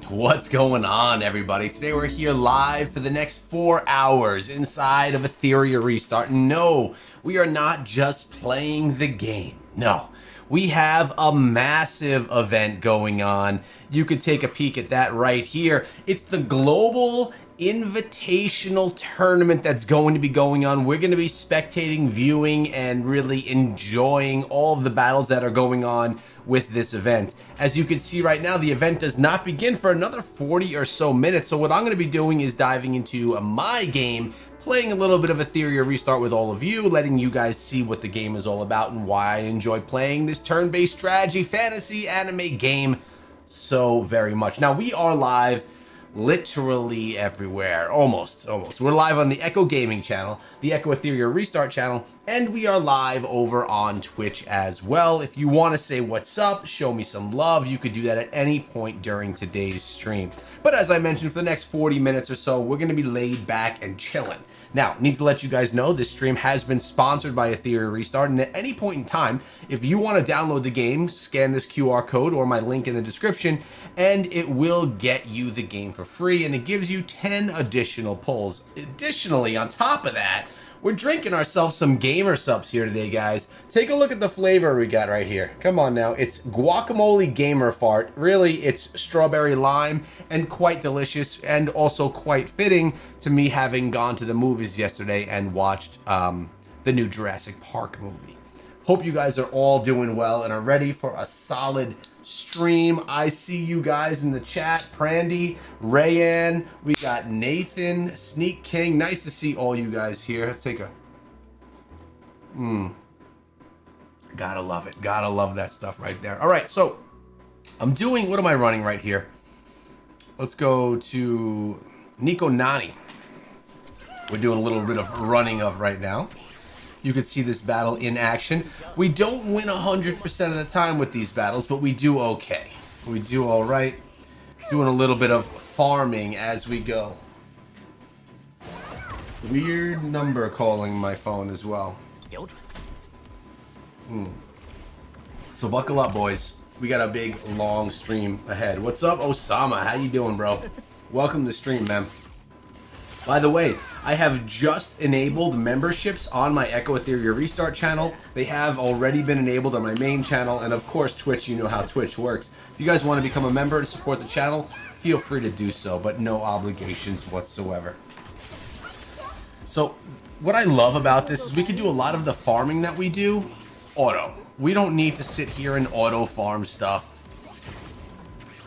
What's going on, everybody? Today we're here live for the next 4 hours inside of Etheria Restart. No, we are not just playing the game. No, we have a massive event going on. You could take a peek at that right here. It's the Global Invitational Tournament that's going to be going on. We're going to be spectating, viewing, and really enjoying all of the battles that are going on with this event. As you can see right now, the event does not begin for another 40 or so minutes. So what I'm going to be doing is diving into my game, playing a little bit of Etheria Restart with all of you, letting you guys see what the game is all about and why I enjoy playing this turn-based strategy fantasy anime game so very much. Now, we are live literally everywhere, almost. We're live on the Echo Gaming channel, the Echo Etheria Restart channel, and we are live over on Twitch as well. If you want to say what's up, show me some love, you could do that at any point during today's stream. But as I mentioned, for the next 40 minutes or so, we're going to be laid back and chilling. Now, need to let you guys know this stream has been sponsored by Etheria Restart, and at any point in time, if you want to download the game, scan this QR code or my link in the description, and it will get you the game for free, and it gives you 10 additional pulls. Additionally, on top of that, we're drinking ourselves some gamer subs here today, guys. Take a look at the flavor we got right here. Come on now. It's guacamole gamer fart. Really, it's strawberry lime and quite delicious and also quite fitting to me having gone to the movies yesterday and watched the new Jurassic Park movie. Hope you guys are all doing well and are ready for a solid stream. I see you guys in the chat. Prandy, Rayanne, we got Nathan, Sneak King. Nice to see all you guys here. Let's take a gotta love it. Gotta love that stuff right there. All right, so I'm doing, what am I running right here? Let's go to Nico Nani. We're doing a little bit of running of right now. You can see this battle in action. We don't win 100% of the time with these battles, but we do okay. We do all right. Doing a little bit of farming as we go. Weird number calling my phone as well. So buckle up, boys. We got a big, long stream ahead. What's up, Osama? How you doing, bro? Welcome to the stream, man. By the way, I have just enabled memberships on my Echo Etheria Restart channel. They have already been enabled on my main channel, and of course Twitch, you know how Twitch works. If you guys want to become a member and support the channel, feel free to do so, but no obligations whatsoever. So, what I love about this is we can do a lot of the farming that we do auto. We don't need to sit here and auto farm stuff.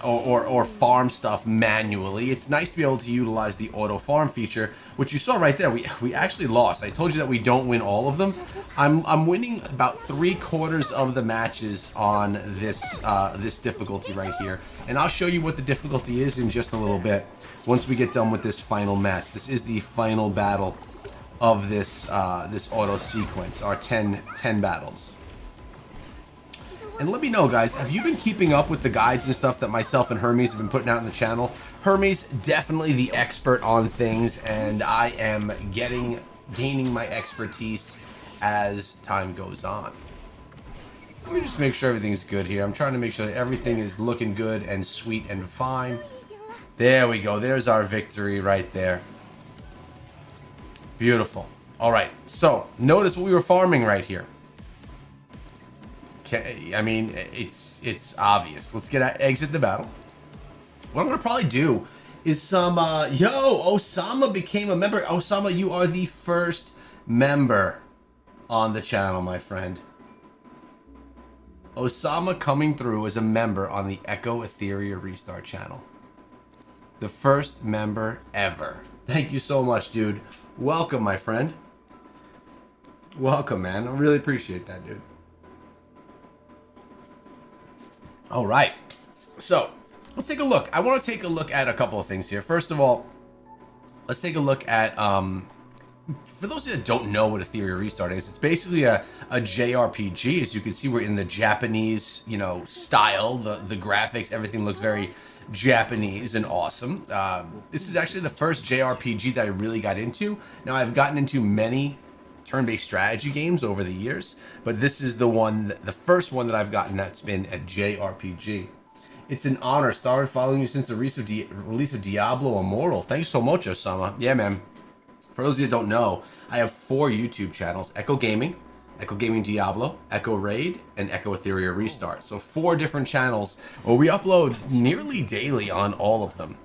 Or farm stuff manually. It's nice to be able to utilize the auto farm feature, which you saw right there. We actually lost. I told you that we don't win all of them. I'm winning about 3/4 of the matches on this this difficulty right here, and I'll show you what the difficulty is in just a little bit once we get done with this final match. This is the final battle of this this auto sequence, our 10 battles. And let me know, guys, have you been keeping up with the guides and stuff that myself and Hermes have been putting out on the channel? Hermes, definitely the expert on things, and I am gaining my expertise as time goes on. Let me just make sure everything's good here. I'm trying to make sure that everything is looking good and sweet and fine. There we go. There's our victory right there. Beautiful. All right, so notice what we were farming right here. I mean, it's obvious. Let's exit the battle. What I'm gonna probably do is some yo, Osama became a member. Osama, you are the first member on the channel, my friend. Osama coming through as a member on the Echo Etheria Restart channel. The first member ever. Thank you so much, dude. Welcome, my friend. Welcome, man. I really appreciate that, dude. All right. So, let's take a look. I want to take a look at a couple of things here. First of all, let's take a look at, for those of you that don't know what Etheria Restart is, it's basically a JRPG. As you can see, we're in the Japanese, you know, style. The graphics, everything looks very Japanese and awesome. This is actually the first JRPG that I really got into. Now, I've gotten into many turn-based strategy games over the years, but this is the first one that I've gotten that's been a JRPG. It's an honor. Started following you since the release of Diablo Immortal. Thanks so much, Osama. Yeah, man. For those of you that don't know, I have 4 YouTube channels: Echo Gaming Diablo, Echo Raid, and Echo Etheria Restart. So 4 different channels where we upload nearly daily on all of them.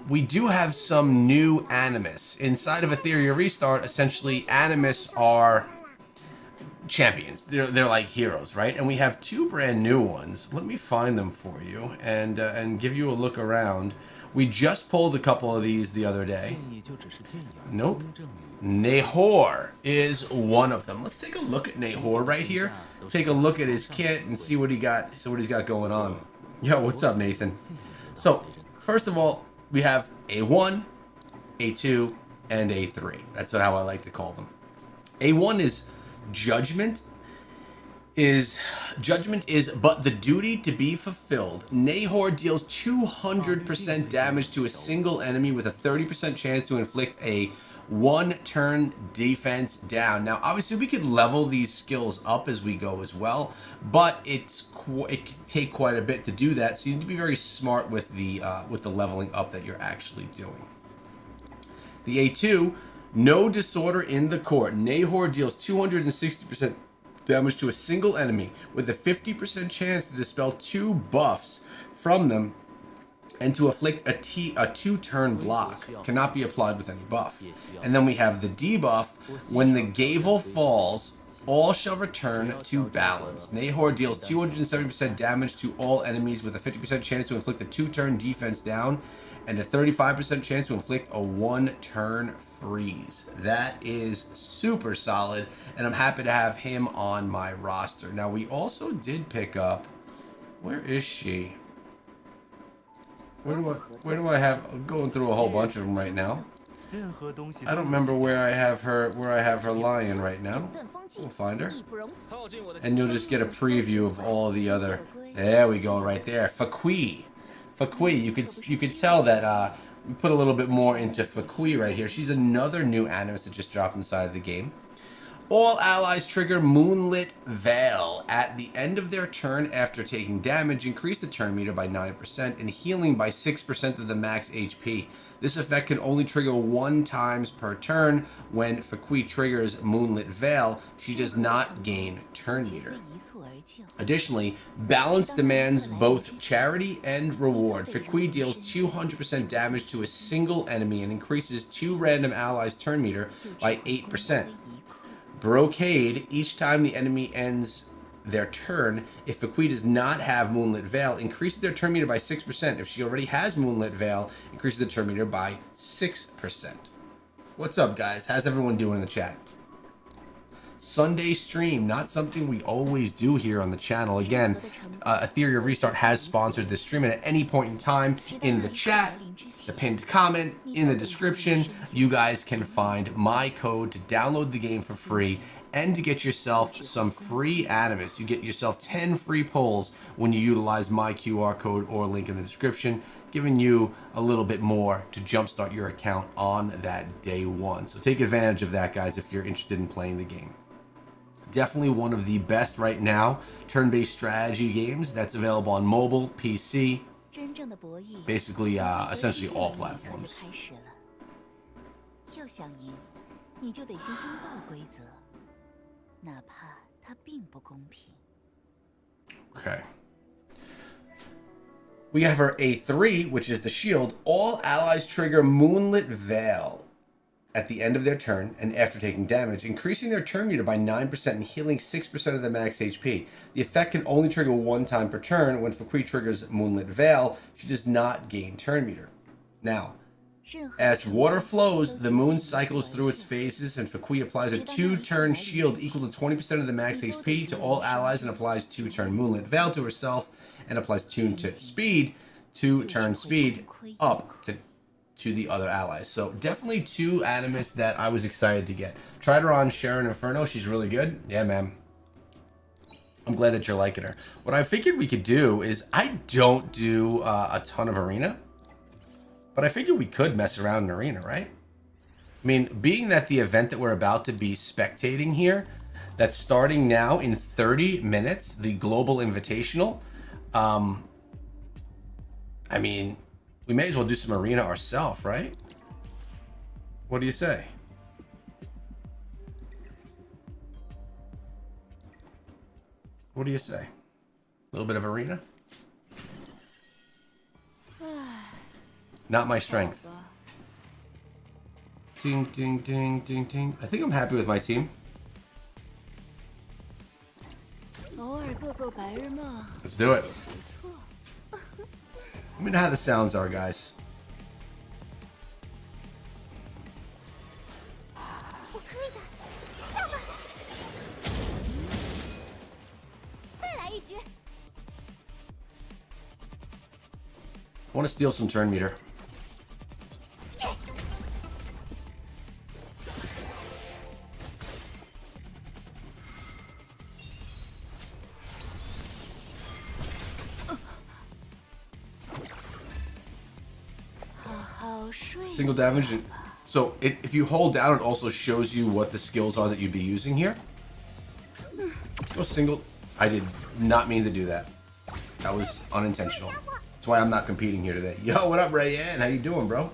We do have some new Animus. Inside of Etheria Restart, essentially, Animus are champions. They're like heroes, right? And we have 2 brand new ones. Let me find them for you and give you a look around. We just pulled a couple of these the other day. Nope. Nahor is one of them. Let's take a look at Nahor right here. Take a look at his kit and see what he got. See what he's got going on. Yo, what's up, Nathan? So, first of all, we have A1, A2, and A3. That's how I like to call them. A1 is Judgment is but the duty to be fulfilled. Nahor deals 200% damage to a single enemy with a 30% chance to inflict a 1-turn defense down. Now, obviously, we could level these skills up as we go as well, but it can take quite a bit to do that. So you need to be very smart with the leveling up that you're actually doing. The A2, no disorder in the court. Nahor deals 260% damage to a single enemy with a 50% chance to dispel 2 buffs from them and to afflict a 2-turn block. Cannot be applied with any buff. And then we have the debuff. When the gavel falls, all shall return to balance. Nahor deals 270% damage to all enemies with a 50% chance to inflict a 2-turn defense down and a 35% chance to inflict a 1-turn freeze. That is super solid, and I'm happy to have him on my roster. Now, we also did pick up, where is she? Where do I have, I'm going through a whole bunch of them right now. I don't remember where I have her lying right now. We'll find her. And you'll just get a preview of all the other, there we go, right there. Faqui, you could tell that we put a little bit more into Faqui right here. She's another new Animus that just dropped inside of the game. All allies trigger Moonlit Veil at the end of their turn after taking damage. Increase the turn meter by 9% and healing by 6% of the max HP. This effect can only trigger 1 time per turn. When Faqui triggers Moonlit Veil, she does not gain turn meter. Additionally, balance demands both charity and reward. Faqui deals 200% damage to a single enemy and increases 2 random allies' turn meter by 8%. Brocade, each time the enemy ends their turn, if Faqui does not have Moonlit Veil, increases their turn meter by 6%. If she already has Moonlit Veil, increases the turn meter by 6%. What's up, guys? How's everyone doing in the chat? Sunday stream, not something we always do here on the channel. Again, Etheria Restart has sponsored this stream, and at any point in time in the chat, the pinned comment, in the description, you guys can find my code to download the game for free and to get yourself some free Animus. You get yourself 10 free pulls when you utilize my QR code or link in the description, giving you a little bit more to jumpstart your account on that day one. So take advantage of that, guys, if you're interested in playing the game. Definitely one of the best right now turn-based strategy games that's available on mobile, PC, basically essentially all platforms. Okay. We have our A3, which is the shield. All allies trigger Moonlit Veil at the end of their turn and after taking damage, increasing their turn meter by 9% and healing 6% of the max HP. The effect can only trigger one time per turn. When Fukui triggers Moonlit Veil, she does not gain turn meter. Now, as water flows, the moon cycles through its phases, and Fukui applies a 2-turn shield equal to 20% of the max HP to all allies and applies 2-turn Moonlit Veil to herself and applies 2-turn speed, 2-turn speed up to the other allies. So definitely 2 animists that I was excited to get. Tried her on Sharon Inferno. She's really good. Yeah, man. I'm glad that you're liking her. What I figured we could do is, I don't do a ton of arena, but I figured we could mess around in arena, right? I mean, being that the event that we're about to be spectating here, that's starting now in 30 minutes, the Global Invitational, I mean, we may as well do some arena ourselves, right? What do you say? What do you say? A little bit of arena? Not my strength. Ding, ding, ding, ding, ding. I think I'm happy with my team. Let's do it. Let me know how the sounds are, guys. I want to steal some turn meter. Single damage. So if you hold down, it also shows you what the skills are that you'd be using here. Let's go single. I did not mean to do that. That was unintentional. That's why I'm not competing here today. Yo, what up, Rayanne? How you doing, bro?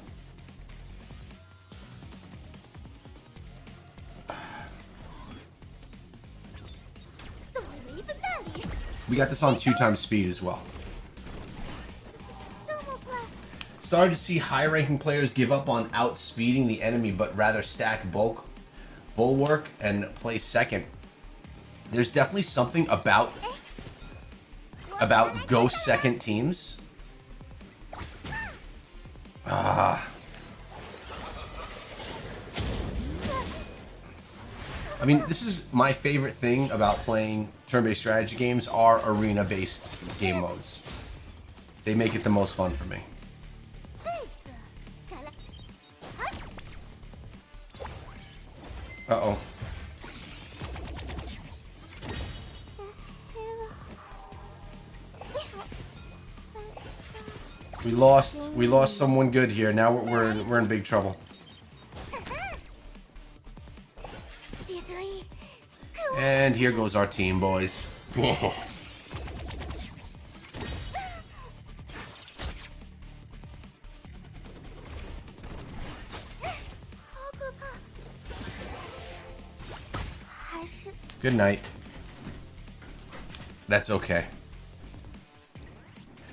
We got this on 2 times speed as well. Started to see high-ranking players give up on outspeeding the enemy, but rather stack bulwark and play second. There's definitely something about go second teams. I mean, this is my favorite thing about playing turn-based strategy games are arena-based game modes. They make it the most fun for me. Uh-oh. We lost someone good here. Now we're in big trouble. And here goes our team, boys. Good night. That's okay.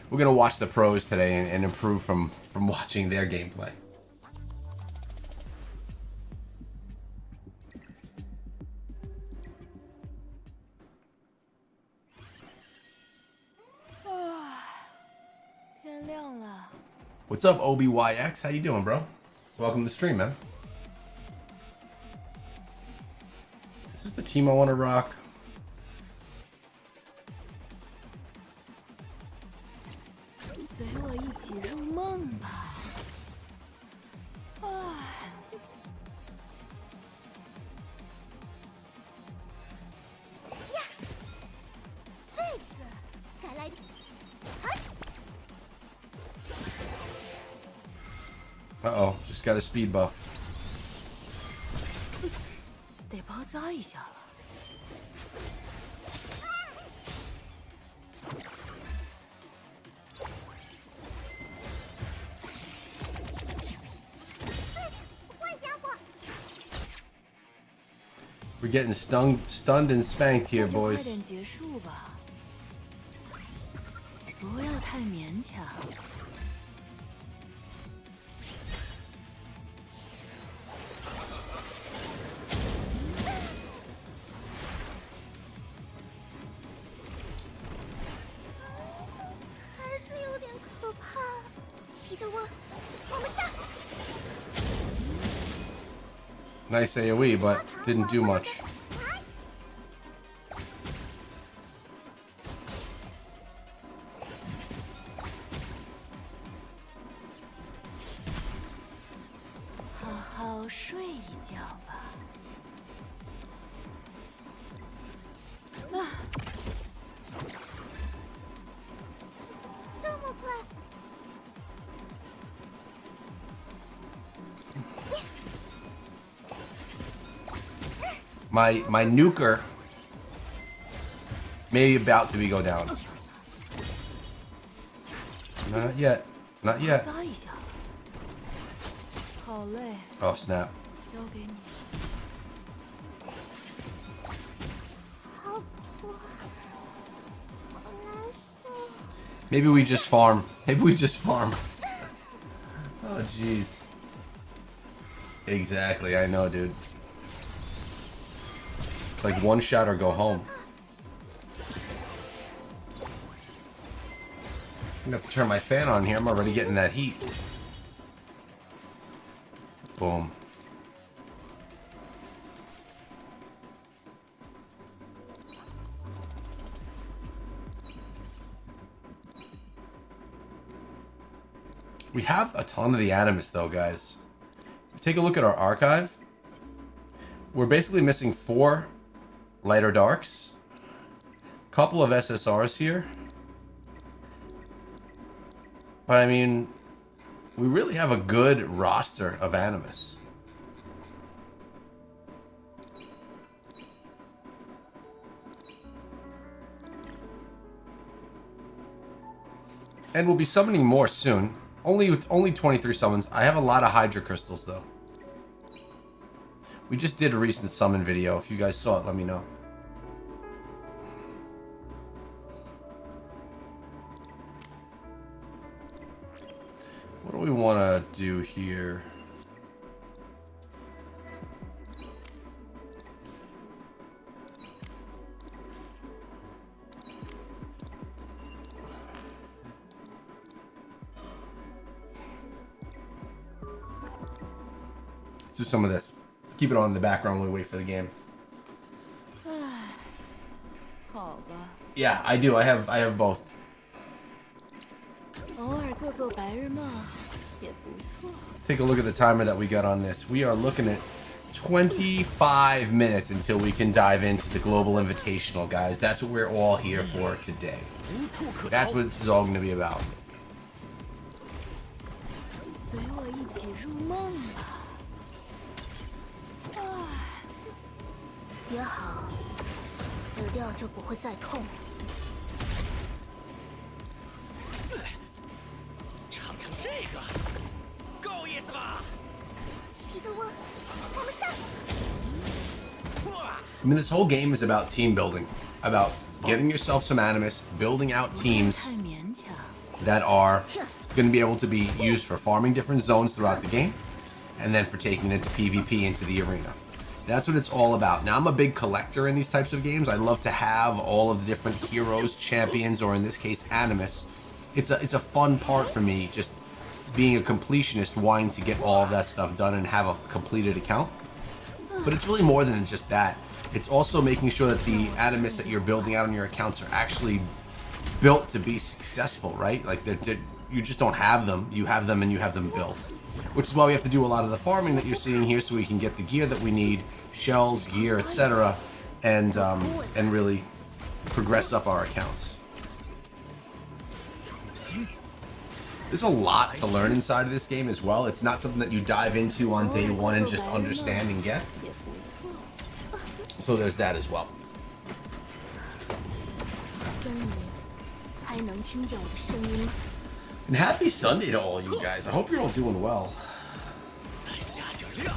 We're gonna watch the pros today and improve from watching their gameplay. What's up, OBYX? How you doing, bro? Welcome to the stream, man. This is the team I want to rock. Uh-oh, just got a speed buff. We're getting stunned and spanked here, boys. 不要太勉强。还是有点可怕。彼得温，我们上！ Nice AoE, but didn't do much. 好好睡一觉吧。啊！这么快？ My nuker may be about to go down. Not yet. Not yet. 扎一下。好累， Oh snap. 交给你。好苦，好难受。 Maybe we just farm. Maybe we just farm. Oh jeez. Exactly. I know, dude. It's like one shot or go home. I'm gonna have to turn my fan on here. I'm already getting that heat. Boom. We have a ton of the Animus though, guys. Take a look at our archive. We're basically missing 4 lighter darks, couple of SSRs here. But I mean, we really have a good roster of Animus. And we'll be summoning more soon. Only 23 summons. I have a lot of Hydra crystals though. We just did a recent summon video. If you guys saw it, let me know. What do we want to do here? Let's do some of this. Keep it on in the background while we wait for the game. 好吧。 Yeah, I do. I have both. 偶尔做做白日梦也不错。 Let's take a look at the timer that we got on this. We are looking at 25 minutes until we can dive into the Global Invitational, guys. That's what we're all here for today. That's what this is all going to be about. 随我一起入梦吧。也好，死掉就不会再痛。尝尝这个，够意思吧？彼得温，我们上！ I mean, this whole game is about team building, about getting yourself some Animus, building out teams 太勉强。 that are going to be able to be used for farming different zones throughout the game, and then for taking it to PvP into the arena. That's what it's all about. Now, I'm a big collector in these types of games. I love to have all of the different heroes, champions, or in this case, Animus. It's a fun part for me, just being a completionist, wanting to get all of that stuff done and have a completed account. But it's really more than just that. It's also making sure that the Animus that you're building out on your accounts are actually built to be successful, right? Like, you just don't have them. You have them and you have them built. Which is why we have to do a lot of the farming that you're seeing here so we can get the gear that we need, shells, gear, etc. And really progress up our accounts. There's a lot to learn inside of this game as well. It's not something that you dive into on day one and just understand and get. 也不错。 So there's that as well. 森林，还能听见我的声音吗？ And happy Sunday to all you guys. I hope you're all doing well. 再加点料。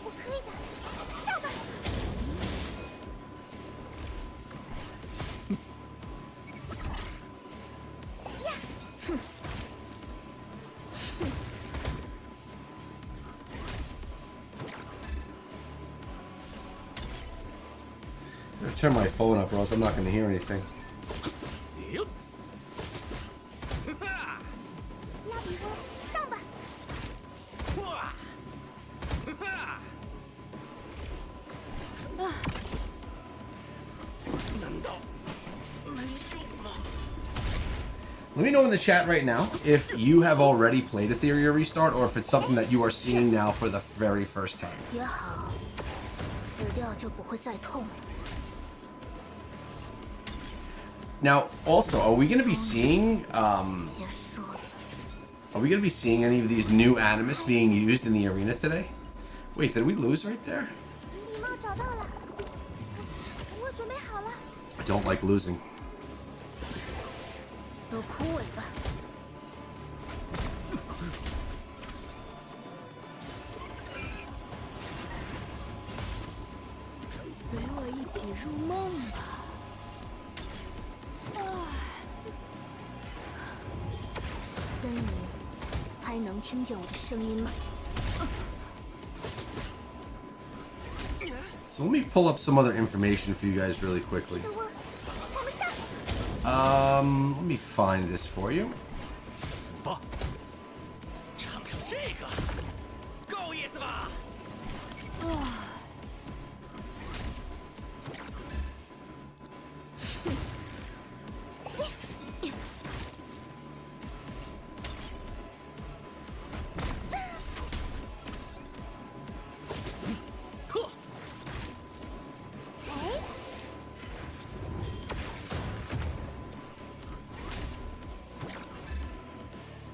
我可以的，上吧！ turn my phone up or else I'm not going to hear anything. 拉比翁，上吧！ Let me know in the chat right now if you have already played Etheria Restart or if it's something that you are seeing now for the very first time. 也好，死掉就不会再痛了。 Now, also, are we going to be seeing 别说了， are we going to be seeing any of these new animus being used in the arena today? Wait, did we lose right there? 礼帽找到了，我准备好了。 I don't like losing. 都枯萎吧。随我一起入梦吧。森林，还能听见我的声音吗？ So let me pull up some other information for you guys really quickly. 我们上！ Let me find this for you. 死吧！尝尝这个，够意思吧？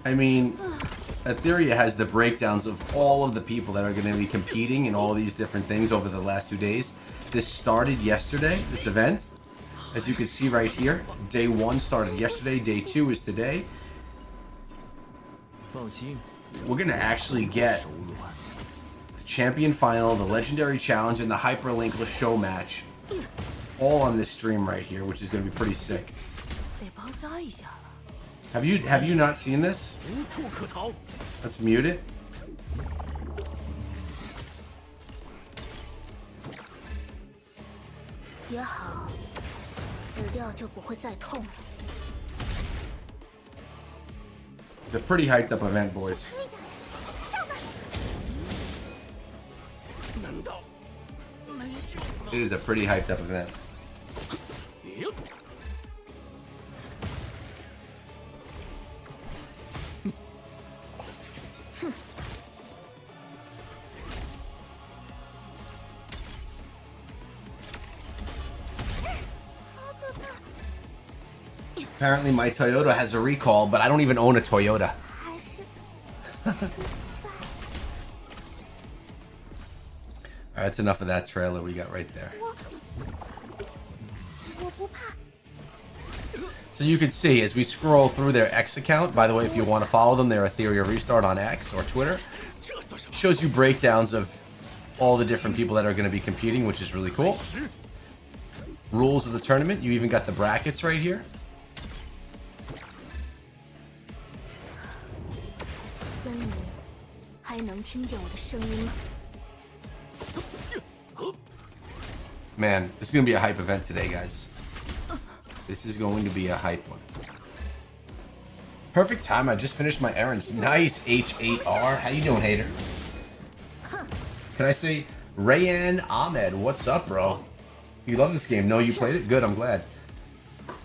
I mean, Etheria has the breakdowns of all of the people that are going to be competing in all these different things over the last 2 days. This started yesterday, this event. As you can see right here, day 1 started yesterday, day 2 is today. 放心， We're going to actually get the champion final, the legendary challenge, and the hyperlinkless show match all on this stream right here, which is going to be pretty sick. 得包扎一下了。 Have you not seen this? 无处可逃。 Let's mute it. 也好，死掉就不会再痛了。 It's a pretty hyped up event, boys. 上吧！ 难道没用吗？ It is a pretty hyped up event. 好可怕！ Apparently my Toyota has a recall, but I don't even own a Toyota. 还是 Alright, that's enough of that trailer we got right there. 我不怕。 So you can see as we scroll through their X account, by the way, if you want to follow them, they're Etheria Restart on X or Twitter. 这算什么？ Shows you breakdowns of all the different people that are going to be competing, which is really cool. Rules of the tournament, you even got the brackets right here. 森林，还能听见我的声音吗？ Man, this is going to be a hype event today, guys. This is going to be a hype one. Perfect time. I just finished my errands. Nice, H8R. How you doing, hater? Can I say, Rayan Ahmed, what's up, bro? You love this game. No, you played it? Good, I'm glad.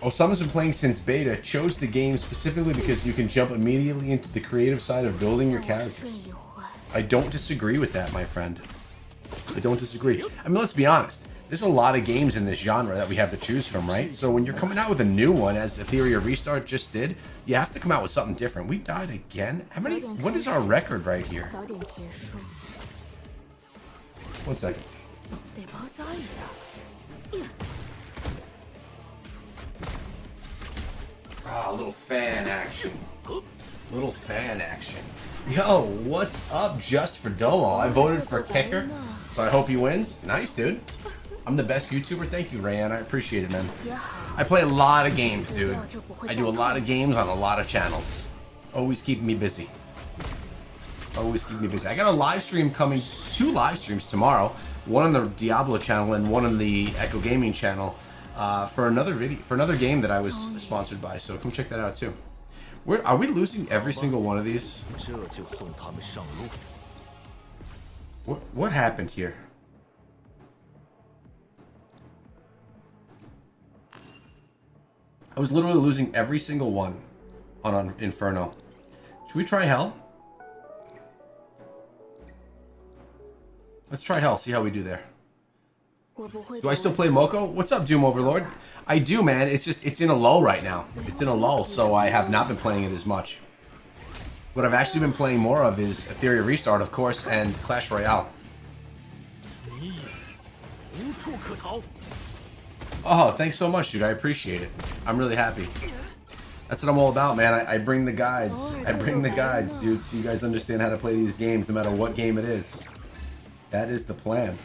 Osama's been playing since beta. Chose the game specifically because you can jump immediately into the creative side of building your 让我 characters. 睡一会儿。 I don't disagree with that, my friend. I don't disagree. I mean, let's be honest. There's a lot of games in this genre that we have to choose from, right? So when you're coming out with a new one, as Etheria Restart just did, you have to come out with something different. We died again? How many? What is our record right here? 早点结束， One second. 得包扎一下了。 Ah, a little fan action. Little fan action. Yo, what's up, Just for Domo? I voted for Kicker, so I hope he wins. Nice, dude. I'm the best YouTuber. Thank you, Rayan. I appreciate it, man. 也好， I play a lot of games, dude. I do a lot of games on a lot of channels. Always keeping me busy. Always keep me busy. I got a live stream coming, 2 live streams tomorrow. one on the Diablo channel and one on the Echo Gaming channel for another game that I was sponsored by. So come check that out too. Are we losing every single one of these? What happened here? I was literally losing every single one on Inferno. Should we try Hell? Let's try Hell, see how we do there. Do I still play Moko? What's up, Doom Overlord? I do, man. It's just, it's in a lull right now. It's in a lull, so I have not been playing it as much. What I've actually been playing more of is Etheria Restart, of course, and Clash Royale. Oh, thanks so much, dude. I appreciate it. I'm really happy. That's what I'm all about, man. I bring the guides. I bring the guides, dude, so you guys understand how to play these games no matter what game it is. That is the plan.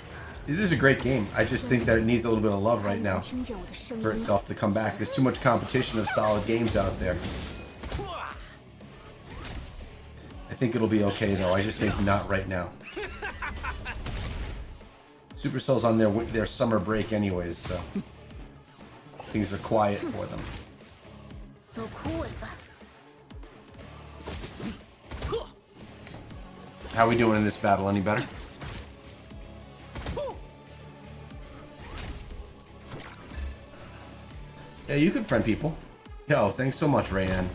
It is a great game. I just think that it needs a little bit of love right now for itself to come back. There's too much competition of solid games out there. I think it'll be okay, though. I just think not right now. Supercell's on their summer break anyways, so things are quiet for them. How are we doing in this battle? Any better? Yeah, you can friend people. Yo, thanks so much, Rayanne.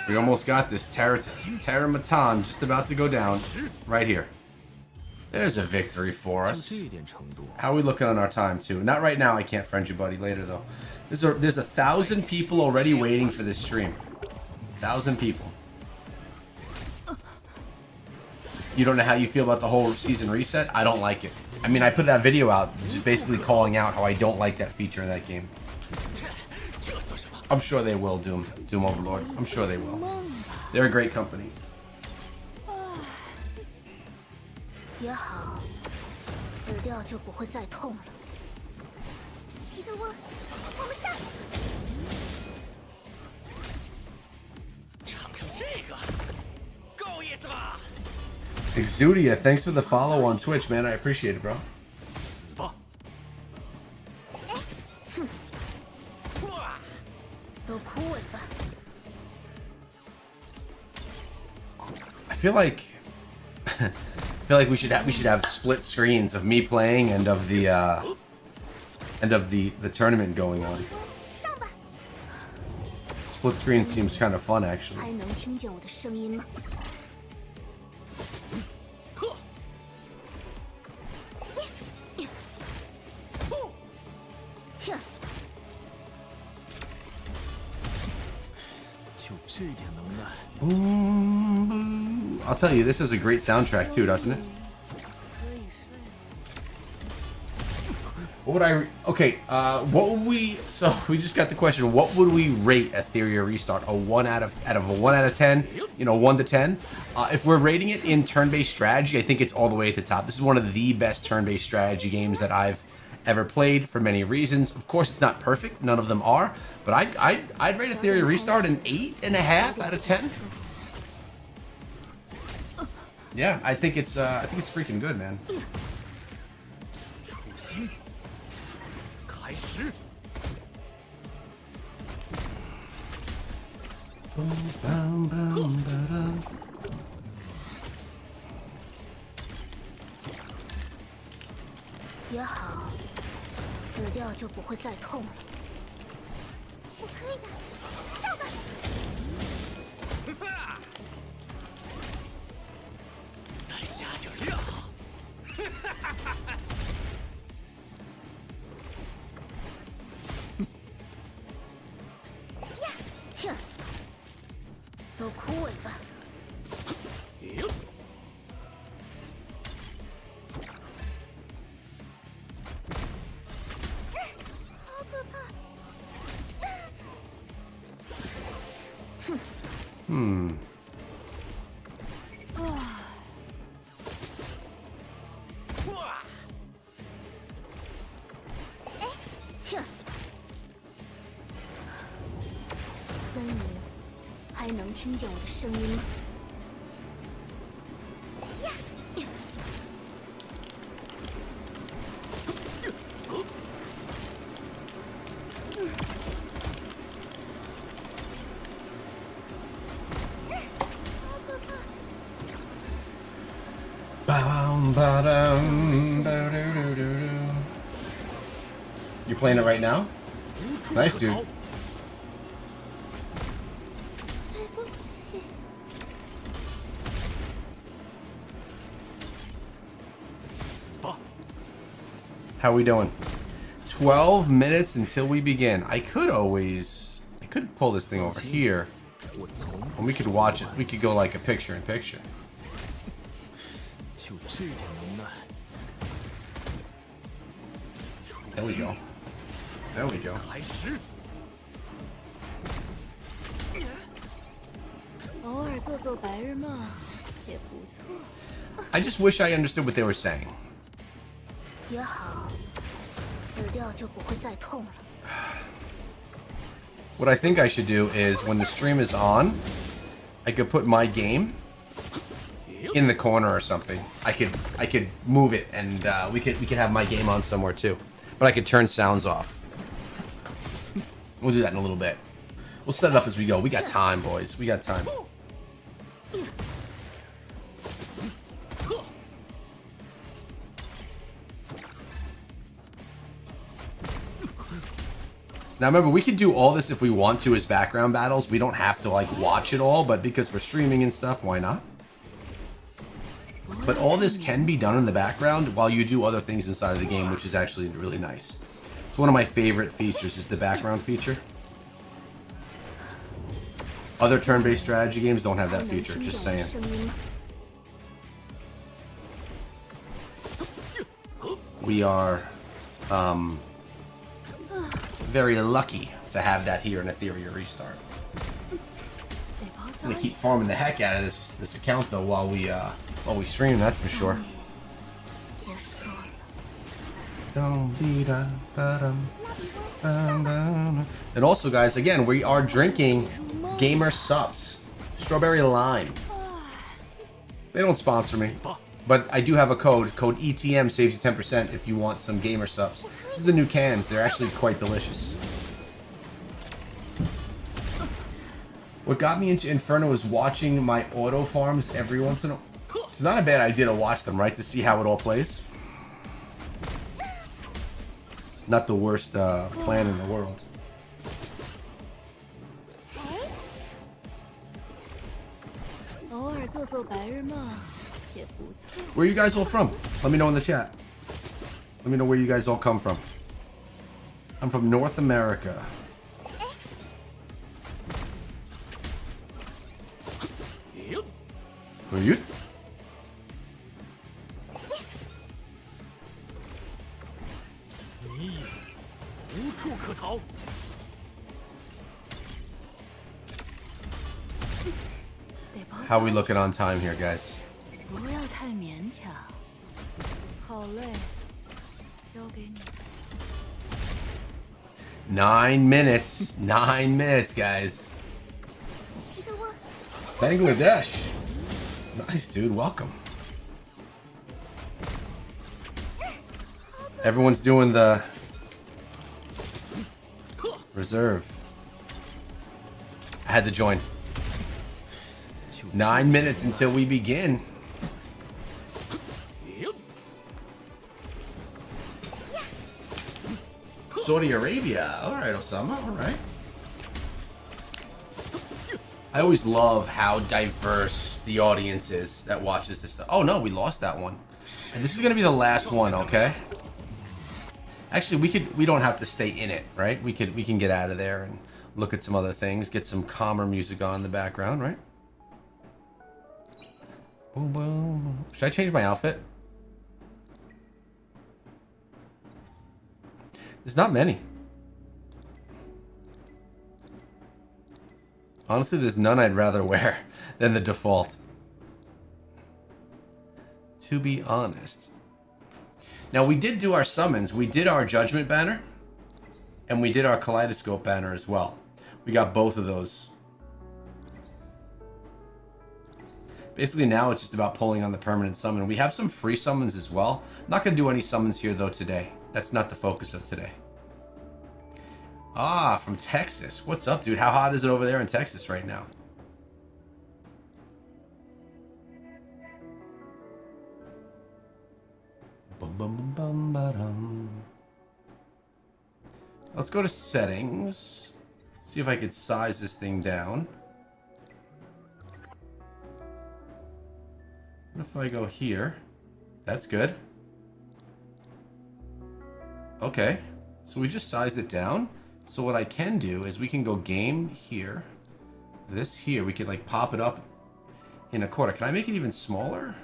We almost got this. Terramatan just about to go down. Right here. There's a victory for us. How are we looking on our time, too? Not right now. I can't friend you, buddy. Later, though. There's 1,000 people already waiting for this stream. 1,000 people. You don't know how you feel about the whole season reset? I don't like it. I mean, I put that video out just basically calling out how I don't like that feature in that game. I'm sure they will, Doom Overlord. I'm sure they will. They're a great company. Exudia, thanks for the follow on Twitch, man. I appreciate it, bro. I feel like we should have split screens of me playing and of the tournament going on. Split screen seems kind of fun, actually. I'll tell you, this is a great soundtrack too, doesn't it? What would I... Okay, what would we... So, we just got the question, what would we rate Etheria Restart? A 1 out of a 1 out of 10? You know, 1 to 10? If we're rating it in turn-based strategy, I think it's all the way at the top. This is one of the best turn-based strategy games that I've ever played for many reasons. Of course, it's not perfect. None of them are. But I'd rate Etheria Restart an 8.5 out of 10. Yeah, I think it's freaking good, man. 森林还能听见我的声音吗？You playing it right now? 无处 Nice, 可 dude. 逃。对不起， 死吧！ How we doing? 12 minutes until we begin. I could pull this thing over here 我从 and we could watch it. We could go like a picture in picture. 就这点能耐。 There we go. There we go. 开始。偶尔做做白日梦也不错。 I just wish I understood what they were saying. 也好，死掉就不会再痛了。 What I think I should do is when the stream is on, I could put my game in the corner or something. I could move it and we could have my game on somewhere too. But I could turn sounds off. We'll do that in a little bit. We'll set it up as we go. We got time, boys. We got time. Now remember, we could do all this if we want to as background battles. We don't have to like watch it all, but because we're streaming and stuff, why not? But all this can be done in the background while you do other things inside of the game, which is actually really nice. It's one of my favorite features is the background feature. Other turn-based strategy games don't have that 还能 feature, 听见 just 我的 saying. 声音吗？ We are very lucky to have that here in Etheria Restart. 得包 I'm 扎 gonna 一 keep 下。 farming the heck out of this account though while we stream, that's for sure. 结束了。 And also, guys, again, we are drinking Gamer Subs, Strawberry Lime. They don't sponsor me, but I do have a code. Code ETM saves you 10% if you want some Gamer Subs. These are the new cans. They're actually quite delicious. What got me into Inferno was watching my auto farms every once in a while. It's not a bad idea to watch them, right? To see how it all plays. Not the worst plan in the world. 偶尔做做白日梦也不错。 Where are you guys all from? Let me know in the chat. Let me know where you guys all come from. I'm from North America. Who are you?你无处可逃。 得包 How 扎 we looking on time here, guys? 不要太勉强。好累，交给你。 9 minutes. 9 minutes, guys. 彼得我， Bangladesh. Nice, dude. Welcome. Everyone's doing the reserve. I had to join. 9 minutes until we begin. Saudi Arabia. All right, Osama. All right. I always love how diverse the audience is that watches this stuff. Oh no, we lost that one. And this is gonna be the last one, okay? Actually, we don't have to stay in it, right? We can get out of there and look at some other things, get some calmer music on in the background, right? Boom, boom. Should I change my outfit? There's not many. Honestly, there's none I'd rather wear than the default. To be honest. Now, we did do our summons. We did our Judgment banner. And we did our Kaleidoscope banner as well. We got both of those. Basically, now it's just about pulling on the permanent summon. We have some free summons as well. I'm not going to do any summons here, though, today. That's not the focus of today. Ah, from Texas. What's up, dude? How hot is it over there in Texas right now? Bum, bum, bum, bum, ba-dum. Let's go to settings. See if I could size this thing down. What if I go here? That's good. Okay. So we just sized it down. So what I can do is we can go game here. This here. We could like pop it up in a quarter. Can I make it even smaller?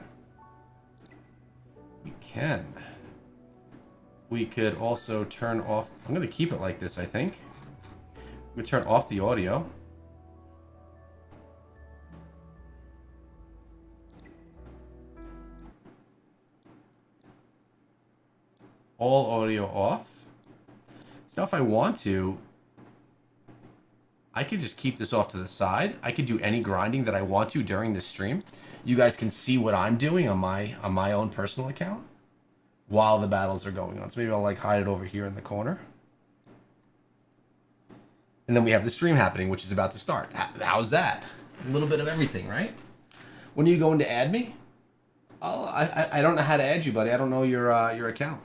We can. We could also turn off... I'm going to keep it like this, I think. We turn off the audio. All audio off. So now if I want to, I could just keep this off to the side. I could do any grinding that I want to during the stream. You guys can see what I'm doing on my own personal account while the battles are going on. So maybe I'll like hide it over here in the corner. And then we have the stream happening, which is about to start. How's that? A little bit of everything, right? When are you going to add me? Oh, I don't know how to add you, buddy. I don't know your account.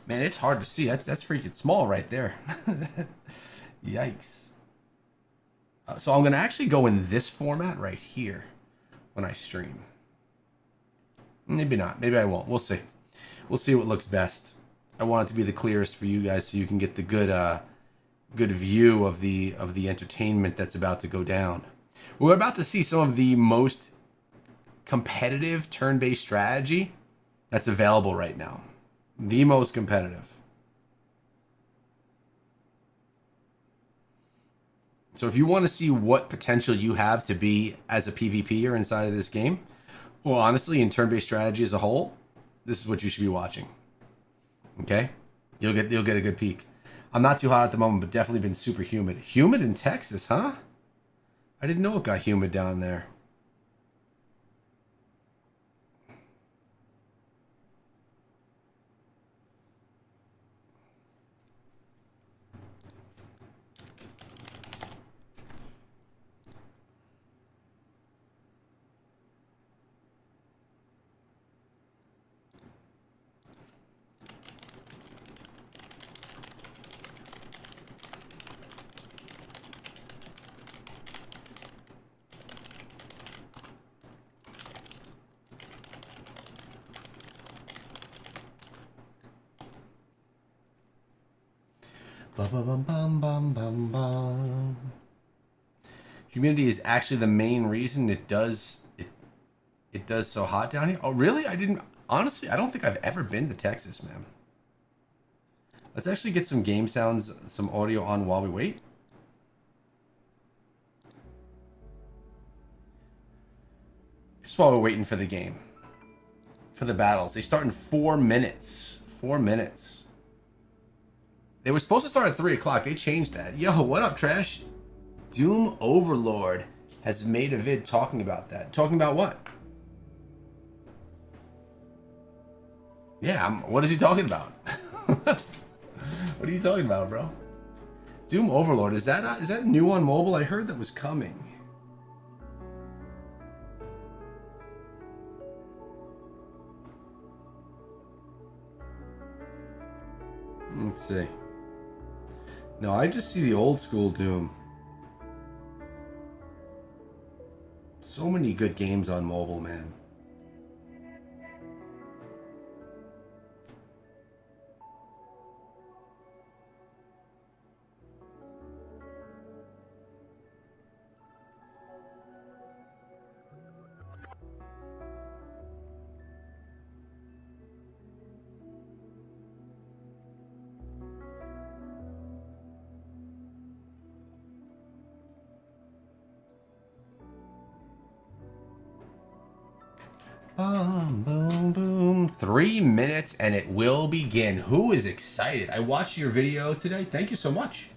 Man, it's hard to see. That's freaking small right there. Yikes. So I'm going to actually go in this format right here when I stream. Maybe not. Maybe I won't. We'll see. We'll see what looks best. I want it to be the clearest for you guys so you can get the good view of the entertainment that's about to go down. We're about to see some of the most competitive turn-based strategy that's available right now. The most competitive. So if you want to see what potential you have to be as a PvPer inside of this game, well, honestly, in turn-based strategy as a whole, this is what you should be watching. Okay? You'll get a good peek. I'm not too hot at the moment, but definitely been super humid. Humid in Texas, huh? I didn't know it got humid down there. Bum. Humidity is actually the main reason it does so hot down here. Oh, really? Honestly, I don't think I've ever been to Texas, man. Let's actually get some game sounds, some audio on while we wait. Just while we're waiting for the game. For the battles. They start in 4 minutes. 4 minutes. They were supposed to start at 3 o'clock. They changed that. Yo, what up, Trash? Doom Overlord has made a vid talking about that. Talking about what? Yeah, what is he talking about? What are you talking about, bro? Doom Overlord, is that new on mobile? I heard that was coming. Let's see. No, I just see the old school Doom. So many good games on mobile, man. Boom, boom, boom. 3 minutes and it will begin. Who is excited? I watched your video today. Thank you so much.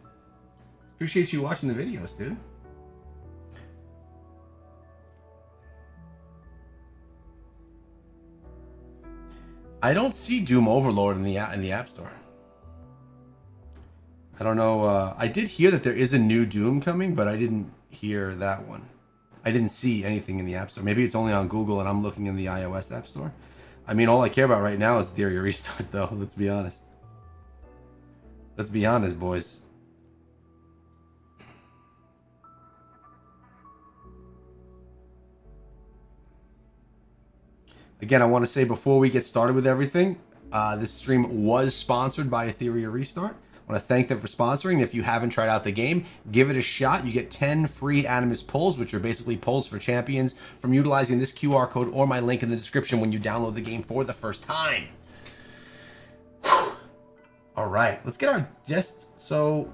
Appreciate you watching the videos, dude. I don't see Doom Overlord in the App Store. I don't know. I did hear that there is a new Doom coming, but I didn't hear that one. I didn't see anything in the App Store. Maybe it's only on Google and I'm looking in the iOS App Store. I mean, all I care about right now is Etheria Restart, though. Let's be honest. Let's be honest, boys. Again, I want to say before we get started with everything, this stream was sponsored by Etheria Restart. I want to thank them for sponsoring. If you haven't tried out the game, give it a shot. You get 10 free Animus pulls, which are basically pulls for champions, from utilizing this QR code or my link in the description when you download the game for the first time. All right, let's get our So,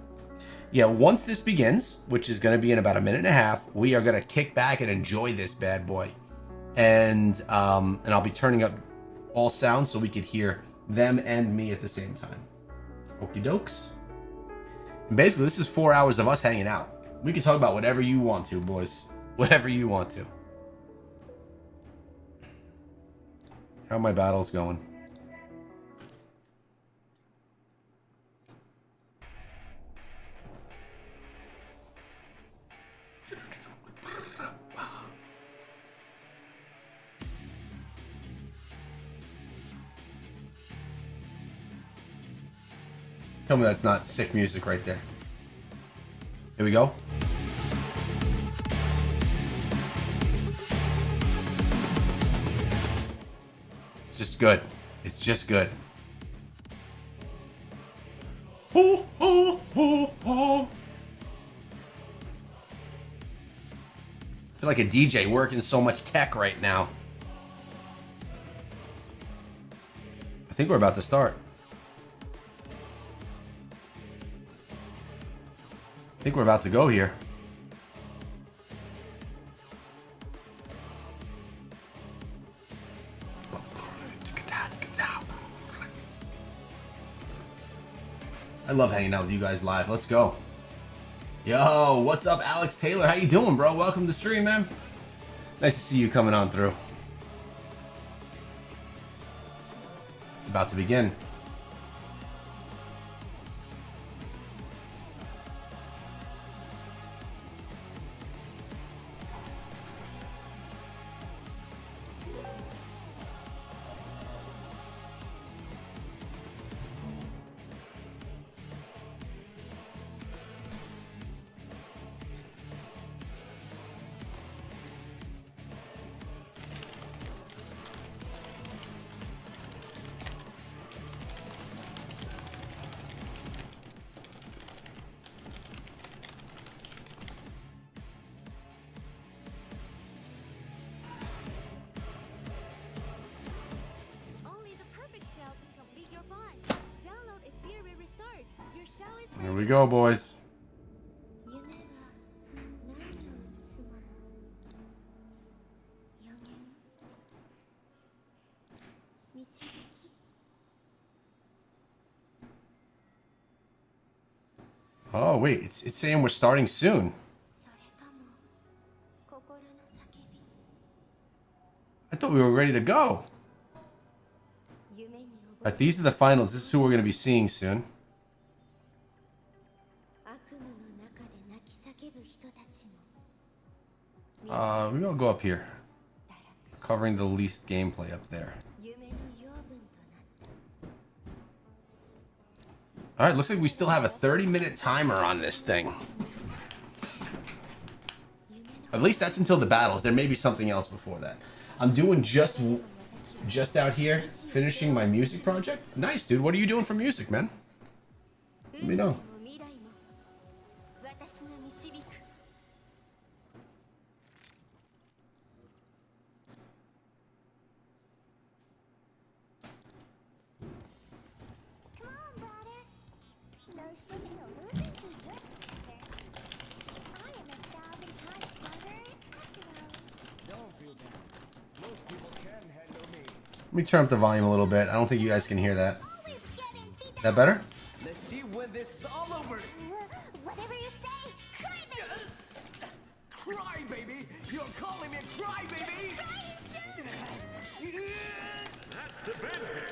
yeah, once this begins, which is going to be in about a minute and a half, we are going to kick back and enjoy this bad boy. And I'll be turning up all sounds so we could hear them and me at the same time. Okie dokes. And basically, this is 4 hours of us hanging out. We can talk about whatever you want to, boys. Whatever you want to. How are my battles going? Tell me that's not sick music right there. Here we go. It's just good. It's just good. Oh, oh, oh, oh. I feel like a DJ working so much tech right now. I think we're about to start. I think we're about to go here. I love hanging out with you guys live. Let's go. Yo, what's up, Alex Taylor? How you doing, bro? Welcome to the stream, man. Nice to see you coming on through. It's about to begin. Here we go, boys. Oh, wait, it's saying we're starting soon. I thought we were ready to go. Alright, these are the finals. This is who we're going to be seeing soon. Maybe I'll go up here. Covering the least gameplay up there. Alright, looks like we still have a 30-minute timer on this thing. At least that's until the battles. There may be something else before that. I'm doing just out here, finishing my music project. Nice, dude. What are you doing for music, man? Let me know. Don't feel bad. Most people can Let me turn up the volume a little bit. I don't think you guys can hear that. Always getting beat That better? Let's see when this is all over. Whatever you say, cry, baby. Cry, baby. You're calling me a cry, baby. Crying soon. That's the bend here.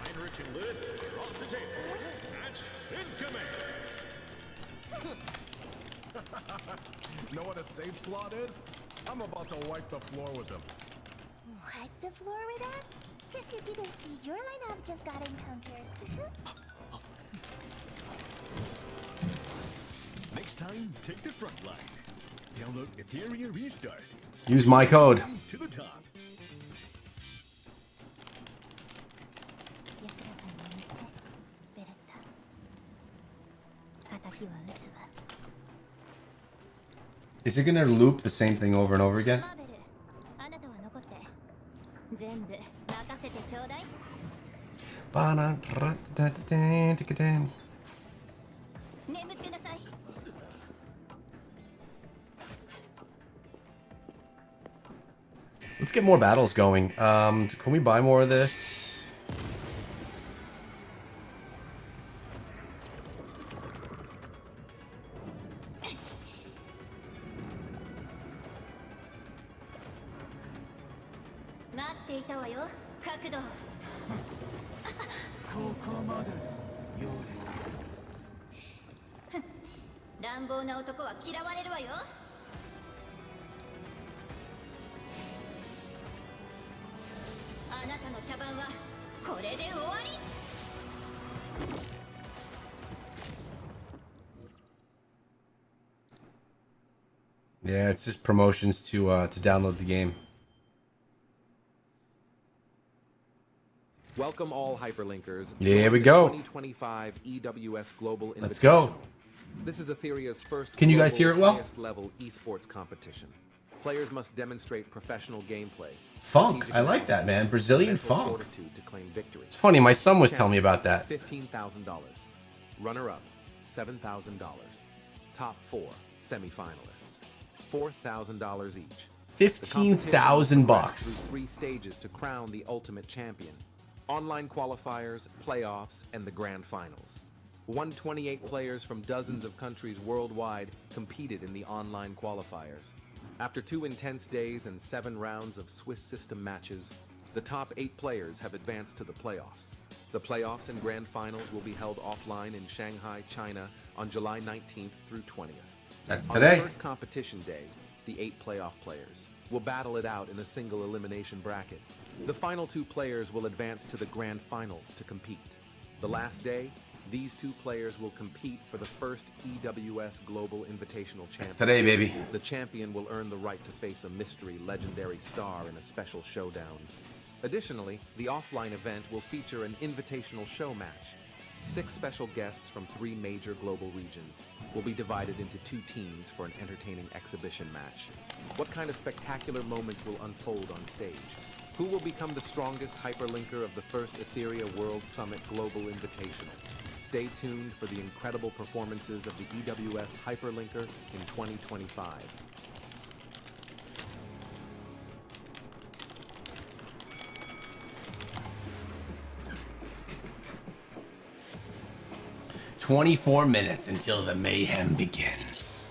Heinrich and Lid are off the table. Match incoming. Know what a safe slot is? I'm about to wipe the floor with them. Wipe the floor with us? Guess you didn't see your lineup just got encountered. Next time, take the front line. Download Etheria Restart. Use my code. To the top. 安らかに眠ってベレッタ敵は撃つわ Is it gonna loop the same thing over and over again? マーベルあなたは残って全部任せてちょうだい 眠ってなさい Let's get more battles going. Can we buy more of this? 待っていたわよ角度ここまでよ乱暴な男は嫌われるわよあなたの茶番はこれで終わり Yeah, it's just promotions to download the game. Welcome all hyperlinkers. Here we to the go. 2025 EWS Global Let's go. Invitational. This is Etheria's first Can you guys hear it well? highest level esports competition. Players must demonstrate professional gameplay. Funk. strategic I like that, man. Brazilian mental funk. fortitude to claim victory. It's funny. My son was telling me about that. $15,000. Runner-up, $7,000. Top 4 semifinalists, $4,000 each. The competition will progress $15,000. through 3 stages to crown the ultimate champion. Online qualifiers, playoffs, and the grand finals. 128 players from dozens of countries worldwide competed in the online qualifiers. After 2 intense days and 7 rounds of Swiss system matches, the top 8 players have advanced to the playoffs. The playoffs and grand finals will be held offline in Shanghai, China on July 19th through 20th. That's On today. the first competition day, the 8 playoff players will battle it out in a single elimination bracket. The final 2 players will advance to the grand finals to compete. The last day, these 2 players will compete for the first EWS Global Invitational Champion. That's today, baby. The champion will earn the right to face a mystery legendary star in a special showdown. Additionally, the offline event will feature an invitational show match. 6 special guests from 3 major global regions will be divided into 2 teams for an entertaining exhibition match. What kind of spectacular moments will unfold on stage? Who will become the strongest hyperlinker of the first Etheria World Summit Global Invitational? Stay tuned for the incredible performances of the EWS Hyperlinker in 2025. "24 minutes until the mayhem begins."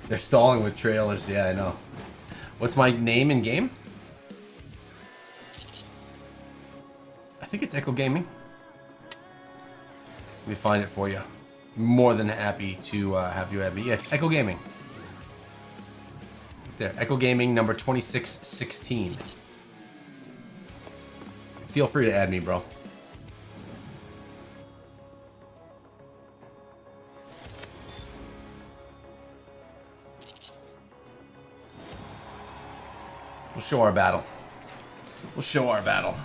They're stalling with trailers. Yeah, I know. What's my name in game? I think it's Echo Gaming. Let me find it for you. More than happy to have you add me. Yeah, it's Echo Gaming. There, Echo Gaming number 2616. Feel free to add me, bro. We'll show our battle. We'll show our battle.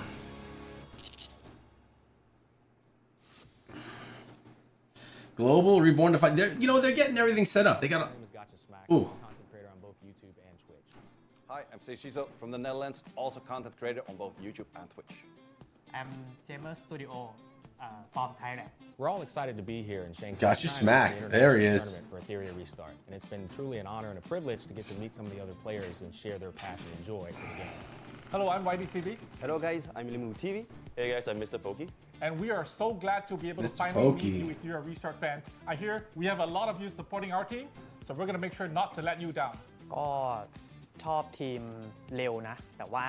Global Reborn to Fight. They're, you know, they're getting everything set up. They got a... Ooh. Content creator on both YouTube and Twitch. Hi, I'm Shizo from the Netherlands, also content creator on both YouTube and Twitch. I'm Jamer Studio, from Thailand. We're all excited to be here in Shanghai. Got you China smacked. for the There he international is. tournament for Etheria Restart. And it's been truly an honor and a privilege to get to meet some of the other players and share their passion and joy for the game. Hello, I'm YDCB. Hello guys, I'm Limu TV. Hey guys, I'm Mr. Pokey. And we are so glad to be able to Mr. finally Pokey. meet you with your Restart fans. I hear we have a lot of you supporting our team, so we're going to make sure not to let you down. ก็ชอบทีมเร็วนะแต่ว่า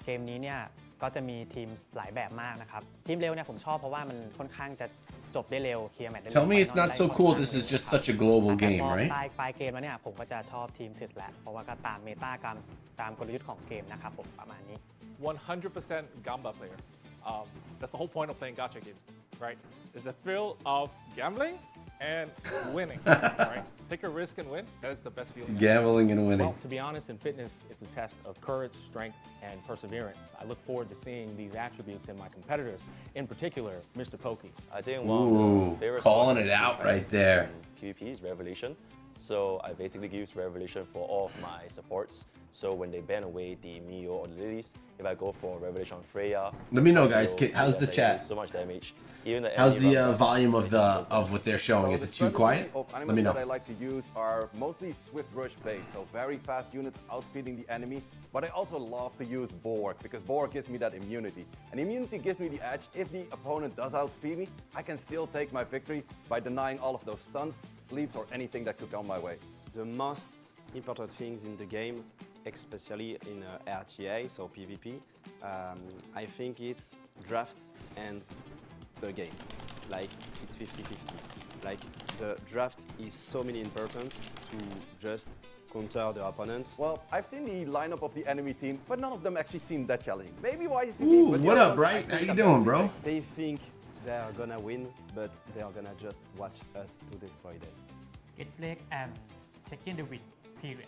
เกมนี้เนี่ยก็จะมีทีมหลายแบบมากนะครับทีมเร็วเนี่ยผมชอบเพราะว่ามันค่อนข้างจะจบได้เร็วเคลียร์แมตช์ได้เร็ว Tell me it's not so cool. This is just such a global game, แต่พอ right? ปลายเกมแล้วเนี่ยผมก็จะชอบทีมถึกแหละเพราะว่าก็ตามเมตากรรมตามกลยุทธ์ของเกมนะครับผมประมาณนี้ 100% Gamba player. That's the whole point of playing gacha games, right? Is the thrill of gambling and winning, right? Take a risk and win. That is the best feeling. Gambling and winning. Well, to be honest, in fitness, it's a test of courage, strength, and perseverance. I look forward to seeing these attributes in my competitors, in particular, Mr. Pokey. I think Ooh, calling it out right there. PvP is Revelation. So I basically use Revelation for all of my supports. So when they ban away the Mio or the Lilies, if I go for Revelation on Freya, Let me know, guys. so How's the they chat? do so much damage. Even the How's enemy the run volume buff, of what they're showing? Is it too quiet? Let me know. That I like to use are mostly swift rush plays, so very fast units outspeeding the enemy. But I also love to use Borg because Borg gives me that immunity. And immunity gives me the edge. If the opponent does outspeed me, I can still take my victory by denying all of those stuns, sleeps, or anything that could come my way. The most important things in the game, especially in RTA, so PvP, I think it's draft and the game. Like, it's 50-50. Like, the draft is so many important to just counter the opponents. Well, I've seen the lineup of the enemy team, but none of them actually seem that challenging. Maybe YCB. Ooh, but the what other up, ones Bright? How actually you got doing, that bro? They think they are gonna win, but they are gonna just watch us to destroy them. Get Blake and taking the win, period.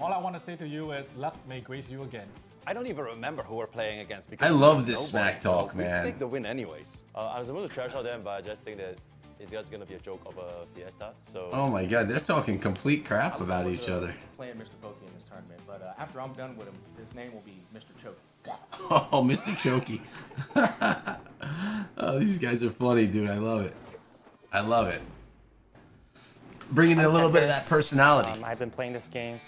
All I want to say to you is luck may grace you again. I don't even remember who we're playing against because I love this smack talk, We man. take the win anyways. I was about to trash out them, but I just think that it's just gonna be a joke of a fiesta. So Oh my god, they're talking complete crap about each other. Playing Mr. Pokey in this tournament, but after I'm done with him, his name will be Mr. Choke. Oh, Mr. Chokey. Oh, these guys are funny, dude. I love it. I love it. Bringing in a little bit of that personality. I've been playing this game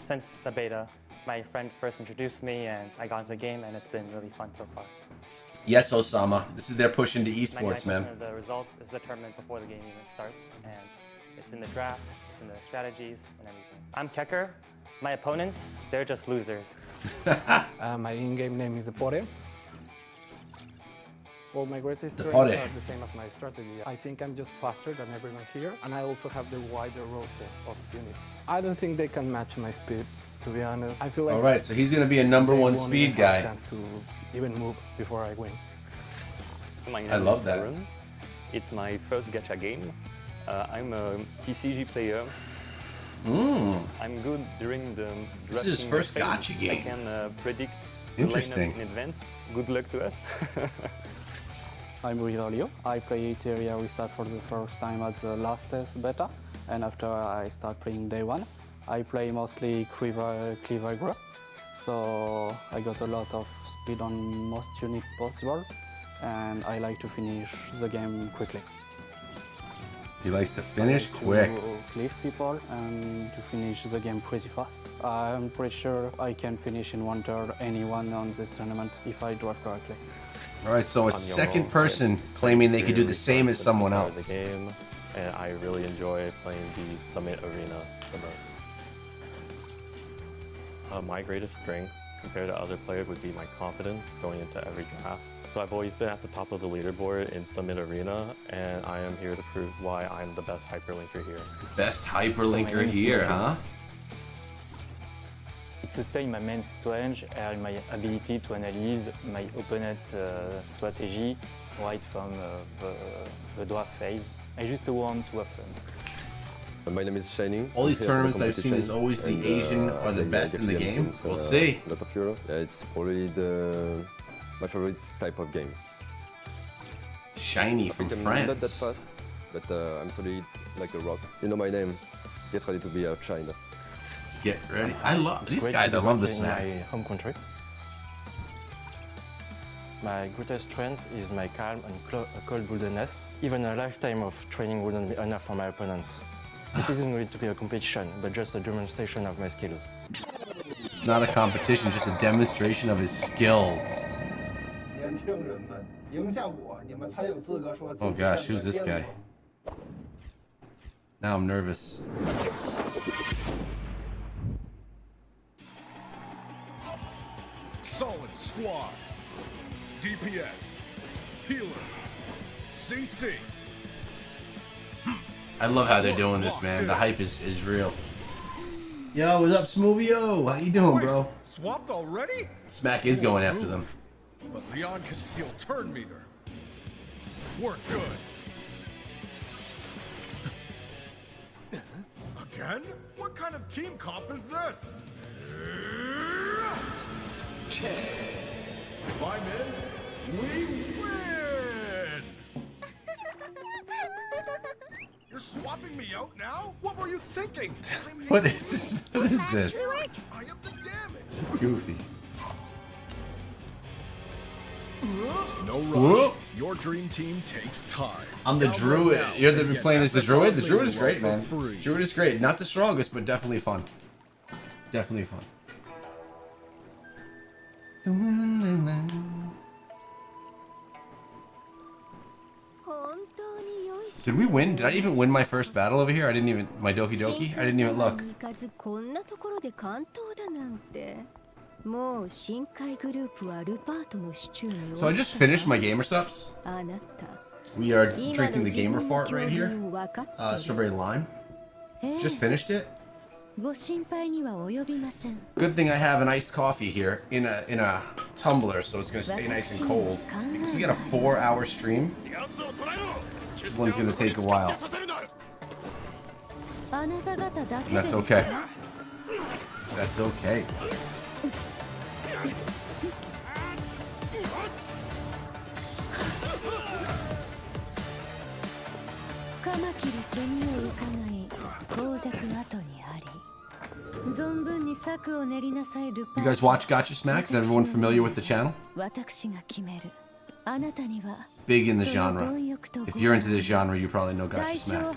since the beta. My friend first introduced me and I got into the game and it's been really fun so far. Yes, Osama. This is their push into esports, 99% man. of the results is determined before the game even starts, and it's in the draft, it's in the strategies, and everything. I'm Kecker. My opponents, they're just losers. My in-game name is Etheria. Well, my greatest strengths Etheria. are the same as my strategy. I think I'm just faster than everyone here, and I also have the wider roster of units. I don't think they can match my speed, to be honest. I feel like All right, so he's going to be a number they one won't speed even have a guy. chance to even move before I win. My name I love is that. Aaron. It's my first gacha game. I'm a TCG player. I'm good during the drafting. This is his first phase. gacha game. I can predict the lineup Interesting. in advance. Good luck to us. I'm Rilio. I play Etheria Restart for the first time at the last test beta, and after I start playing day one, I play mostly Cleaver Grub, so I got a lot of speed on most units possible, and I like to finish the game quickly. He likes to finish quick. To cleave people and to finish the game pretty fast. I'm pretty sure I can finish in one turn anyone on this tournament if I draft correctly. All right, so a second person claiming they could do the same as someone The else. game, and I really enjoy playing the Summit Arena the most. My greatest strength compared to other players would be my confidence going into every draft. So I've always been at the top of the leaderboard in Summit Arena, and I am here to prove why I'm the best hyperlinker here. Best hyperlinker here, huh? It's the same, my main strength and my ability to analyze my opponent strategy right from the draft phase. I just want to have fun. My name is Shining. All these tournaments I've seen is always the Asian are the best in the game. We'll see. A lot of Euro. Yeah, it's probably my favorite type of game. Shiny from France. Not that fast, but I'm solid like a rock. You know my name. Get ready to be outshined. Get ready. I love these guys. I love this in map. my home country. My greatest strength is my calm and cold-bloodedness. Even a lifetime of training wouldn't be enough for my opponents. This isn't going to be a competition, but just a demonstration of my skills. Not a competition, just a demonstration of his skills. Oh gosh, who's this guy? Now I'm nervous. Solid squad. DPS. Healer. CC. I love how they're doing this, man. The hype is real. Yo, what's up, Smoothio? How you doing, bro? Swapped already? Smack is going after them. But Leon can steal turn meter. We're good. Again? What kind of team comp is this? If I'm in, we win! You're swapping me out now? What were you thinking? What is this? What is this? I am the damage. It's goofy. No rush. Whoop. Your dream team takes time. I'm the druid. You're the playing as the druid. The druid is great, man. free. Druid is great. Not the strongest, but definitely fun. Definitely fun. Did we win? Did I even win my first battle over here? I didn't even... My Doki Doki? I didn't even look. So I just finished my gamer subs. We are drinking the gamer fart right here. Strawberry lime. Just finished it. Good thing I have an iced coffee here in a tumbler, so it's gonna stay nice and cold. Because we got a 4-hour stream. This one's gonna take a while. And that's okay. That's okay. You guys watch Gotcha Smack? Is everyone familiar with the channel? Big in the genre. If you're into this genre, you probably know Gotcha Smack.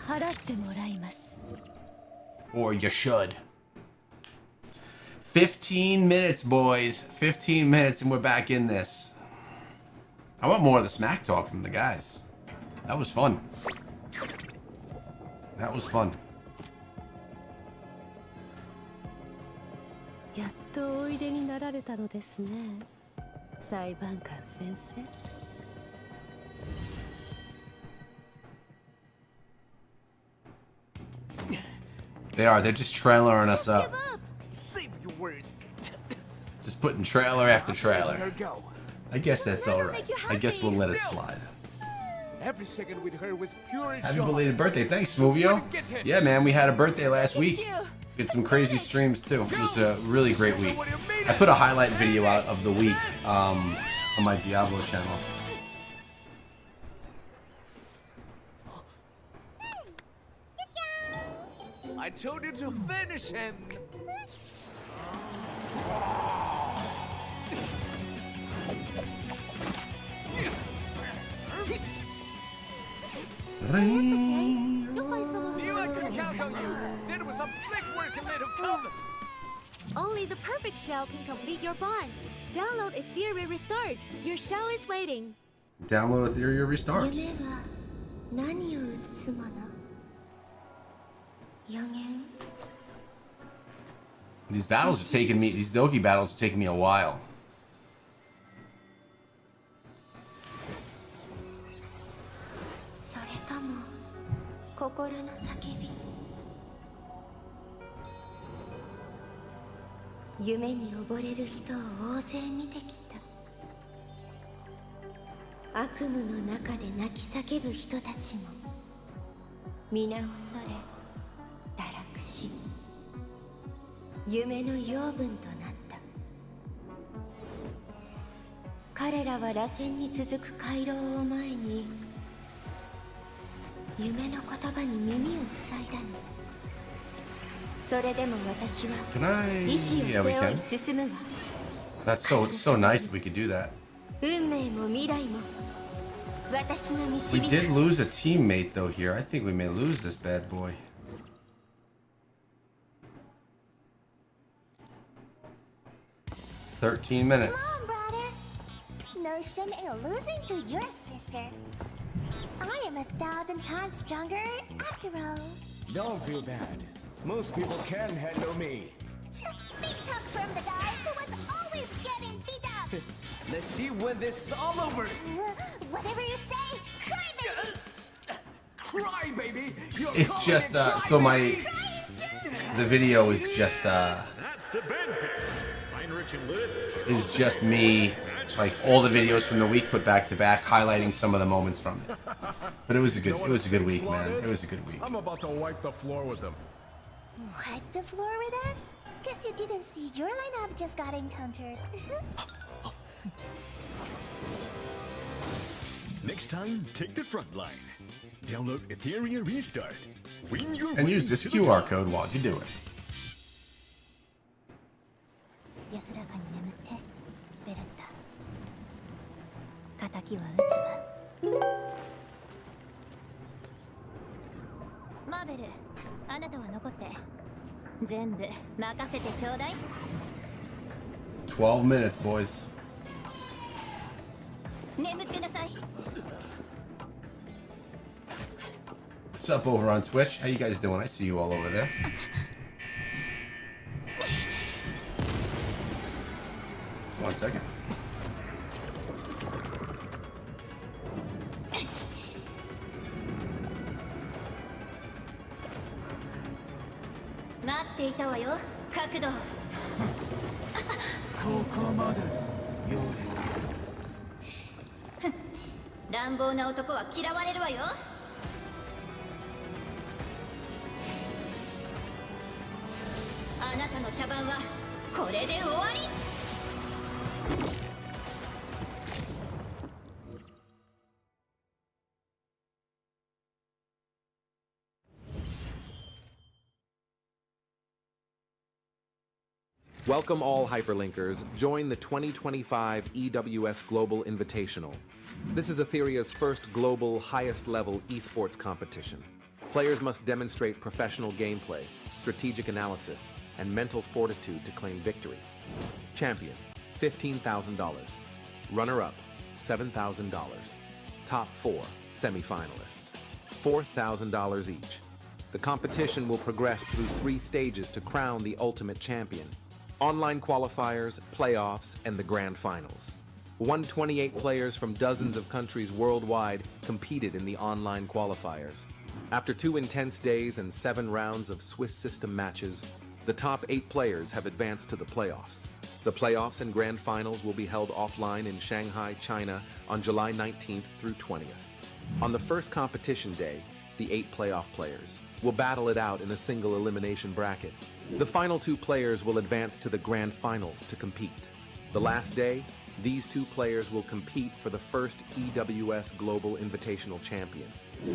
Or you should. 15 minutes, boys. 15 minutes and we're back in this. I want more of the smack talk from the guys. That was fun. That was fun. They are. They're just trailering us up. Save your words. Just putting trailer after trailer. I guess that's alright. I guess we'll let it slide. Every second with her was pure Happy joy. belated birthday. Thanks, Smoothio. Yeah, man, we had a birthday last week. Did some crazy streams, too. It was a really great week. I put a highlight video out of the week on my Diablo channel. I told you to finish him. Knew I could count on you. There was some slick work in little come. Only the perfect shell can complete your bond. Download Etheria Restart. Your shell is waiting. Download Etheria Restart. These battles are taking me, these Doki battles are taking me a while. Can I? Yeah, we can. That's so nice that we could do that. 運命も未来も私が We 導く did lose a teammate though here. I think we may lose this bad boy. "13 minutes." Come on, brother. No shame in losing to your sister. I am 1,000 times stronger after all. Don't feel bad. Most people can handle me. Big talk from the guy who was always getting beat up. Let's see when this is all over. Whatever you say, cry baby. Cry, baby. You're It's calling just it cry, so my baby? the video is just That's the band pick. Heinrich and Lilith. is just me, like all the videos from the week put back to back, highlighting some of the moments from it. But it was a good week, man. It was a good week. I'm about to wipe the floor with them. Wipe the floor with us? Guess you didn't see your lineup just got encountered. Next time, take the front line. Download Etheria Restart. Win your And way use this to the QR top. code while you do it. 安らかに眠ってベレッタ敵は撃つわマーベルあなたは残って全部任せてちょうだい12 minutes, boys. 眠ってなさい What's up over on Twitch? How you guys doing? I see you all over there. One second. What? 乱暴な男は嫌われるわよあなたの茶番はこれで終わり Welcome all hyperlinkers. Join the 2025 EWS Global Invitational. This is Etheria's first global, highest-level esports competition. Players must demonstrate professional gameplay, strategic analysis, and mental fortitude to claim victory. Champion, $15,000. Runner-up, $7,000. Top 4, semifinalists, $4,000 each. The competition will progress through 3 stages to crown the ultimate champion. Online qualifiers, playoffs, and the grand finals. 128 players from dozens of countries worldwide competed in the online qualifiers. After 2 intense days and 7 rounds of Swiss system matches, the top 8 players have advanced to the playoffs. The playoffs and grand finals will be held offline in Shanghai, China on July 19th through 20th. On the first competition day, the 8 playoff players will battle it out in a single elimination bracket. The final 2 players will advance to the grand finals to compete. The last day, these 2 players will compete for the first EWS Global Invitational Champion.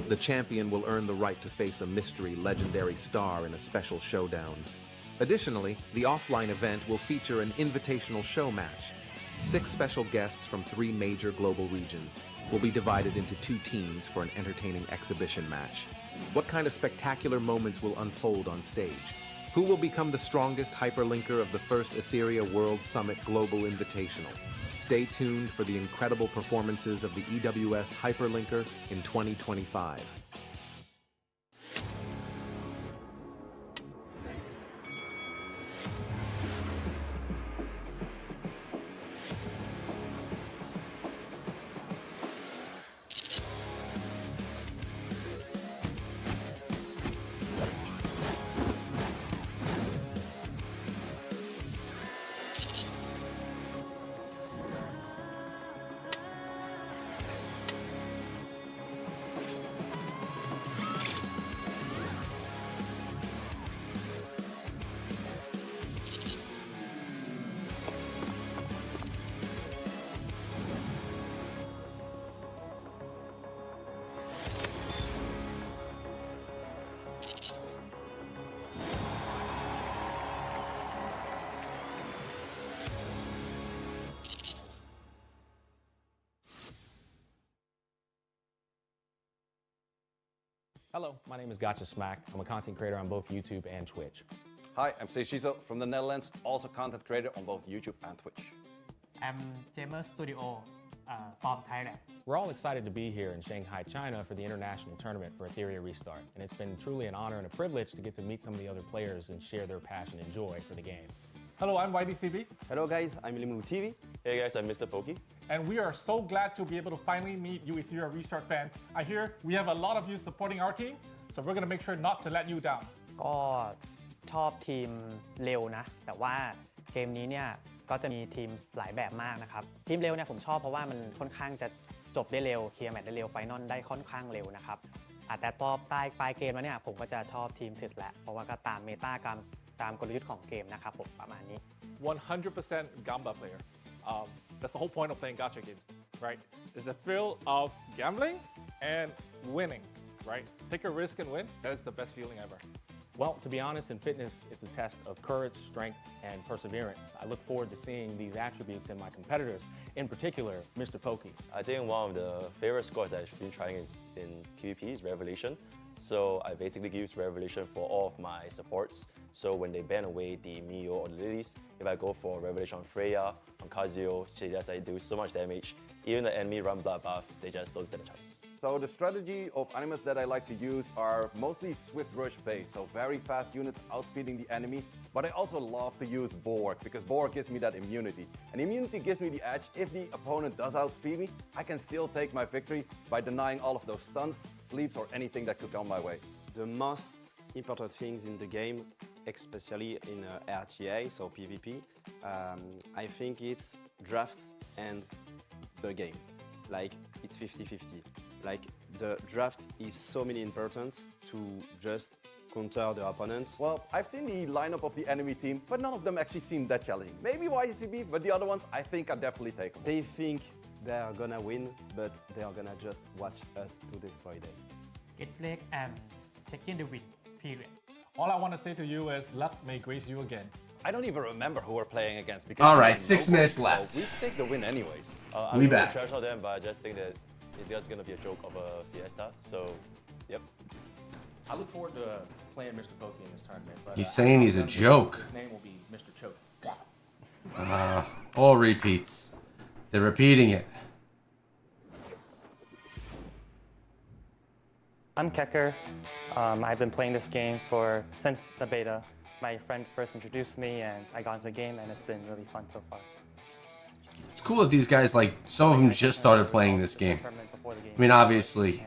The champion will earn the right to face a mystery legendary star in a special showdown. Additionally, the offline event will feature an invitational show match. 6 special guests from 3 major global regions will be divided into 2 teams for an entertaining exhibition match. What kind of spectacular moments will unfold on stage? Who will become the strongest hyperlinker of the first Etheria World Summit Global Invitational? Stay tuned for the incredible performances of the EWS Hyperlinker in 2025. Hello, my name is Gotcha Smack. I'm a content creator on both YouTube and Twitch. Hi, I'm Seishizo from the Netherlands, also content creator on both YouTube and Twitch. I'm Jamer Studio from Thailand. We're all excited to be here in Shanghai, China for the international tournament for Etheria Restart, and it's been truly an honor and a privilege to get to meet some of the other players and share their passion and joy for the game. Hello, I'm YDCB. Hello guys, I'm Limu TV. Hey guys, I'm Mr. Pokey. And we are so glad to be able to finally meet you Etheria Restart fans. I hear we have a lot of you supporting our team, so we're going to make sure not to let you down. ก็ชอบทีมเร็วนะแต่ว่าเกมนี้เนี่ยก็จะมีทีมหลายแบบมากนะครับทีมเร็วเนี่ยผมชอบเพราะว่ามันค่อนข้างจะจบได้เร็วเคลียร์แมตช์ได้เร็วไฟนอลได้ค่อนข้างเร็วนะครับแต่พอปลายเกมแล้วเนี่ยผมก็จะชอบทีมถึกแหละเพราะว่าก็ตามเมตากรรมตามกลยุทธ์ของเกมนะครับผมประมาณนี้ 100% Gamba player. That's the whole point of playing gacha games, right? It's the thrill of gambling and winning, right? Take a risk and win. That is the best feeling ever. Well, to be honest, in fitness, it's a test of courage, strength, and perseverance. I look forward to seeing these attributes in my competitors, in particular, Mr. Pokey. I think one of the favorite scores I've been trying is in PvP is Revelation. So I basically use Revelation for all of my supports. So when they ban away the Mio or the Lilies, if I go for Revelation on Freya, on Kazuyo, she just do so much damage. Even the enemy run bloodbath, they just don't stand a chance. So the strategy of animus that I like to use are mostly swift rush based, so very fast units outspeeding the enemy, but I also love to use Borg because Borg gives me that immunity. And immunity gives me the edge. If the opponent does outspeed me, I can still take my victory by denying all of those stuns, sleeps, or anything that could come my way. The most important things in the game, especially in RTA, so PvP, I think it's draft and the game. Like, it's 50-50. Like, the draft is so many important to just counter the opponents. Well, I've seen the lineup of the enemy team, but none of them actually seem that challenging. Maybe YCB, but the other ones I think are definitely takeable. They think they are gonna win, but they are gonna just watch us to destroy them. Get break and taking the win, period. All I want to say to you is luck may grace you again. I don't even remember who we're playing against because all right, 6 minutes left. So we take the win anyways. We back. Trash all them, but I just think that it's just gonna be a joke of a fiesta. So, yep. I look forward to playing Mr. Pokey in this tournament. But, He's saying he's a joke. His name will be Mr. Choke. All repeats. They're repeating it. I'm Kecker. I've been playing this game since the beta. My friend first introduced me and I got into the game and it's been really fun so far. It's cool that these guys, like, some of them just started playing this game. I mean, obviously,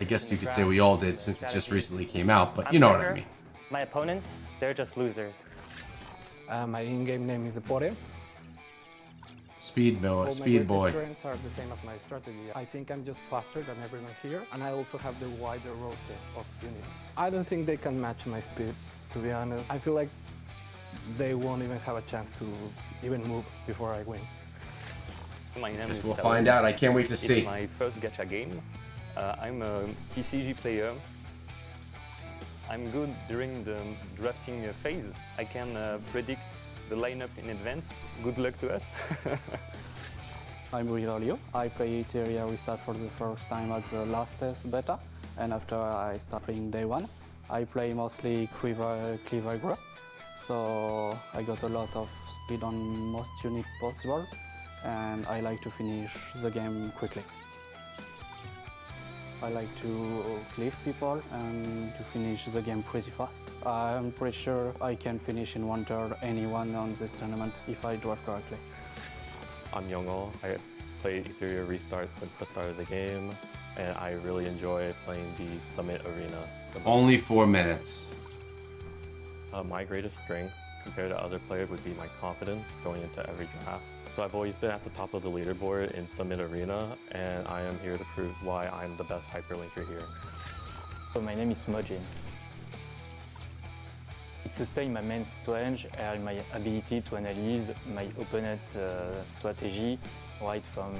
I guess you could say we all did since it just recently came out, but you know what I mean. My opponents, they're just losers. My in-game name is Etheria. Speed boy. My strengths are the same as my strategy. I think I'm just faster than everyone here, and I also have the wider roster of units. I don't think they can match my speed, to be honest. I feel like they won't even have a chance to even move before I win. My name is We'll find out. I can't wait to see. It's my first gacha game. I'm a TCG player. I'm good during the drafting phase. I can predict the lineup in advance. Good luck to us. I'm Etheria. I play Etheria Restart for the first time at the last test beta, and after I start playing day one, I play mostly Cleaver Group, so I got a lot of speed on most units possible, and I like to finish the game quickly. I like to cleave people and to finish the game pretty fast. I'm pretty sure I can finish in one turn anyone on this tournament if I draft correctly. I'm Youngol. I played Etheria Restart since the start of the game, and I really enjoy playing the Summit Arena. Only 4 minutes. My greatest strength compared to other players would be my confidence going into every draft. So I've always been at the top of the leaderboard in Summit Arena, and I am here to prove why I'm the best hyperlinker here. So my name is Mojin. It's the same my main strength and my ability to analyze my opponent strategy right from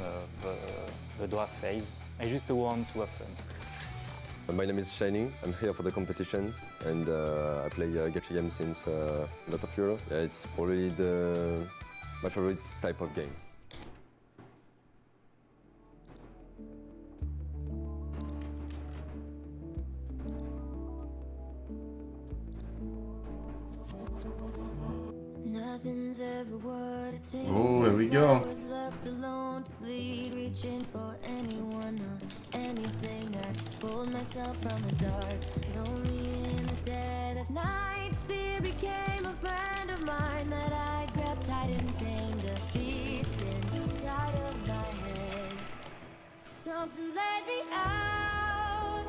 the draft phase. I just want to have fun. My name is Shining. I'm here for the competition, and I play gacha games since a lot of years. Yeah, it's probably my favorite type of game. Nothing's ever what it seems. Oh, here we go. I was left alone to bleed, reaching for anyone or anything. I pulled myself from the dark, lonely in the dead of night. Fear became a friend of mine that I grabbed tight and tamed, a beast inside of my head. Something led me out,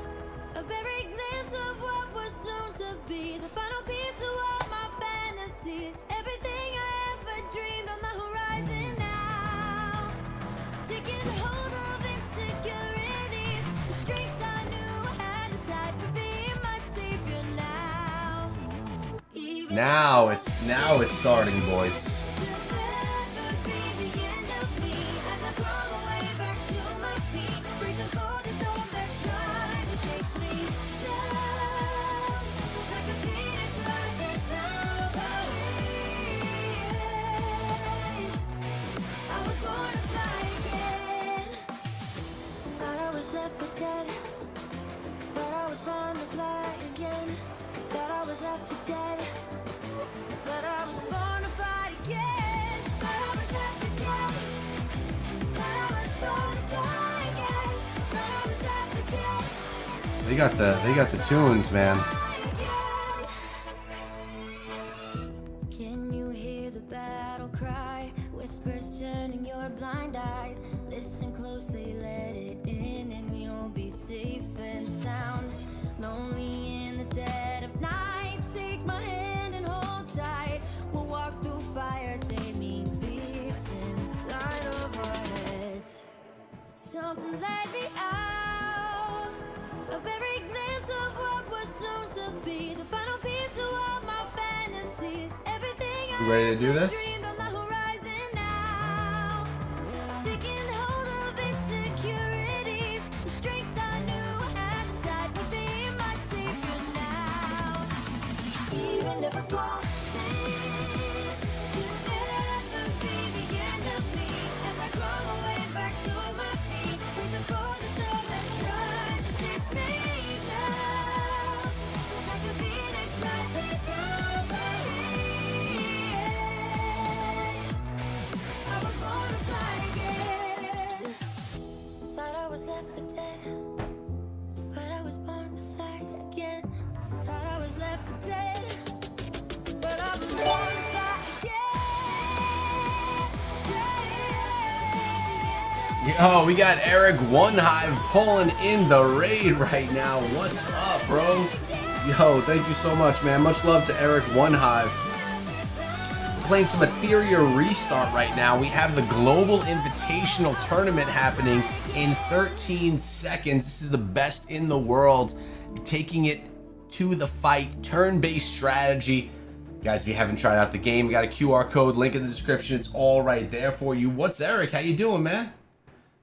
a very glimpse of what was soon to be, the final piece of all my fantasies, everything I ever dreamed on the horizon now, taking hold of insecurities, the strength I knew I had inside would be my savior now. Now it's starting, boys. They got the tunes, man. Can you hear the battle cry? Whispers turning your blind eyes. Listen closely, let it in, and you'll be safe and sound. Lonely in the dead of night, take my hand and hold tight. We'll walk through fire, taming beasts inside of our heads. Something led me out, a very glimpse of what was soon to be, the final piece of all my fantasies, everything You ready to do this? dreamed on the horizon now, taking hold of insecurities, the strength I knew I had inside would be my savior now. Even if I fall, this could never be the end of me, as I crawl my way back to my feet, reaching for the door that tried to chase me down, like a phoenix rising from the heat. I was born to fly again. Thought I was left for dead, but I was born to fly again. Thought I was left for dead, but I was born to fly again. Yo, we got Eric One Hive pulling in the raid right now. What's up, bro? Yo, thank you so much, man. Much love to Eric One Hive. Playing some Etheria Restart right now. We have the Global Invitational Tournament happening in 13 seconds. This is the best in the world. Taking it to the fight. Turn-based strategy. Guys, if you haven't tried out the game, we got a QR code, link in the description. It's all right there for you. What's Eric? How you doing, man?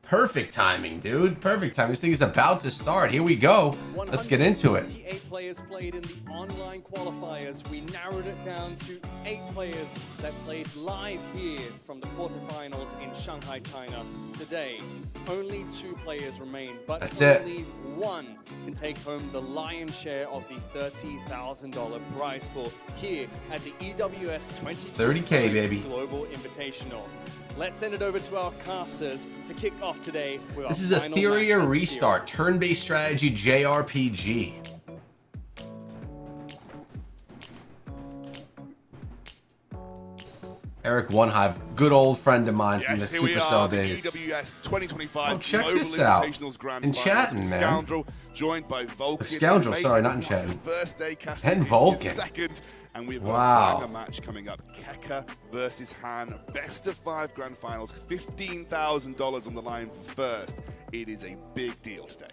Perfect timing, dude. Perfect timing. This thing is about to start. Here we go. Let's get into it. 128 players played in the online qualifiers. We narrowed it down to 8 players that played live here from the quarterfinals in Shanghai, China. Today, only 2 players remain, but That's it. only one can take home the lion's share of the $30,000 prize pool here at the EWS 30K, baby. Global Invitational. Let's send it over to our casters to kick off today with This our is a final Etheria match of the Restart, turn-based strategy JRPG. Eric One Hive, good old friend of mine from the Yes, here we Supercell are, the days. EWS 2025 Oh, check Global this out. Invitationals Grand In Finals. chatting, man. Scoundrel, joined by Vulcan. Scoundrel, and sorry, Maiden. not in chatting. First day casting And is Vulcan. his second, and we've got Wow. a banger match coming up. Keka versus Han, best of 5 Grand Finals, $15,000 on the line for first. It is a big deal today.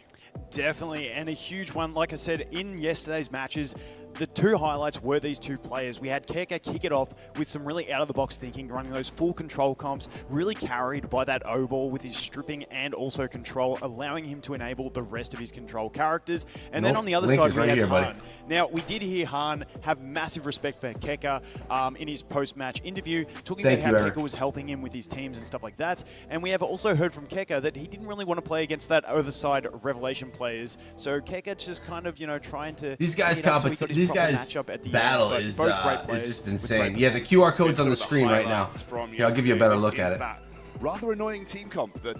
Definitely, and a huge one. Like I said, in yesterday's matches, the 2 highlights were these 2 players. We had Keka kick it off with some really out-of-the-box thinking, running those full control comps, really carried by that O-ball with his stripping and also control, allowing him to enable the rest of his control characters. And then on the other Link side, is we right had here, buddy. Han. Now, we did hear Han have massive respect for Keka in his post-match interview, talking Thank about you, how Eric. Keka was helping him with his teams and stuff like that. And we have also heard from Keka that he didn't really want to play against that other side Revelation players. So Keka just kind of, you know, trying to... These guys, proper guys' matchup at the battle end. is Both great players just with insane. great Yeah, the QR code's on the Some of screen right now. highlights from Here, I'll give you a better yesterday look is at it. that rather annoying team comp that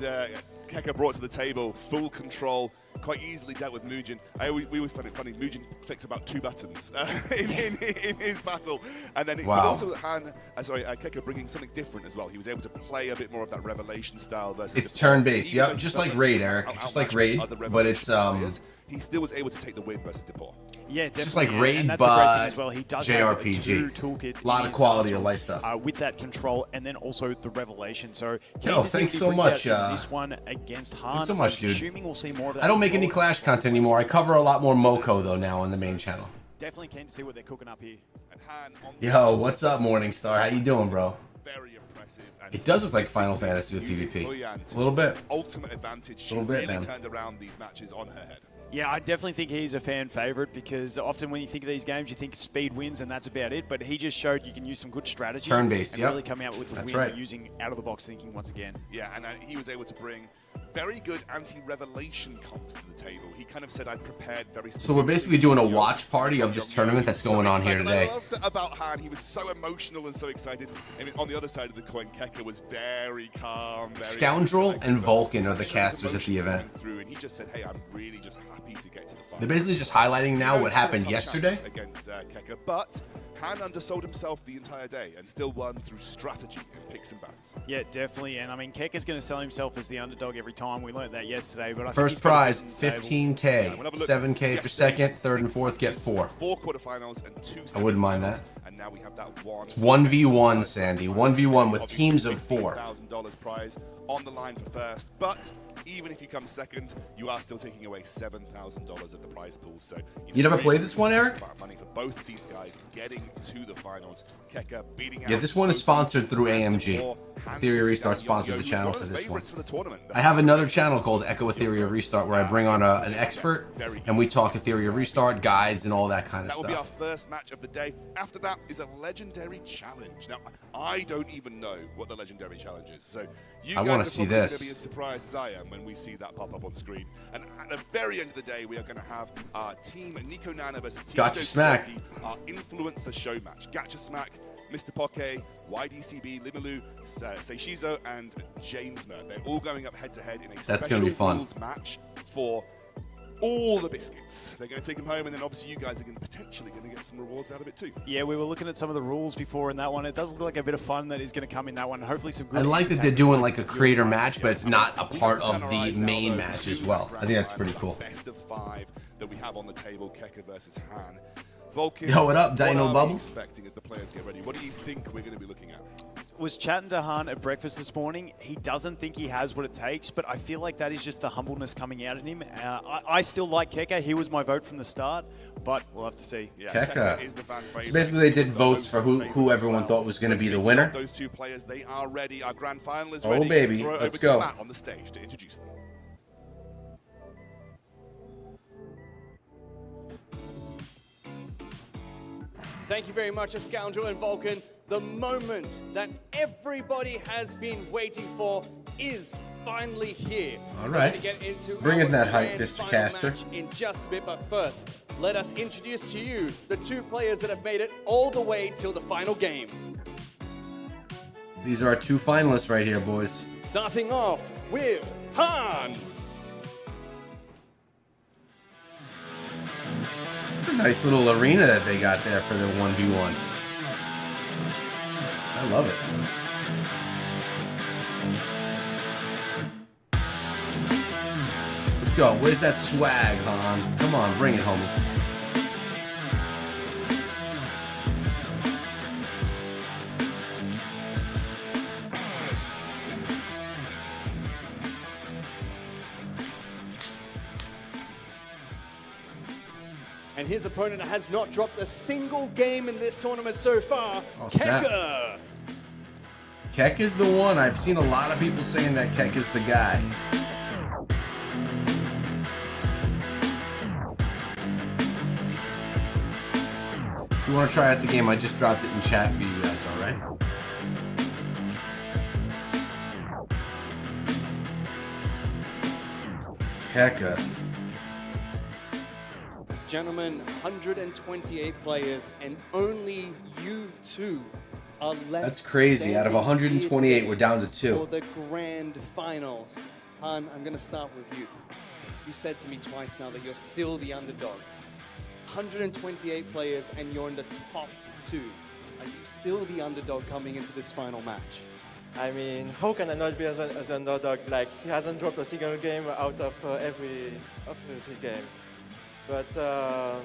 Keka brought to the table, full control, quite easily dealt with Mugen. We always find it funny, Mugen clicked about 2 buttons in his battle. And then Wow. also Keka bringing something different as well. He was able to play a bit more of that Revelation style versus... It's turn-based, yep, just like Raid, Eric. Just like Raid, but it's he still was able to take the win versus Depor. Yeah, It's definitely. just like and Raid, that's the great thing but as well. He does have JRPG. 2 toolkits. A lot in of his quality of arsenal, life stuff. with that control, and then also the Revelation. So, keen Yo, to see thanks what he so brings much, out in this one against Han. Thanks so much, I'm dude. assuming we'll see more of that I don't as make any well. Clash content anymore. I cover a lot more Moko, though, now on the main channel. Definitely keen to see what they're cooking up here. Yo, what's up, Morningstar? How you doing, bro? Very impressive. And It does look like Final Fantasy with using PvP. Boyan A little bit. Ultimate advantage. She Little bit, really man. turned around these matches on her head. Yeah, I definitely think he's a fan favorite because often when you think of these games, you think speed wins and that's about it. But he just showed you can use some good strategy. Turn-based, and yep. really come out with the That's win right. using out-of-the-box thinking once again. Yeah, and he was able to bring very good anti-revelation comps to the table. He kind of said, I'd prepared very So we're basically doing a watch party of this tournament that's going on here today. I loved it about Han. He was so emotional and so excited. I mean, on the other side of the coin, Keka was very calm. Very Scoundrel and Vulcan are the Showed casters at the emotions event. coming through, and he just said, hey, I'm really just happy to get to the final. They're basically just highlighting now what He knows he's happened got a tough yesterday. chance against Keka, but Han undersold himself the entire day and still won through strategy and picks and bans. Yeah, definitely. And I mean, Keka's going to sell himself as the underdog every time. We learned that yesterday. But I think First he's got a prize, good table. 15K, 7K for second, third and fourth get 4. 4 quarterfinals and 2 I wouldn't mind that. And now we have that one. It's 1v1, Sandy. 1v1 with teams of 4. $15,000 prize on the line for first. But even if you come second, you are still taking away $7,000 of the prize pool. So You never played this one, Eric? Money for both of these guys getting to the finals. Keka beating Yeah, out this one is sponsored through AMG. Etheria Restart sponsored the channel for this one. I have another channel called Echo Etheria Restart where I bring on an expert and we talk Etheria Restart, guides, and all that kind of That will be our stuff. first match of the day. After that is a legendary challenge. Now, I don't even know what the legendary challenge is. So you I guys wanna are see probably going this. to be as surprised as I am when we see that pop up on screen. And at the very end of the day, we are going to have our team Nico Nana versus Team Gotcha Doki Smack. Doki, our influencer show match. Gacha Smack, Mr. Poke, YDCB, Limalu, Seishizo, and James Mer. They're all going up head to head in a That's special gonna be fun. rules match for all the biscuits. They're going to take them home, and then obviously you guys are potentially going to get some rewards out of it too. Yeah, we were looking at some of the rules before in that one. It does look like a bit of fun that is going to come in that one. Hopefully some good I like that they're entertainment. doing like a creator match, but it's not a part of the main match as well. I think that's pretty cool. Best of 5 that we have on the table, Keka versus Han. Vulcan, Yo, what up, Dino are we Bubbles? expecting as the players get ready? What do you think we're going to be looking at? Was chatting to Han at breakfast this morning. He doesn't think he has what it takes, but I feel like that is just the humbleness coming out in him. I still like Keka. He was my vote from the start, but we'll have to see. Yeah, Keka. is the fan So favorite. basically they did votes for who everyone thought was going to be the winner. Those 2 players, they are ready. Our grand final is Oh, ready. baby. Throw it Let's over to go. Matt on the stage to introduce them. Thank you very much, Scoundrel and Vulcan. The moment that everybody has been waiting for is finally here. All We're right. gonna get into Bring in our that hype, grand Mr. final Caster. match in just a bit, but first, let us introduce to you the 2 players that have made it all the way till the final game. These are our 2 finalists right here, boys. Starting off with Han. It's a nice little arena that they got there for the 1v1. I love it. Let's go. Where's that swag, Han? Come on, bring it, homie. And his opponent has not dropped a single game in this tournament so far. Oh, snap. Keka. Keck is the one. I've seen a lot of people saying that Keck is the guy. If you want to try out the game, I just dropped it in chat for you guys, alright? Keka. Gentlemen, 128 players, and only you two are left. That's crazy. Out of standing 128, here we're down to today 2. For the grand finals. Han, I'm going to start with you. You said to me twice now that you're still the underdog. 128 players, and you're in the top 2. Are you still the underdog coming into this final match? I mean, how can I not be as an underdog? Like, he hasn't dropped a single game out of every game. But I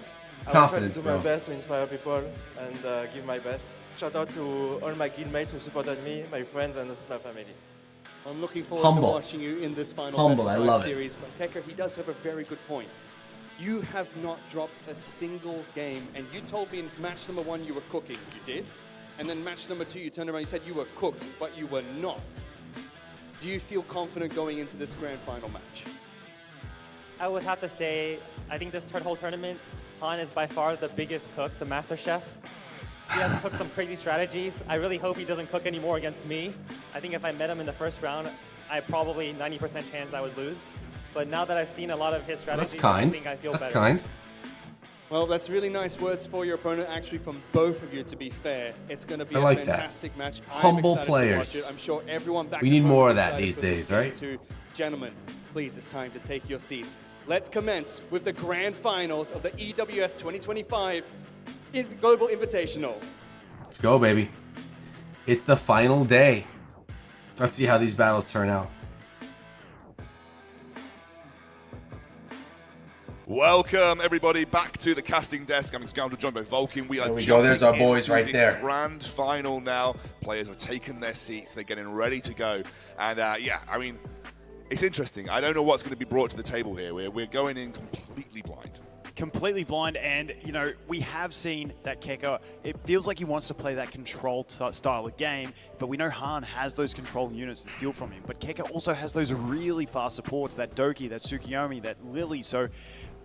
will try to do my best to inspire people and give my best. Shout out to all my guildmates who supported me, my friends, and my family. I'm looking forward to watching you in this final best of 5 series. But Keka, he does have a very good point. You have not dropped a single game, and you told me in match number 1 you were cooking. You did. And then match number 2, you turned around and you said you were cooked, but you were not. Do you feel confident going into this grand final match? I would have to say, I think this whole tournament, Han is by far the biggest cook, the master chef. He has cooked some crazy strategies. I really hope he doesn't cook anymore against me. I think if I met him in the first round, I probably 90% chance I would lose. But now that I've seen a lot of his strategies, I think I feel better. That's kind. Well, that's really nice words for your opponent, actually, from both of you, to be fair. It's going to be I a like that. fantastic match. Humble I'm excited players. to watch it. I'm sure everyone back We at need home more is of that excited these for this days, game right? too. Gentlemen, please, it's time to take your seats. Let's commence with the grand finals of the EWS 2025 Global Invitational. Let's go, baby. It's the final day. Let's see how these battles turn out. Welcome everybody back to the casting desk. I'm Scoundrel, joined by Vulcan. We are There we go. There's our jumping boys into right this there. Grand final now. Players have taken their seats. They're getting ready to go. And yeah, I mean, it's interesting. I don't know what's going to be brought to the table here. We're going in completely blind. Completely blind, and you know, we have seen that Keka, it feels like he wants to play that controlled style of game, but we know Han has those control units to steal from him. But Keka also has those really fast supports, that Doki, that Tsukiyomi, that Lily. So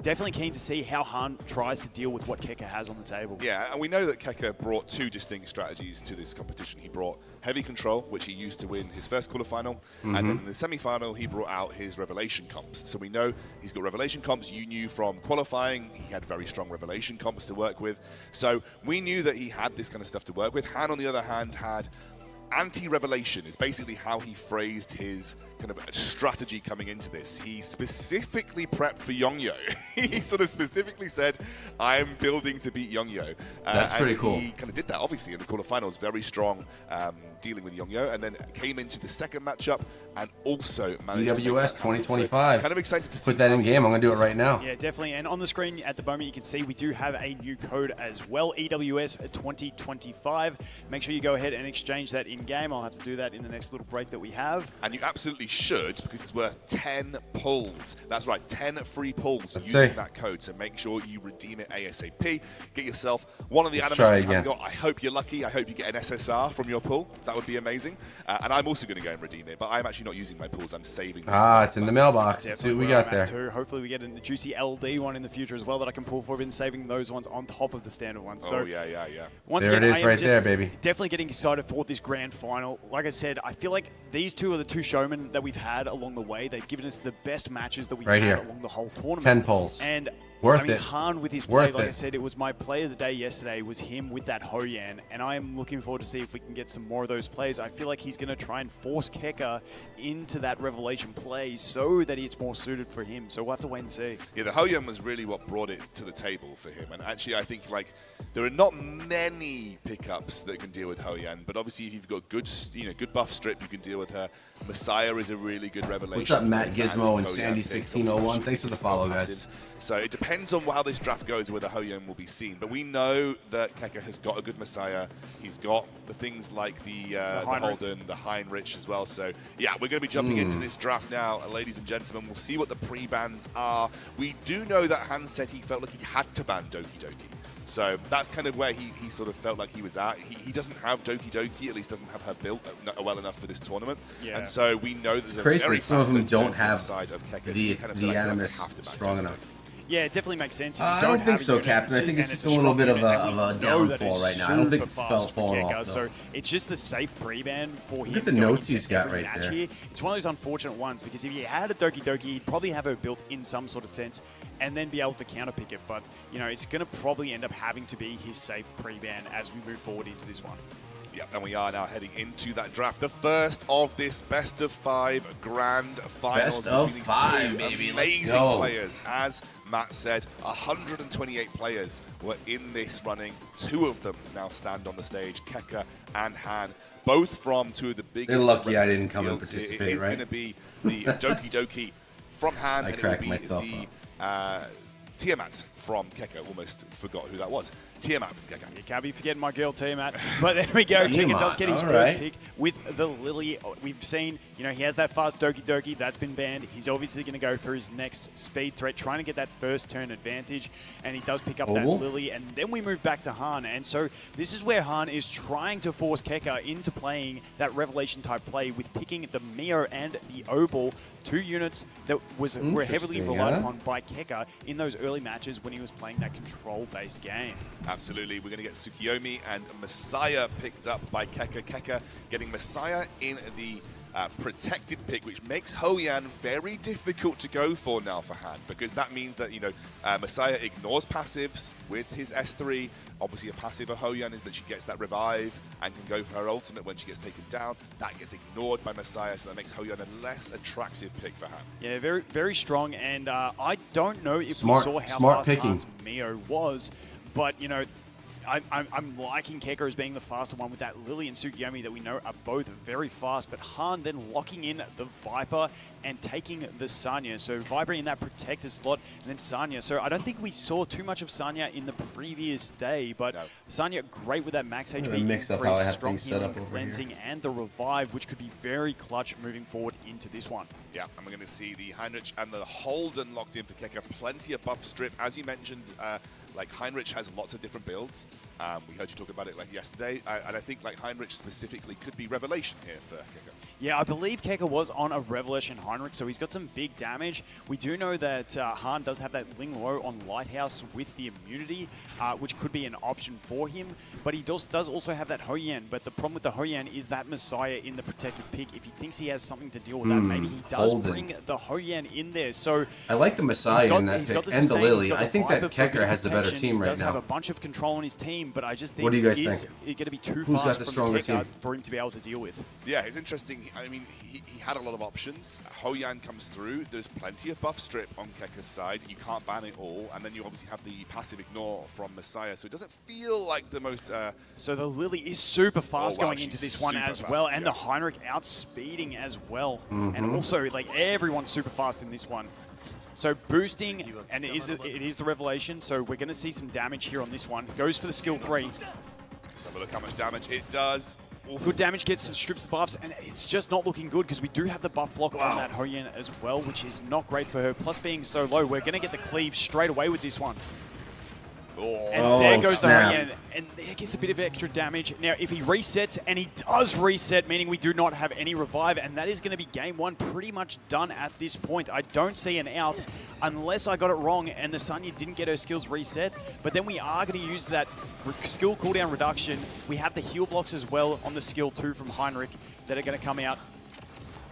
definitely keen to see how Han tries to deal with what Keka has on the table. Yeah, and we know that Keka brought 2 distinct strategies to this competition. He brought heavy control, which he used to win his first quarterfinal, and then in the semi-final, he brought out his revelation comps. So we know he's got revelation comps. You knew from qualifying, he had very strong revelation comps to work with. So we knew that he had this kind of stuff to work with. Han, on the other hand, had anti-revelation is basically how he phrased his kind of strategy coming into this. He specifically prepped for Yongyo. He sort of specifically said, I'm building to beat Yongyo. That's pretty cool. He kind of did that, obviously, in the quarterfinals. Very strong dealing with Yongyo. And then came into the second matchup and also managed to EWS 2025. So kind of excited to see Put that in game. I'm going to do it right now. Yeah, definitely. And on the screen at the moment, you can see we do have a new code as well, EWS 2025. Make sure you go ahead and exchange that in-game. I'll have to do that in the next little break that we have. And you absolutely should, because it's worth 10 pulls. That's right, 10 free pulls Let's using see. that code. So make sure you redeem it ASAP. Get yourself one of the Let's animals try that you haven't again. got. I hope you're lucky. I hope you get an SSR from your pull. That would be amazing. And I'm also going to go and redeem it, but I'm actually not using my pulls. I'm saving them. Ah, it's in the mailbox. Let's see what we got there. Too. Hopefully we get a juicy LD one in the future as well that I can pull for. I've been saving those ones on top of the standard ones. So Oh, yeah. once There again, it is I am right just there, baby. Definitely getting excited for this grand final. Like I said, I feel like these two are the 2 showmen that we've had along the way. They've given us the best matches that we've Right had here. along the whole tournament. 10 pulls. And Worth I mean, it. Han with his Worth play, like I it. said, it was my play of the day yesterday, was him with that Hoyan. And I am looking forward to see if we can get some more of those plays. I feel like he's going to try and force Keka into that revelation play so that it's more suited for him. So we'll have to wait and see. Yeah, the Hoyan was really what brought it to the table for him. And actually, I think like there are not many pickups that can deal with Hoyan, but obviously if you've got good, good buff strip, you can deal with her. Messiah is a really good revelation. What's up, Matt And Gizmo and Hoyan Sandy1601? takes Thanks for the follow, guys. So it depends on how this draft goes, where the Hoyan will be seen. But we know that Keka has got a good Messiah. He's got the things like the Holden, the Heinrich as well. So yeah, we're going to be jumping into this draft now, ladies and gentlemen. We'll see what the pre-bans are. We do know that Han said he felt like he had to ban Doki Doki. So that's kind of where he sort of felt like he was at. He doesn't have Doki Doki, at least doesn't have her built well enough for this tournament. Yeah. And so we know there's It's crazy a very that some of them fast don't on have side of Keka. So the you kind of feel like you animus have to ban strong Doki enough. Yeah, it definitely makes sense. If you I don't think have a so, unit Captain. I and think it's it's just a little strong bit of unit, a and we know that downfall it's right now. I don't think super it's fast for falling Keka, off, though. So it's just the safe pre-ban for him. Look at the going notes into he's got every right match there. here. It's one of those unfortunate ones because if he had a Doki Doki, he'd probably have her built in some sort of sense and then be able to counterpick it. But, you know, it's going to probably end up having to be his safe pre-ban as we move forward into this one. Yeah, and we are now heading into that draft, the first of this best of 5 grand finals. Best of between these 5, two baby. Let's amazing go. players. As Matt said, 128 players were in this running. 2 of them now stand on the stage, Keka and Han, both from 2 of the biggest. They're lucky I didn't representative come and fields here. participate, It is right? going to be the Doki Doki from Han, I and it will cracked be myself the Tiamat from Keka. Almost forgot who that was. Tiamat from Keka. You can't be forgetting my girl Tiamat. But there we go. Keka does get his first pick with the Lily. We've seen, you know, he has that fast Doki Doki. That's been banned. He's obviously going to go for his next speed threat, trying to get that first turn advantage. And he does pick up that Lily. And then we move back to Han. And so this is where Han is trying to force Keka into playing that Revelation type play with picking the Mio and the Obel, 2 units that were heavily relied upon by Keka in those early matches when he was playing that control-based game. Absolutely. We're going to get Tsukiyomi and Messiah picked up by Keka. Keka getting Messiah in the protected pick, which makes Hoyan very difficult to go for now for Han, because that means that, you know, Messiah ignores passives with his S3. Obviously, a passive of Hoyan is that she gets that revive and can go for her ultimate when she gets taken down. That gets ignored by Messiah, so that makes Hoyan a less attractive pick for Han. Yeah, very, very strong. And I don't know if we saw how fast Han's Mio was, but, you know, I'm liking Keka as being the faster one with that Lily and Tsukiyomi that we know are both very fast, but Han then locking in the Viper and taking the Sanya. So Viper in that protected slot and then Sanya. So I don't think we saw too much of Sanya in the previous day, but Sanya great with that max HP mix up how I have strong things set up healing, over here. cleansing, and the revive, which could be very clutch moving forward into this one. Yeah, and we're going to see the Heinrich and the Holden locked in for Keka. Plenty of buff strip. As you mentioned, like Heinrich has lots of different builds. We heard you talk about it like yesterday, and I think like Heinrich specifically could be Revelation here for Keka. Yeah, I believe Keka was on a Revelation Heinrich, so he's got some big damage. We do know that Han does have that Ling Lo on Lighthouse with the immunity, which could be an option for him, but he does also have that Hoyan, but the problem with the Hoyan is that Messiah in the protected pick. If he thinks he has something to deal with that, maybe he does bring the Hoyan in there. So I like the Messiah in that pick and the Lily. I think that Keka has the better team right now. He does have a bunch of control on his team, but I just think what do you guys it's think? going to be too Who's got fast the from stronger Keka team? for him to be able to deal with. Yeah, it's interesting. I mean, he had a lot of options. Hoyan comes through. There's plenty of buff strip on Keka's side. You can't ban it all. And then you obviously have the passive ignore from Messiah. So it doesn't feel like the most... So the Lily is super fast wow, going into this one as well. And the Heinrich outspeeding as well. And also, like, everyone's super fast in this one. So boosting, and it is the Revelation. So we're going to see some damage here on this one. Goes for the skill 3. Let's have a look how much damage it does. Good damage gets strips the buffs, and it's just not looking good because we do have the buff block on that Hoyan as well, which is not great for her. Plus being so low, we're going to get the cleave straight away with this one. And there goes the Hoyan, and there gets a bit of extra damage. Now, if he resets, and he does reset, meaning we do not have any revive, and that is going to be game 1 pretty much done at this point. I don't see an out unless I got it wrong and the Sanya didn't get her skills reset, but then we are going to use that skill cooldown reduction. We have the heal blocks as well on the skill 2 from Heinrich that are going to come out,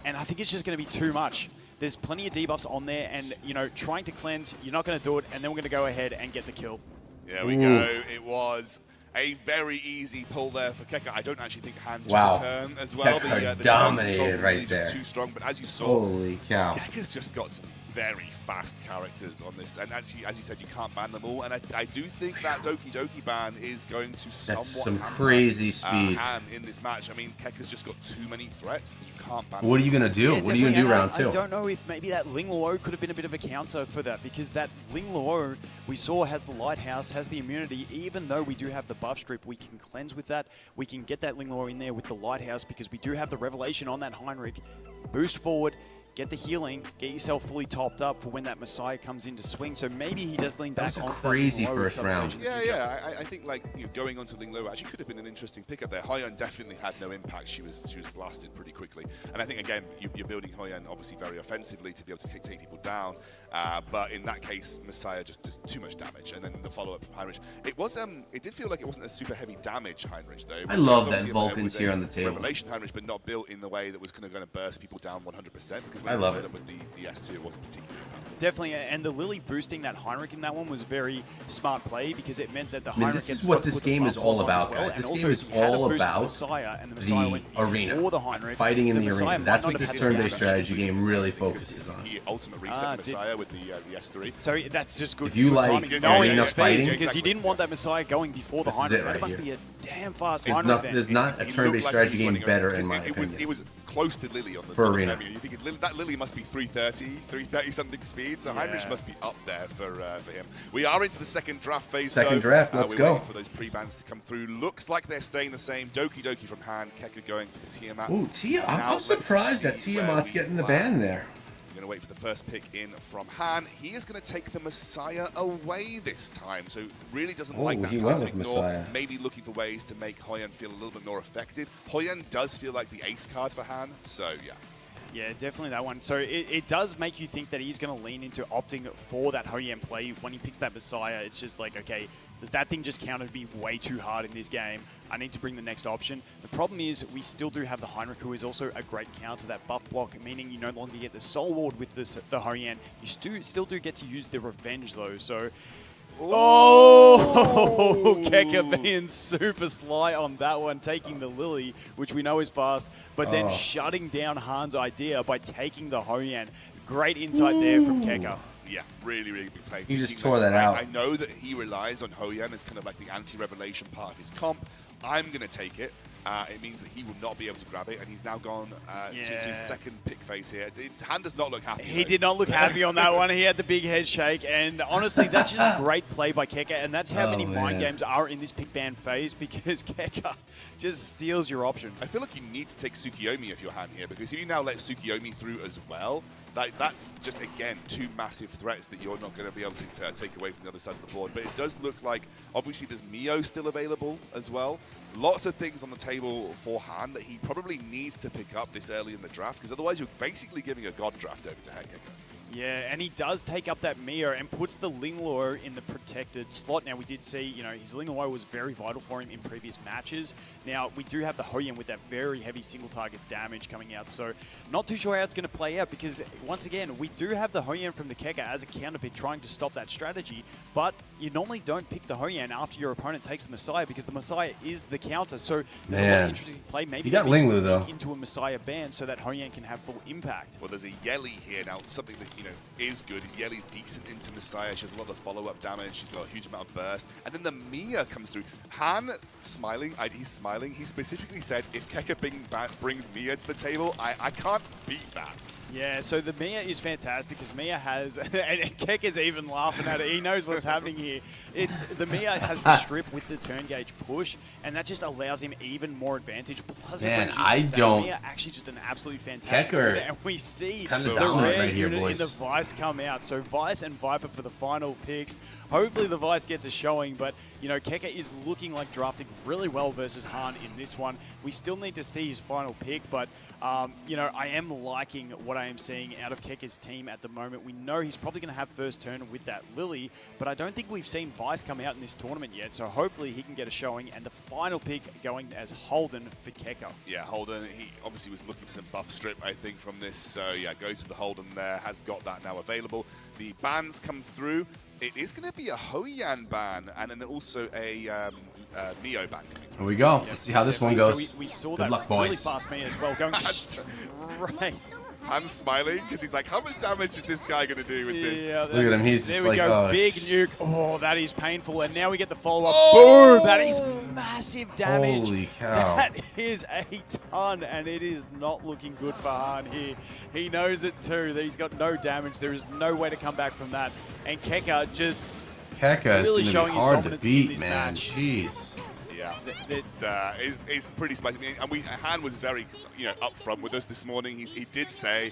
and I think it's just going to be too much. There's plenty of debuffs on there, and, you know, trying to cleanse, you're not going to do it, and then we're going to go ahead and get the kill. There we go. It was a very easy pull there for Keka. I don't actually think Han took turn as well. Keka the dominated right there. Too strong, but as you saw, holy cow, Keka's just got some very fast characters on this, and actually, as you said, you can't ban them all. And I do think that Doki Doki ban is going to somewhat some hamper, crazy speed Han in this match. I mean, Keka's just got too many threats. You can't ban. What are you gonna do? Yeah, what are you gonna do round 2? I don't know if maybe that Ling Luo could have been a bit of a counter for that, because that Ling Luo we saw has the Lighthouse, has the immunity. Even though we do have the buff strip, we can cleanse with that. We can get that Ling Luo in there with the Lighthouse because we do have the Revelation on that Heinrich. Boost forward. get the healing, get yourself fully topped up for when that Messiah comes in to swing. So maybe he does lean back That was a onto crazy that Ling Lo first at some round. stage in the Yeah, future. yeah. I think like going on to Ling Lo actually could have been an interesting pickup there. Hoyan definitely had no impact. She was blasted pretty quickly. And I think again you're building Hoyan obviously very offensively to be able to take people down. But in that case, Messiah just does too much damage. And then the follow up from Heinrich. It did feel like it wasn't a super heavy damage Heinrich though. I love It was that obviously Vulcan's with a here on the table. Revelation Heinrich, but not built in the way that was going to burst people down 100%. Because when I love played it. With the S2, it wasn't particularly impactful. Definitely, and the Lily boosting that Heinrich in that one was very smart play because it meant that the I mean, Heinrich this gets is what put this with the game buff is all block on as about, well, guys. and This also game is he had a all boost about Messiah, and the Messiah the went arena, before the Heinrich. fighting in the Messiah arena. might That's not what have this had the turn-based damage. strategy game really focuses on. He ultimate reset Messiah with the S3. So that's just good. If you good like timing. arena Knowing speed, fighting- because you didn't want that Messiah going before the This is Heinrich. it right That must here. be a damn fast It's Heinrich not- then. there's not a He turn-based looked like strategy he was game running better, on- in my it opinion. was close to Lily on the For on the arena. Etheria. You think that Lily must be 330 something speed, so Heinrich must be up there for him. We are into the second draft phase. Second though. draft, let's we're go. waiting for those pre-bans to come through. Looks like they're staying the same. Doki Doki from Han, Keka going for the Tiamat. Ooh, Now I'm let's surprised that see where Tiamat's we getting the land. ban there. We're going to wait for the first pick in from Han. He is going to take the Messiah away this time, so really doesn't Oh, like that. he went Passive with ignore, Messiah. maybe looking for ways to make Hoyan feel a little bit more effective. Hoyan does feel like the ace card for Han, so yeah. Yeah, definitely that one. So it does make you think that he's going to lean into opting for that Hoyan play. When he picks that Messiah, it's just like, okay, that thing just countered me way too hard in this game. I need to bring the next option. The problem is we still do have the Heinrich, who is also a great counter, that buff block, meaning you no longer get the Soul Ward with the Hoyan. You still do get to use the Revenge, though. So... Oh, Keka being super sly on that one, taking the Lily, which we know is fast, but then shutting down Han's idea by taking the Hoyan. Great insight there from Keka. Yeah, really, really big play. He just Thinking tore that out. I know that he relies on Hoyan as kind of like the anti-revelation part of his comp. I'm going to take it. It means that he will not be able to grab it, and he's now gone to his second pick phase here. Han does not look happy. He did not look happy on that one. He had the big head shake, and honestly, that's just great play by Keka, and that's how many mind games are in this pick ban phase, because Keka just steals your option. I feel like you need to take Tsukiyomi if you're Han here, because if you now let Tsukiyomi through as well, that's just, again, two massive threats that you're not going to be able to take away from the other side of the board. But it does look like, obviously, there's Mio still available as well. Lots of things on the table for Han that he probably needs to pick up this early in the draft, because otherwise you're basically giving a god draft over to Keka. Yeah, and he does take up that Mia and puts the Ling Lo in the protected slot. Now, we did see, his Ling Lo was very vital for him in previous matches. Now, we do have the Hoyan with that very heavy single target damage coming out, so not too sure how it's going to play out, because, once again, we do have the Hoyan from the Keka as a counter pick trying to stop that strategy, but you normally don't pick the Hoyan after your opponent takes the Messiah, because the Messiah is the counter, so there's a lot of interesting play. Maybe he got they need to Ling Lu, though. into a Messiah ban so that Hoyan can have full impact. Well, there's a Yeli here now, something that, is good. Yeli's decent into Messiah. She has a lot of follow-up damage. She's got a huge amount of burst. And then the Mia comes through. Han smiling. He's smiling. He specifically said, if Keka brings Mia to the table, I can't beat that. Yeah, so the Mia is fantastic because Mia has, and Keck is even laughing at it. He knows what's happening here. The Mia has the strip with the turn gauge push, and that just allows him even more advantage. Plus, Man, it I reduces that. don't- Mia actually just an absolutely fantastic Kecker unit, and we see kinda the dominant rare right here, unit boys. in the Vice come out. So Vice and Viper for the final picks. Hopefully the Vice gets a showing, but Keka is looking like drafting really well versus Han in this one. We still need to see his final pick, but I am liking what I am seeing out of Keka's team at the moment. We know he's probably going to have first turn with that Lily, but I don't think we've seen Vice come out in this tournament yet, so hopefully he can get a showing, and the final pick going as Holden for Keka. Yeah, Holden, he obviously was looking for some buff strip, I think, from this, so yeah, goes for the Holden there, has got that now available. The bans come through. It is going to be a Hoyan ban, and then also a Mio ban. Here we go. Let's see how this one goes. So we saw Good that luck, really boys. fast Mia as well, going straight. Han's smiling because he's like, how much damage is this guy going to do with this? Yeah, Look at him. He's there just we like, go. oh, Big nuke. Oh, that is painful. And now we get the follow-up. Oh! Boom! That is massive damage. Holy cow. That is a ton, and it is not looking good for Han here. He knows it too, that he's got no damage. There is no way to come back from that. And Keka just Keka really is showing going to his be hard to dominance in beat, this man. match. Jeez. Yeah, this is pretty spicy. And Han was very, upfront with us this morning. He did say,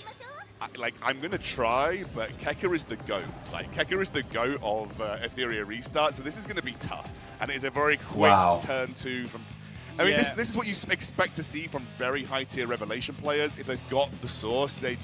I'm going to try, but Keka is the GOAT. Like, Keka is the GOAT of Etheria Restart, so this is going to be tough. And it is a very quick turn 2 from... I mean, this is what you expect to see from very high-tier Revelation players. If they've got the source, they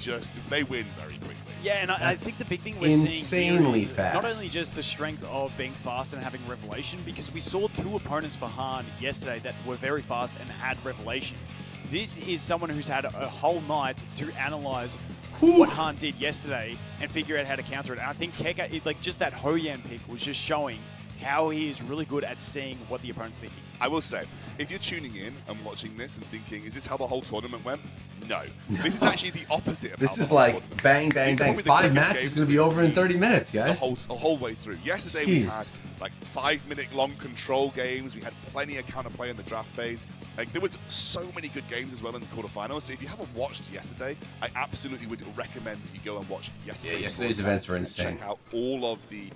win very quickly. Yeah, and I think the big thing we're seeing here is not only just the strength of being fast and having Revelation, because we saw 2 opponents for Han yesterday that were very fast and had Revelation. This is someone who's had a whole night to analyze what Han did yesterday and figure out how to counter it. And I think Keka, like just that Hoyan pick was just showing how he is really good at seeing what the opponent's thinking. I will say, if you're tuning in and watching this and thinking, is this how the whole tournament went? No. This is actually the opposite of this is like bang, bang, bang. 5 matches is going to be over in 30 minutes, guys. The whole way through. Yesterday we had like 5-minute long control games. We had plenty of counterplay in the draft phase. Like, there was so many good games as well in the quarterfinals. So if you haven't watched yesterday, I absolutely would recommend that you go and watch yesterday. Yeah, yesterday's events were insane. Check out all of the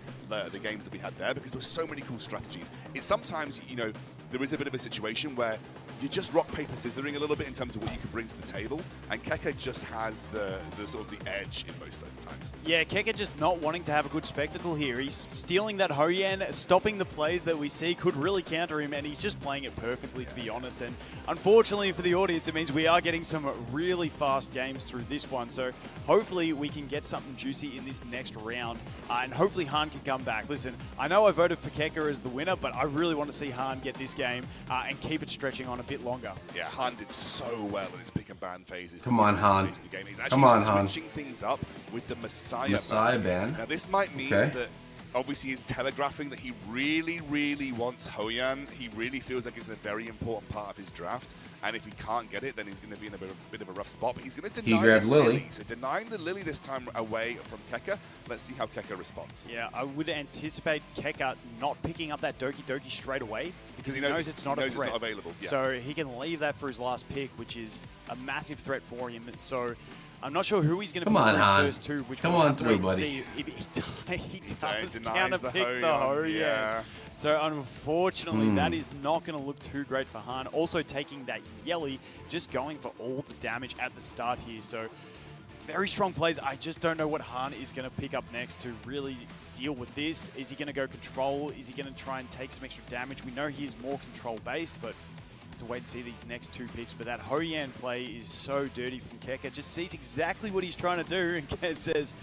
games that we had there, because there were so many cool strategies. It's sometimes, you know, there is a bit of a situation where you're just rock, paper, scissoring a little bit in terms of what you can bring to the table, and Keka just has the sort of the edge in most times. Yeah, Keka just not wanting to have a good spectacle here. He's stealing that Hoyan, stopping the plays that we see could really counter him, and he's just playing it perfectly, to be honest. And unfortunately for the audience, it means we are getting some really fast games through this one. So hopefully we can get something juicy in this next round, and hopefully Han can come back. Listen, I know I voted for Keka as the winner, but I really want to see Han get this game and keep it stretching on a bit longer. Yeah, Han did so well in his pick and ban phases. Come on, Han. He's Come on, Han. switching things up with the Messiah ban. Now, this might mean that obviously he's telegraphing that he really, really wants Hoyan. He really feels like it's a very important part of his draft. And if he can't get it, then he's going to be in a bit of a rough spot. But he's going to deny grabbed Lily. So denying the Lily this time away from Keka. Let's see how Keka responds. Yeah, I would anticipate Keka not picking up that Doki Doki straight away because he knows it's not a threat. It's not available. Yeah. So he can leave that for his last pick, which is a massive threat for him. So I'm not sure who he's going to pick for his first 2. Which Come on through, buddy. See if he does denies counter-pick the Hoyan. Yeah. So unfortunately, that is not going to look too great for Han. Also taking that Yelly, just going for all the damage at the start here. So very strong plays. I just don't know what Han is going to pick up next to really deal with this. Is he going to go control? Is he going to try and take some extra damage? We know he is more control-based, but to wait and see these next 2 picks. But that Hoyan play is so dirty from Keka. Just sees exactly what he's trying to do and says,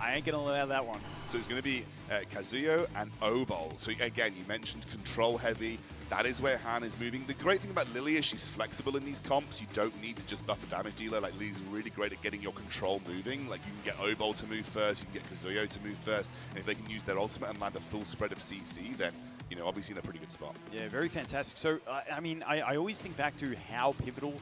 I ain't going to allow that one. So it's going to be Kazuyo and Obol. So again, you mentioned control heavy. That is where Han is moving. The great thing about Lily is she's flexible in these comps. You don't need to just buff a damage dealer. Like, Lily's really great at getting your control moving. Like, you can get Obol to move first, you can get Kazuyo to move first. And if they can use their ultimate and land a full spread of CC, then, you know, obviously in a pretty good spot. Yeah, very fantastic. So, I mean, I always think back to how pivotal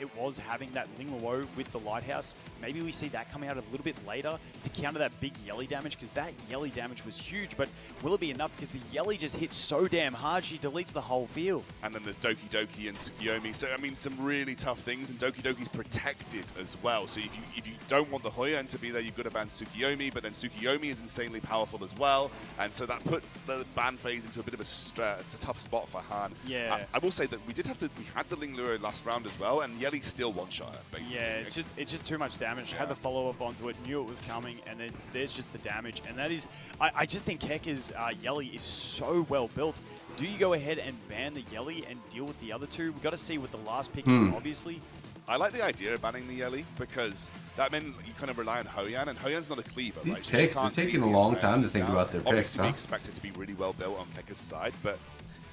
it was having that Ling Luo with the Lighthouse. Maybe we see that coming out a little bit later to counter that big Yelly damage, because that Yelly damage was huge. But will it be enough? Because the Yelly just hits so damn hard, she deletes the whole field. And then there's Doki Doki and Tsukiyomi. So, I mean, some really tough things. And Doki Doki's protected as well. So if you don't want the Hoyan to be there, you've got to ban Tsukiyomi. But then Tsukiyomi is insanely powerful as well. And so that puts the ban phase into a bit of it's a tough spot for Han. Yeah. I will say that we had the Ling Luo last round as well, and Yelly still one-shot her, basically. Yeah, it's just too much damage. Had the follow-up onto it, knew it was coming, and then there's just the damage. And that is, I just think Keka's Yelly is so well built. Do you go ahead and ban the Yelly and deal with the other 2? We've got to see what the last pick is, obviously. I like the idea of banning the Yelly because that meant you kind of rely on Hoyan, and Hoyan's not a cleaver. These right? picks, they're taking a long time to think about their picks, Obviously, we expect it to be really well built on Keka's side, but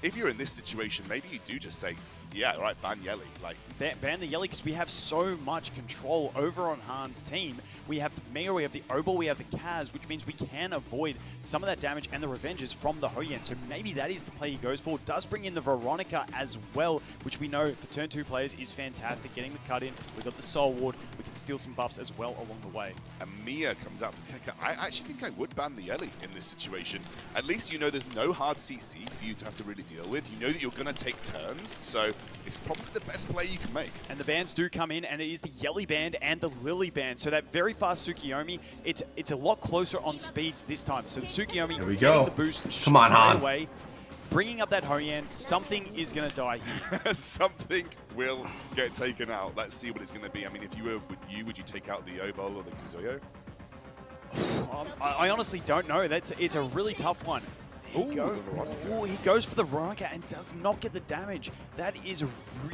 if you're in this situation, maybe you do just say, yeah, right, ban Yelly. Like, ban the Yelly, because we have so much control over on Han's team. We have the Mega, we have the Obol, we have the Kaz, which means we can avoid some of that damage and the revenges from the Hoyan. So maybe that is the play he goes for. Does bring in the Veronica as well, which we know for turn 2 players is fantastic. Getting the cut in, we've got the Soul Ward, we can steal some buffs as well along the way. And Mia comes out for Keka. I actually think I would ban the Yelly in this situation. At least you know there's no hard CC for you to have to really deal with. You know that you're going to take turns, so it's probably the best play you can make. And the bans do come in, and it is the Yelly band and the Lily band. So that very fast Tsukiyomi, it's a lot closer on speeds this time. So the Tsukiyomi There we go. the boost Come on, Han. away. bringing up that Hoyan, something is going to die here. Something will get taken out. Let's see what it's going to be. I mean, if you were, would you take out the Obol or the Kazuyo? I honestly don't know. It's a really tough one. He goes for the Veronica and does not get the damage. That is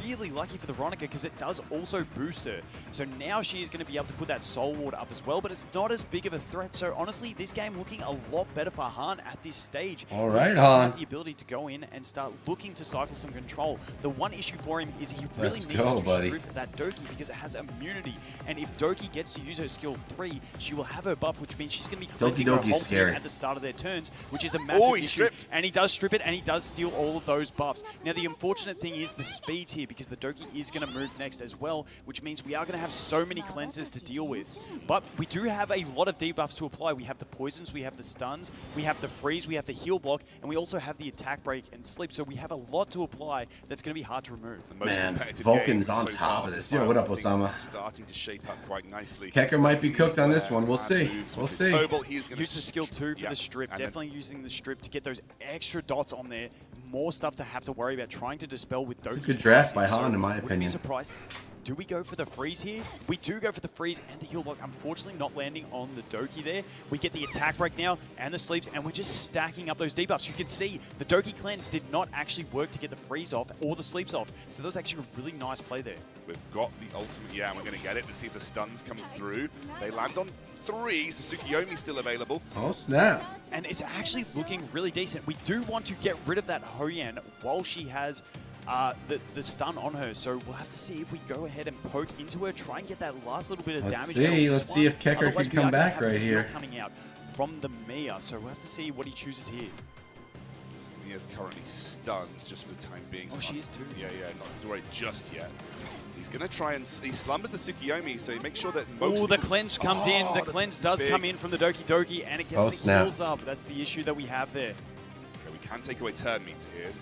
really lucky for the Veronica because it does also boost her. So now she is going to be able to put that Soul Ward up as well, but it's not as big of a threat. So honestly, this game looking a lot better for Han at this stage. All right, he does Han. have the ability to go in and start looking to cycle some control. The one issue for him is he really Let's needs go, to buddy. strip that Doki because it has immunity. And if Doki gets to use her skill 3, she will have her buff, which means she's going to be cleansing her Doki's whole scary. team at the start of their turns, which is a massive he issue. stripped. And he does strip it, and he does steal all of those buffs. Now, the unfortunate thing is the speed here, because the Doki is going to move next as well, which means we are going to have so many cleanses to deal with. But we do have a lot of debuffs to apply. We have the poisons, we have the stuns, we have the freeze, we have the heal block, and we also have the attack break and sleep. So we have a lot to apply that's going to be hard to remove. Man, Vulcan's on top of this. Yo, what up, Osama? Starting to shape up quite nicely. Kecker might be cooked on this one. We'll see. We'll see. Use the skill 2 for the strip. Definitely using the strip to get those extra dots on there. More stuff to have to worry about trying to dispel with Doki's. It's a good draft by passive. Han, in my Wouldn't be opinion. surprised. Do we go for the freeze here? We do go for the freeze and the heal block. Unfortunately, not landing on the Doki there. We get the attack break now and the sleeps, and we're just stacking up those debuffs. You can see the Doki cleanse did not actually work to get the freeze off or the sleeps off. So that was actually a really nice play there. We've got the ultimate, and we're going to get it to see if the stuns come through. They land on 3, so Tsukiyomi's still available. Oh, snap. And it's actually looking really decent. We do want to get rid of that Hoyan while she has the stun on her. So we'll have to see if we go ahead and poke into her, try and get that last little bit of damage. Let's see if Kecker can come back right here. Coming out from the Mia, so we'll have to see what he chooses here. Mia's currently stunned just for the time being. Oh, she is too. Yeah, not to worry just yet. He's going to try and... He slumbers the Tsukiyomi, so he makes sure that most... Oh, the cleanse comes in. The cleanse does come in from the Doki Doki, and it gets the heals up. That's the issue that we have there. Okay, we can take away turn meter here,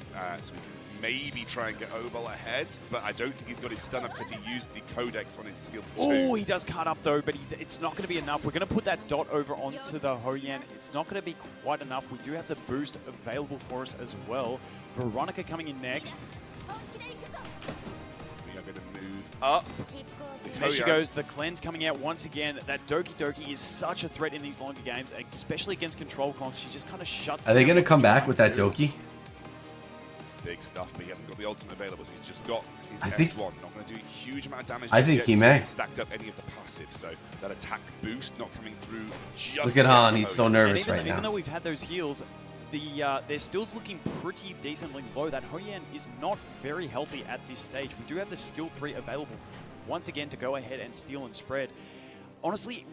so we can maybe try and get Obol ahead, but I don't think he's got his stun up because he used the Codex on his skill 2. Oh, he does cut up though, but it's not going to be enough. We're going to put that dot over onto the Hoyan. It's not going to be quite enough. We do have the boost available for us as well. Veronica coming in next. We are going to move up. There she goes, the cleanse coming out once again. That Doki Doki is such a threat in these longer games, especially against control comps. She just kind of shuts Are they down going to what come you back try with to that do. Doki? Big stuff, but he hasn't got the ultimate available, so he's just got his I think- S1. Not going to do a huge amount of damage. I just think yet. he He's may. not stacked up any of the passives, so that attack boost not coming through just Look at yet Han, for he's so Hoyan. nervous And even, right now. even though we've had those heals, their skills looking pretty decently low. That Hoyan is not very healthy at this stage. We do have the skill 3 available once again to go ahead and steal and spread. Honestly,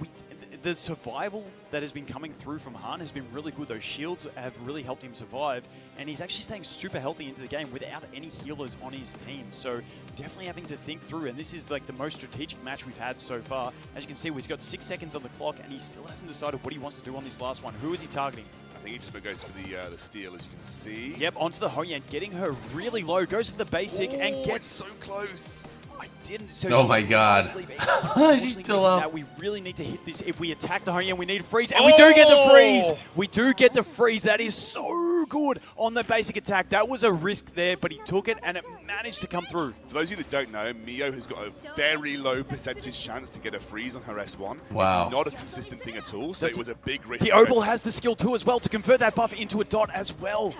the survival that has been coming through from Han has been really good. Those shields have really helped him survive, and he's actually staying super healthy into the game without any healers on his team. So definitely having to think through, and this is like the most strategic match we've had so far. As you can see, he's got 6 seconds on the clock, and he still hasn't decided what he wants to do on this last one. Who is he targeting? I think he just goes for the steal, as you can see. Yep, onto the Hoyan, getting her really low, goes for the basic, and gets... It's so close. I didn't. So Oh she's my God. asleep. She's Unfortunately, still using up. that, we really need to hit this. If we attack the Hoyan, we need a freeze. And we do get the freeze. We do get the freeze. That is so good on the basic attack. That was a risk there, but he took it, and it managed to come through. For those of you that don't know, Mio has got a very low percentage chance to get a freeze on her S1. Wow. It's not a consistent thing at all, so it was a big risk. The Obol has the skill too as well to convert that buff into a dot as well.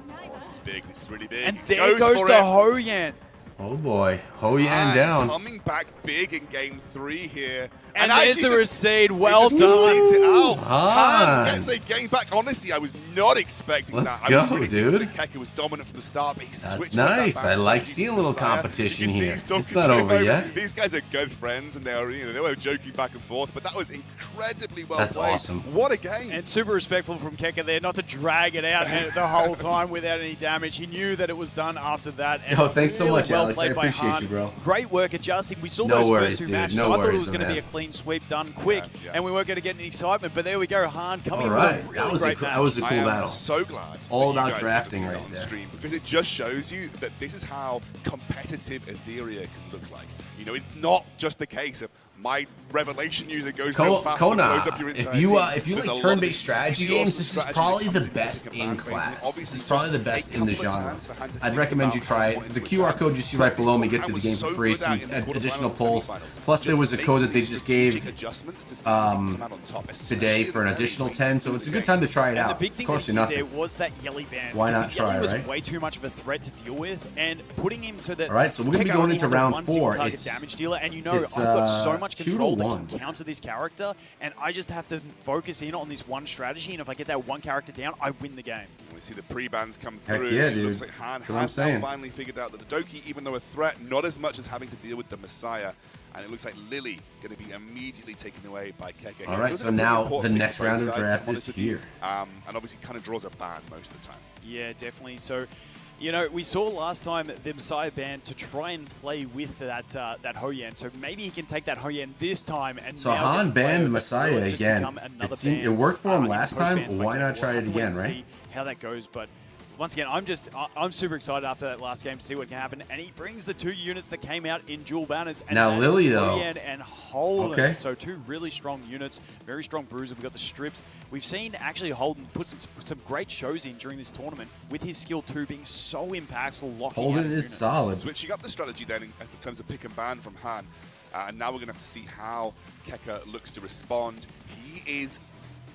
Oh, this is big. This is really big. And there goes for the it. Hoyan. Oh boy, Hoyan Han down. Coming back big in game 3 here. And there's actually the recede. Well he just done. recedes it out. Han. Han gets a game back. Honestly, I was not expecting Let's that. go, I was really dude. thinking that Keke was dominant from the start, but he That's switched up that nice. bounce I like back seeing a into little Messiah. competition You can see here. he's talking It's not to him over yet. These guys are good friends, and they were joking back and forth, but that was incredibly well That's played. awesome. What a game. And super respectful from Keke there, not to drag it out the whole time without any damage. He knew that it was done after that. And Yo, thanks so really much, well Alex. I played by appreciate Han. you, bro. Great work adjusting. We saw No those worries, first 2 dude. matches. No So I thought it worries, was going to be man. a clean sweep done quick, Yeah. and we weren't going to get any excitement. But there we go, Han coming All in right. with a really That was a great cool- match. that was a cool I am battle. so glad All that you about guys got to drafting see right that on there. stream, because it just shows you that this is how competitive Etheria can look like. You know, it's not just the case of my Revelation user goes real fast and Kona, blows up your entire if you team. like There's a turn-based lot of strategy really games, awesome this is strategy probably that the comes into best picking in band phase. class. Obviously, This is probably the best a in the couple of genre. times for Han to I'd think recommend you about try how it. he wanted The to QR attack. code you see right below me gets Han you the was game so for free, good so at you in the add additional quarterfinals and polls. semifinals. Plus, there Just was a code that they making just strategic gave adjustments to see if he can come out on top, today especially for an at the additional very 10, late so in it's a the good time to try it And out. the big Of thing course, they you're did there nothing. was that Yelly ban. Why because not the try, Yelly was right? way too much of a threat to deal with, and putting him so that All right, so we're gonna be Keka going only into had the round one single 4. target It's damage dealer, and you know it's, I've got so much 2 to control that 1. can counter this character, and I just have to focus in on this one strategy, and if I get that one character down, I win the game. We see the pre-bans come Heck through. yeah, It looks dude. like Han That's what I'm has now saying. finally figured out that the Doki, even though a threat, not as much as having to deal with the Messiah. And it looks like Lily going to be immediately taken away by Keke. All right, so now the next round of draft is here. And obviously kind of draws a ban most of the time. Yeah, definitely. So, you know, we saw last time the Messiah ban to try and play with that that Hoyan. So maybe he can take that Hoyan this time. And So now Han get to play banned over, Messiah will it just again. become another It ban, worked for him in last post-ban time. Why spectacle? not try We'll it have to wait again, and right? see how that goes, but once again, I'm super excited after that last game to see what can happen. And he brings the 2 units that came out in dual banners. And Now that is Lily, though. Hoyan and Holden. Okay. So 2 really strong units, very strong bruiser. We've got the strips. We've seen actually Holden put some great shows in during this tournament with his skill 2 being so impactful, locking Holden out is units. solid. Switching up the strategy then in terms of pick and ban from Han. And now we're going to have to see how Keka looks to respond. He is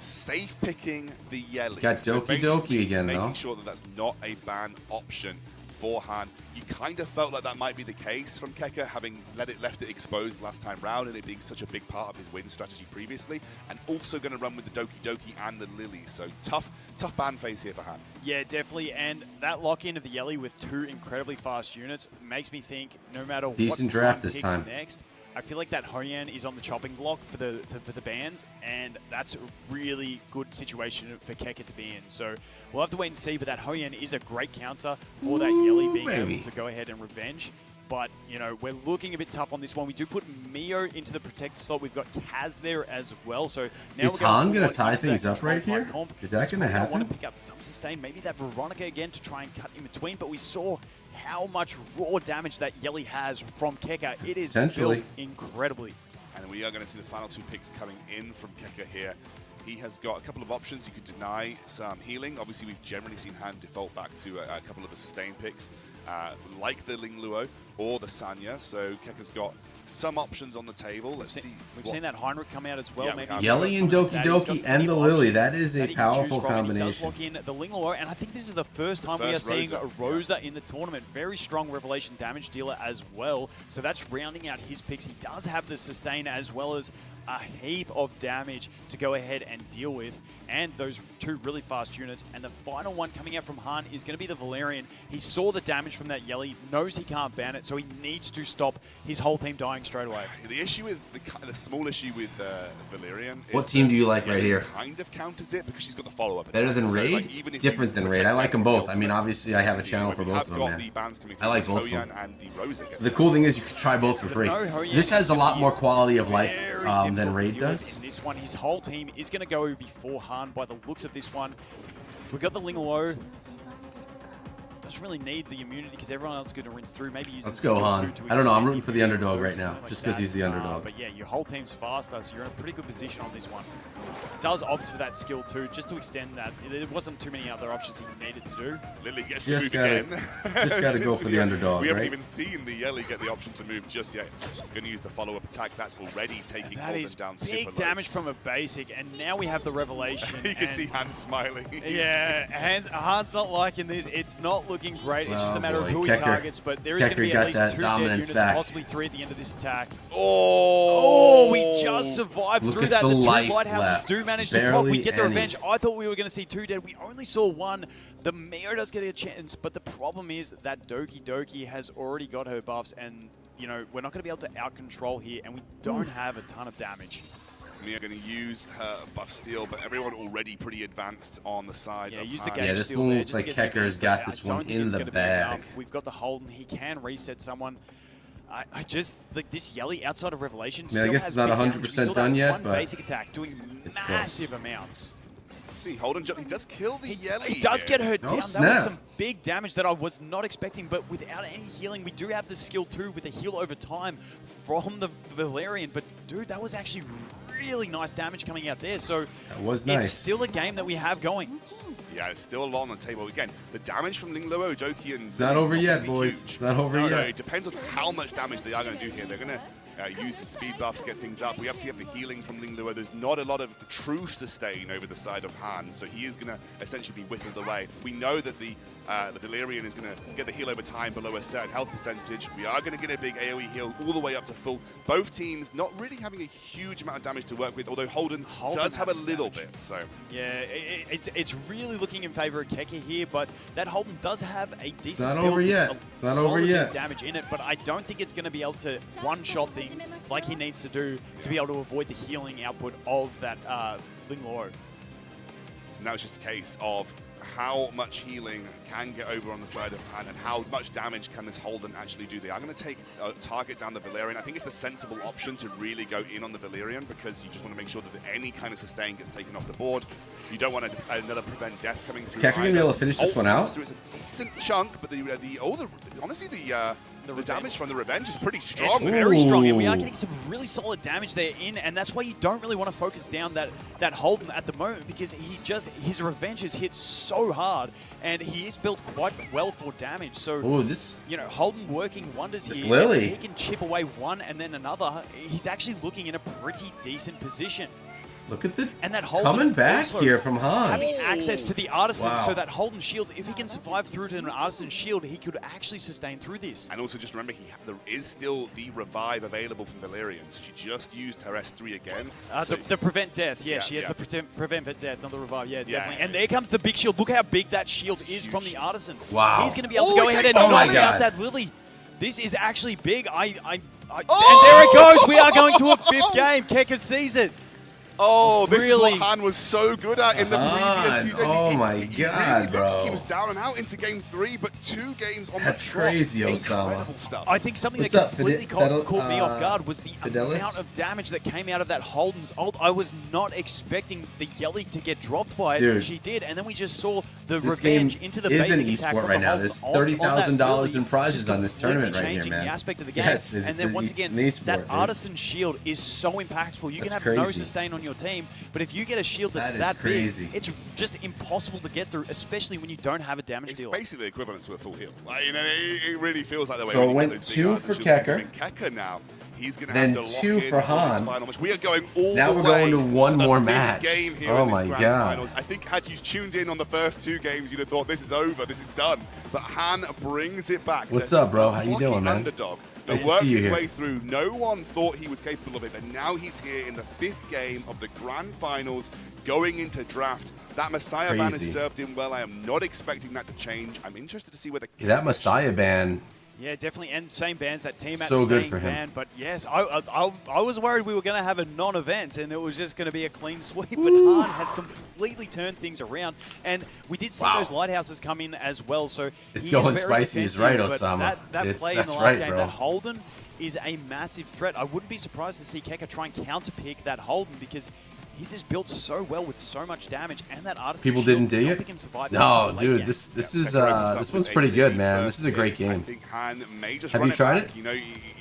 safe picking the Yelly. Got Doki Doki basically again, making though. sure that that's not a ban option for Han. You kind of felt like that might be the case from Keka, having left it exposed last time round and it being such a big part of his win strategy previously, and also going to run with the Doki Doki and the Lily. So tough ban phase here for Han. Yeah, definitely. And that lock-in of the Yelly with 2 incredibly fast units makes me think no matter Decent what draft Han this picks time. next, I feel like that Hoyan is on the chopping block for the bans, and that's a really good situation for Keka to be in. So we'll have to wait and see, but that Hoyan is a great counter for that Yelly being maybe. able to go ahead and revenge. But, you know, we're looking a bit tough on this one. We do put Mio into the protected slot. We've got Kaz there as well. So now Is we're going Han to gonna tie things up right here? Is that gonna I want happen? to pick up some sustain, maybe that Veronica again to try and cut in between, but we saw how much raw damage that Yelly has from Keka. It is Potentially. built incredibly. And we are going to see the final 2 picks coming in from Keka here. He has got a couple of options. You could deny some healing. Obviously, we've generally seen Han default back to a couple of the sustain picks, like the Ling Luo or the Sanya. So Keka's got some options on the table. Let's see. We've seen that Heinrich come out as well. Yeah, we maybe have. Yelly and Doki Doki and the Lily. That is a powerful He does combination. lock in the Ling Luo, and I think this is the first time we are first seeing Rosa. a Rosa in the tournament. Very strong Revelation damage dealer as well. So that's rounding out his picks. He does have the sustain as well as a heap of damage to go ahead and deal with, and those 2 really fast units. And the final one coming out from Han is going to be the Valerian. He saw the damage from that Yelly, knows he can't ban it, so he needs to stop his whole team dying straight away. The issue with the small issue with Valerian. What is team that do you like right Yelly here? Kind of counters it because she's got the follow-up. Better attack. than So, Raid? like, even if Different you than Raid. I like them both. I mean, ultimate, obviously, I have a see, channel when for we both have of them, got man. the bans coming I like through, both of Hoyan them. and the Rosa again. The cool thing is you can try both for free. This has a lot more quality of life than Raid does. In this one, his whole team is going to go before Han by the looks of this one. We've got the Ling Luo. Doesn't really need the immunity because everyone else is going to rinse through. Maybe use Let's the go, skill Han. to I don't know. I'm extend rooting for the immunity underdog or right now, something like just 'cause that. he's the underdog. But yeah, your whole team's faster, so you're in a pretty good position on this one. Does opt for that skill too, just to extend that. There wasn't too many other options he needed to do. Lily gets Just to move gotta- again. just gotta go Since for the underdog, We haven't right? even seen the Yelly get the option to move just yet. Going to use the follow-up attack. That's already taking That Holden is down super big low. damage from a basic, and now we have the revelation. You can and see Han smiling. Yeah, Han's not liking this. It's not looking great. It's just a matter of who he Kecker- targets, but there is going to Kecker be got at least that 2 dead dominance units, back. possibly 3 at the end of this attack. Oh, we just survived Look through at that. the The 2 life lighthouses left. do manage to pop. Barely We get the any. revenge. I thought we were going to see 2 dead. We only saw 1. The Mio does get a chance, but the problem is that Doki Doki has already got her buffs, and you know we're not going to be able to out-control here, and we don't have a ton of damage. Mia going to use her buff steal, but everyone already pretty advanced on the side. Yeah, of use the Han. gauge Yeah, this steal one there looks just to like get the Kecker's advantage, got but this I don't one think in it's the gonna be bag. enough. We've got the Holden. He can reset someone. I just like this Yelly outside of Revelation. I mean, I still guess has it's not big damage. 100% We saw that done yet, one but basic attack doing it's close. massive amounts. see, Holden jump. He does kill the Yelly. He does get her down. That snap. was some big damage that I was not expecting, but without any healing, we do have the skill too with a heal over time from the Valerian. But dude, that was actually really nice damage coming out there. So that was nice. It's still a game that we have going. Yeah, it's still a lot on the table. Again, the damage from Lingluo, Doki, and It's not over yet, boys. It's not over so yet. it depends on how much damage they are going to do here. They're going to use the speed buffs, get things up. We obviously have the healing from Lingluo. There's not a lot of true sustain over the side of Han, so he is going to essentially be whittled away. We know that the Valerian is going to get the heal over time below a certain health percentage. We are going to get a big AoE heal all the way up to full. Both teams not really having a huge amount of damage to work with, although Holden does have a little bit. So yeah, it's really looking in favor of Keke here, but that Holden does have a decent It's not build over with yet. a It's not solid over bit of yet. damage in it, but I don't think it's going to be able to one-shot things like he needs to do to be able to avoid the healing output of that Lingluo. So now it's just a case of how much healing can get over on the side of Han and how much damage can this Holden actually do. They are going to take a target down the Valerian. I think it's the sensible option to really go in on the Valerian because you just want to make sure that any kind of sustain gets taken off the board. You don't want another prevent death coming through. Is Keke going to be able to finish this one out? It's a decent chunk, but honestly, the damage from the revenge is pretty strong. It's very strong, and we are getting some really solid damage there in, and that's why you don't really want to focus down that Holden at the moment because his revenge has hit so hard, and he is built quite well for damage. So, Holden working wonders here. Lily. If he can chip away one and then another, he's actually looking in a pretty decent position. Look at the and that Holden coming back also here from Han. having access to the Artisan, Wow. so that Holden shields, if he can survive through to an Artisan shield, he could actually sustain through this. And also just remember, there is still the revive available from Valerian, so she just used her S3 again. The prevent death, yeah, she has the prevent death, not the revive, yeah, definitely. And there comes the big shield. Look how big that shield is from the Artisan. Wow. He's going to be able to go ahead and knock out that Lily. This is actually big. And there it goes. We are going to a fifth game. Keke sees it. Oh, this Really? is what Han was so good at in the previous few days. Oh my God, really bro. He was down and out into game 3, but 2 games on That's the trot. crazy, Osama. Incredible stuff. I think something What's that up, completely caught me off guard was the Fidelis? amount of damage that came out of that Holden's ult. I was not expecting the Yelly to get dropped by it. Dude. She did, and then we just saw the This revenge game into the is an basic attack esport from right the now. Holden There's on that $30,000 Lily, in prizes just on this tournament right here, completely man. changing the aspect of the game. Yes, and then once it's again, an esport, that dude. Artisan shield is so impactful. You can That's have no crazy. sustain on your team, but if you get a shield that's That is that crazy. big, it's just impossible to get through, especially when you don't have a damage It's deal. basically equivalent to a full heal. Like, it really feels like the way So when it you went get those big 2 Artisan for shields. Keke. And Keke now, he's going to Then have to lock 2 in for on this Han. final match. We are going all Now the we're going way to one the more fifth match. game here Oh in this my grand God. finals. I think had you tuned in on the first 2 games, you'd have thought this is over, this is done. But Han brings it back. What's The up, bro? How you lucky doing, man? Underdog Nice that to worked see you his here. way through. No one thought he was capable of it, but now he's here in the 5th game of the grand finals, going into draft. That Messiah ban Crazy. has served him well. I am not expecting that to change. I'm interested to see whether That Messiah ban. Yeah, definitely, and same bands, that team at So good staying for him. ban. But yes, I was worried we were going to have a non-event and it was just going to be a clean sweep. But Han has completely turned things around, and we did see those lighthouses come in as well. So It's he going is very spicy, he's defensive, right, but Osama. That play in That's the last right, game, bro. that Holden is a massive threat. I wouldn't be surprised to see Keke try and counterpick that Holden because he's just built so well with so much damage, and that Artisan People shield didn't dig helping it? him survive No, into the late dude, game. this is Keke opens up this with one's a pretty good, big man. first This is a great pick. I game. think Han may just Have run you tried back. it? You know,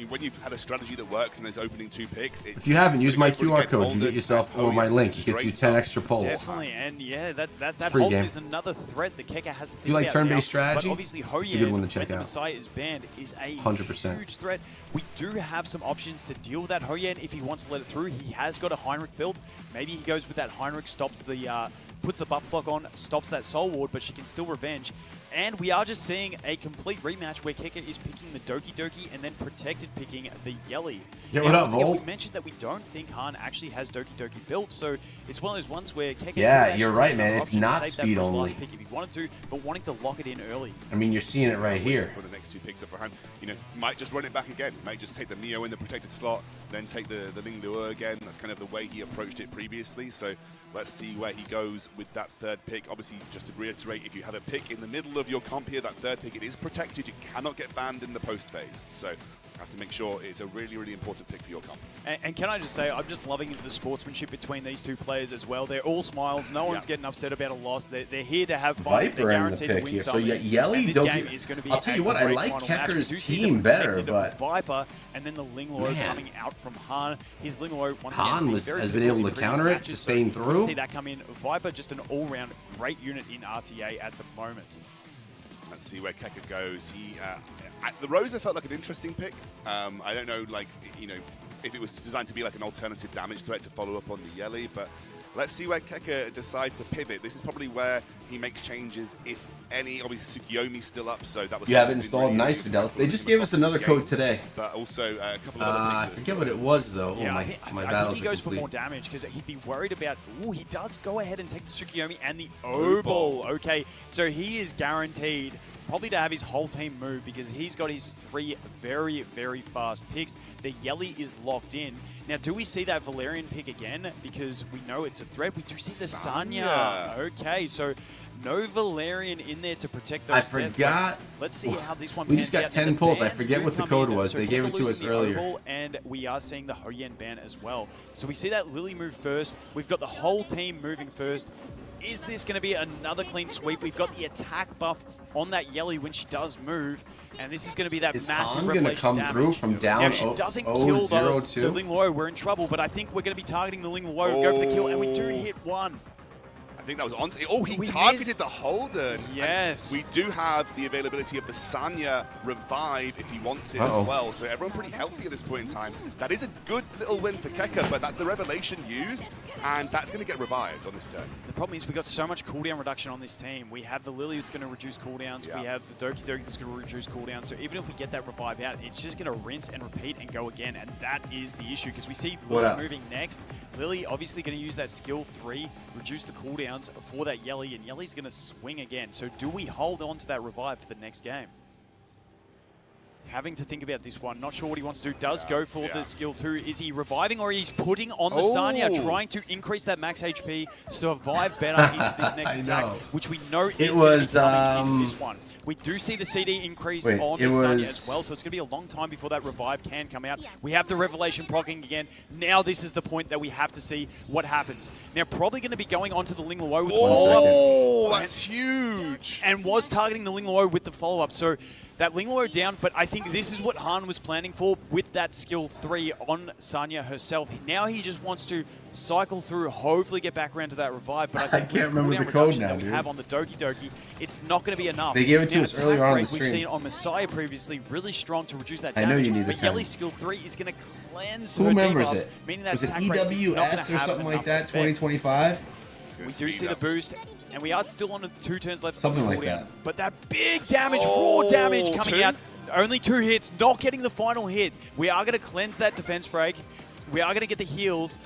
when you've had a strategy that works in those opening 2 picks. If you haven't, use my go for it QR again, code. You Holden get yourself and or my Oya link. It gets you straight 10 up. extra polls. Definitely, and yeah, that free Holden game. is another threat that Keke has to think you like about turn-based now. strategy, But obviously, it's a good Hoyan, one to check when the out. Messiah is banned, is a 100%. huge threat. We do have some options to deal with that Hoyan if he wants to let it through. He has got a Heinrich build. Maybe he goes with that Heinrich, stops the puts the buff block on, stops that Soul Ward, but she can still revenge. And we are just seeing a complete rematch where Keke is picking the Doki Doki and then Protected picking the Yelly. Yeah, And what up, once again, Volt? we mentioned that we don't think Han actually has Doki Doki built, so it's one of those ones where Keke Yeah, could actually you're right, take man. another It's option, not save that speed for his only. last pick if he wanted to, but wanting to lock it in early. I mean, you're seeing it right here. For the next 2 picks up for Han, you know, might just run it back again. Might just take the Neo in the protected slot, then take the Ling Luo again. That's kind of the way he approached it previously. So let's see where he goes with that 3rd pick. Obviously, just to reiterate, if you have a pick in the middle of your comp here, that 3rd pick, it is protected. You cannot get banned in the post phase. So have to make sure it's a really, really important pick for your comp. And can I just say, I'm just loving the sportsmanship between these two players as well. They're all smiles. No one's getting upset about a loss. They're here to have fun. Viper They're in the guaranteed to pick win here. So something. Yelly, And this game is going to be I'll tell you a what, I great like final match. We Kecker's do see team them better, protected but Viper and then the Linglo Man. coming out from Han. His Linglo once Han again was- very has been good able in to previous counter it, matches, sustain so through. We'll see that come in. Viper just an all-round great unit in RTA at the moment. Let's see where Keka goes. The Rosa felt like an interesting pick. I don't know, if it was designed to be like an alternative damage threat to follow up on the Yeli, but let's see where Keka decides to pivot. This is probably where he makes changes, if any. Obviously, Tsukiyomi's still up, so that was... you have it installed. Nice, Fidelis. They just gave us another code today. But also a couple of other I pieces. forget what it was, though. Yeah, my I think battles he are goes for complete. more damage because he'd be worried about... Oh, he does go ahead and take the Tsukiyomi and the O-Ball. Okay, so he is guaranteed probably to have his whole team move because he's got his 3 very, very fast picks. The Yeli is locked in. Now, do we see that Valerian pick again? Because we know it's a threat. We do see the Sanya. Okay, so no Valerian in there to protect those I stats, forgot. but let's see how this one We pans just got out. Now, 10 the pulls. I bans forget do what the come code in. was. So They gave it to Keka us losing the earlier. O-Ball, and we are seeing the Hoyen ban as well. So we see that Lily move first. We've got the whole team moving first. Is this going to be another clean sweep? We've got the attack buff on that Yeli when she does move, and this is going to be that Is massive Han gonna revelation come damage. through from down Now, if she doesn't kill the 0-0-2? Ling Luo, we're in trouble, but I think we're going to be targeting the Ling Luo, go for the kill, and we do hit one. I think that was on. Oh, he We targeted missed. the Holden. Yes. And we do have the availability of the Sanya revive if he wants it Uh-oh. as well. So everyone pretty healthy at this point in time. That is a good little win for Keka, but that's the revelation used, and that's going to get revived on this turn. The problem is we've got so much cooldown reduction on this team. We have the Lily that's going to reduce cooldowns. Yeah. We have the Doki Doki that's going to reduce cooldowns. So even if we get that revive out, it's just going to rinse and repeat and go again. And that is the issue because we see What Lily up? moving next. Lily obviously going to use that skill 3, reduce the cooldowns for that Yeli, and Yeli's going to swing again. So do we hold on to that revive for the next game? Having to think about this one. Not sure what he wants to do. Does go for the skill 2. Is he reviving or he's putting on the Sanya, trying to increase that max HP, survive better into this next I attack, know. which we know It is going to was, be coming in this one. We do see the CD increase Wait, on the it Sanya was- as well, so it's going to be a long time before that revive can come out. We have the Revelation proccing again. Now this is the point that we have to see what happens. Now probably going to be going onto the Ling Luo with the follow-up. Oh, that's huge. And was targeting the Ling Luo with the follow-up. So that Ling Luo down, but I think this is what Han was planning for with that skill 3 on Sanya herself. Now he just wants to cycle through, hopefully get back around to that revive. But I think can't with the remember cooldown the code reduction now, that we dude. have on the Doki Doki, it's not going to be enough. They gave it to Now, us attack earlier on the rate stream. We've seen on Messiah previously, really strong to reduce that I know damage. you need the but time. Yeli's skill 3 is going to cleanse Who her remembers debuffs, it? meaning that Was it attack rate is not gonna EWS or have something like enough that, effect. 2025? We do see the boost, and we are still on 2 turns left. Something on the like cooldown. that. But that big damage, raw damage coming 2? out. Only 2 hits, not getting the final hit. We are going to cleanse that defense break. We are going to get the heals.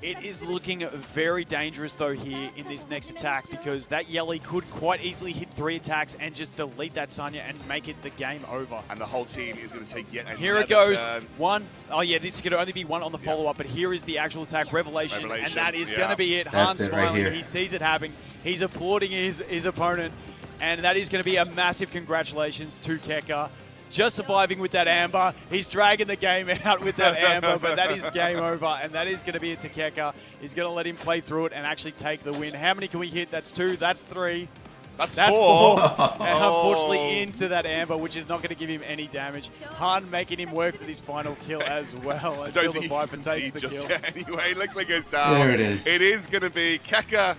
It is looking very dangerous, though, here in this next attack because that Yeli could quite easily hit 3 attacks and just delete that Sanya and make it the game over. And the whole team is going to take yet another Here it goes. turn. 1. Oh, yeah, this is going to only be 1 on the follow-up, but here is the actual attack, Revelation, and Revelation, that is yeah. going to be it. That's Han it right smiling. here. He sees it happening. He's applauding his opponent, and that is going to be a massive congratulations to Keka. Just surviving with that Amber. He's dragging the game out with that Amber, but that is game over, and that is going to be it to Keka. He's going to let him play through it and actually take the win. How many can we hit? That's 2. That's 3. That's 4. four. And unfortunately into that Amber, which is not going to give him any damage. Han making him work for this final kill as well I until don't the think you Viper can takes see the just kill. yet. Anyway, it looks like it's down. There it is. It is going to be Keka.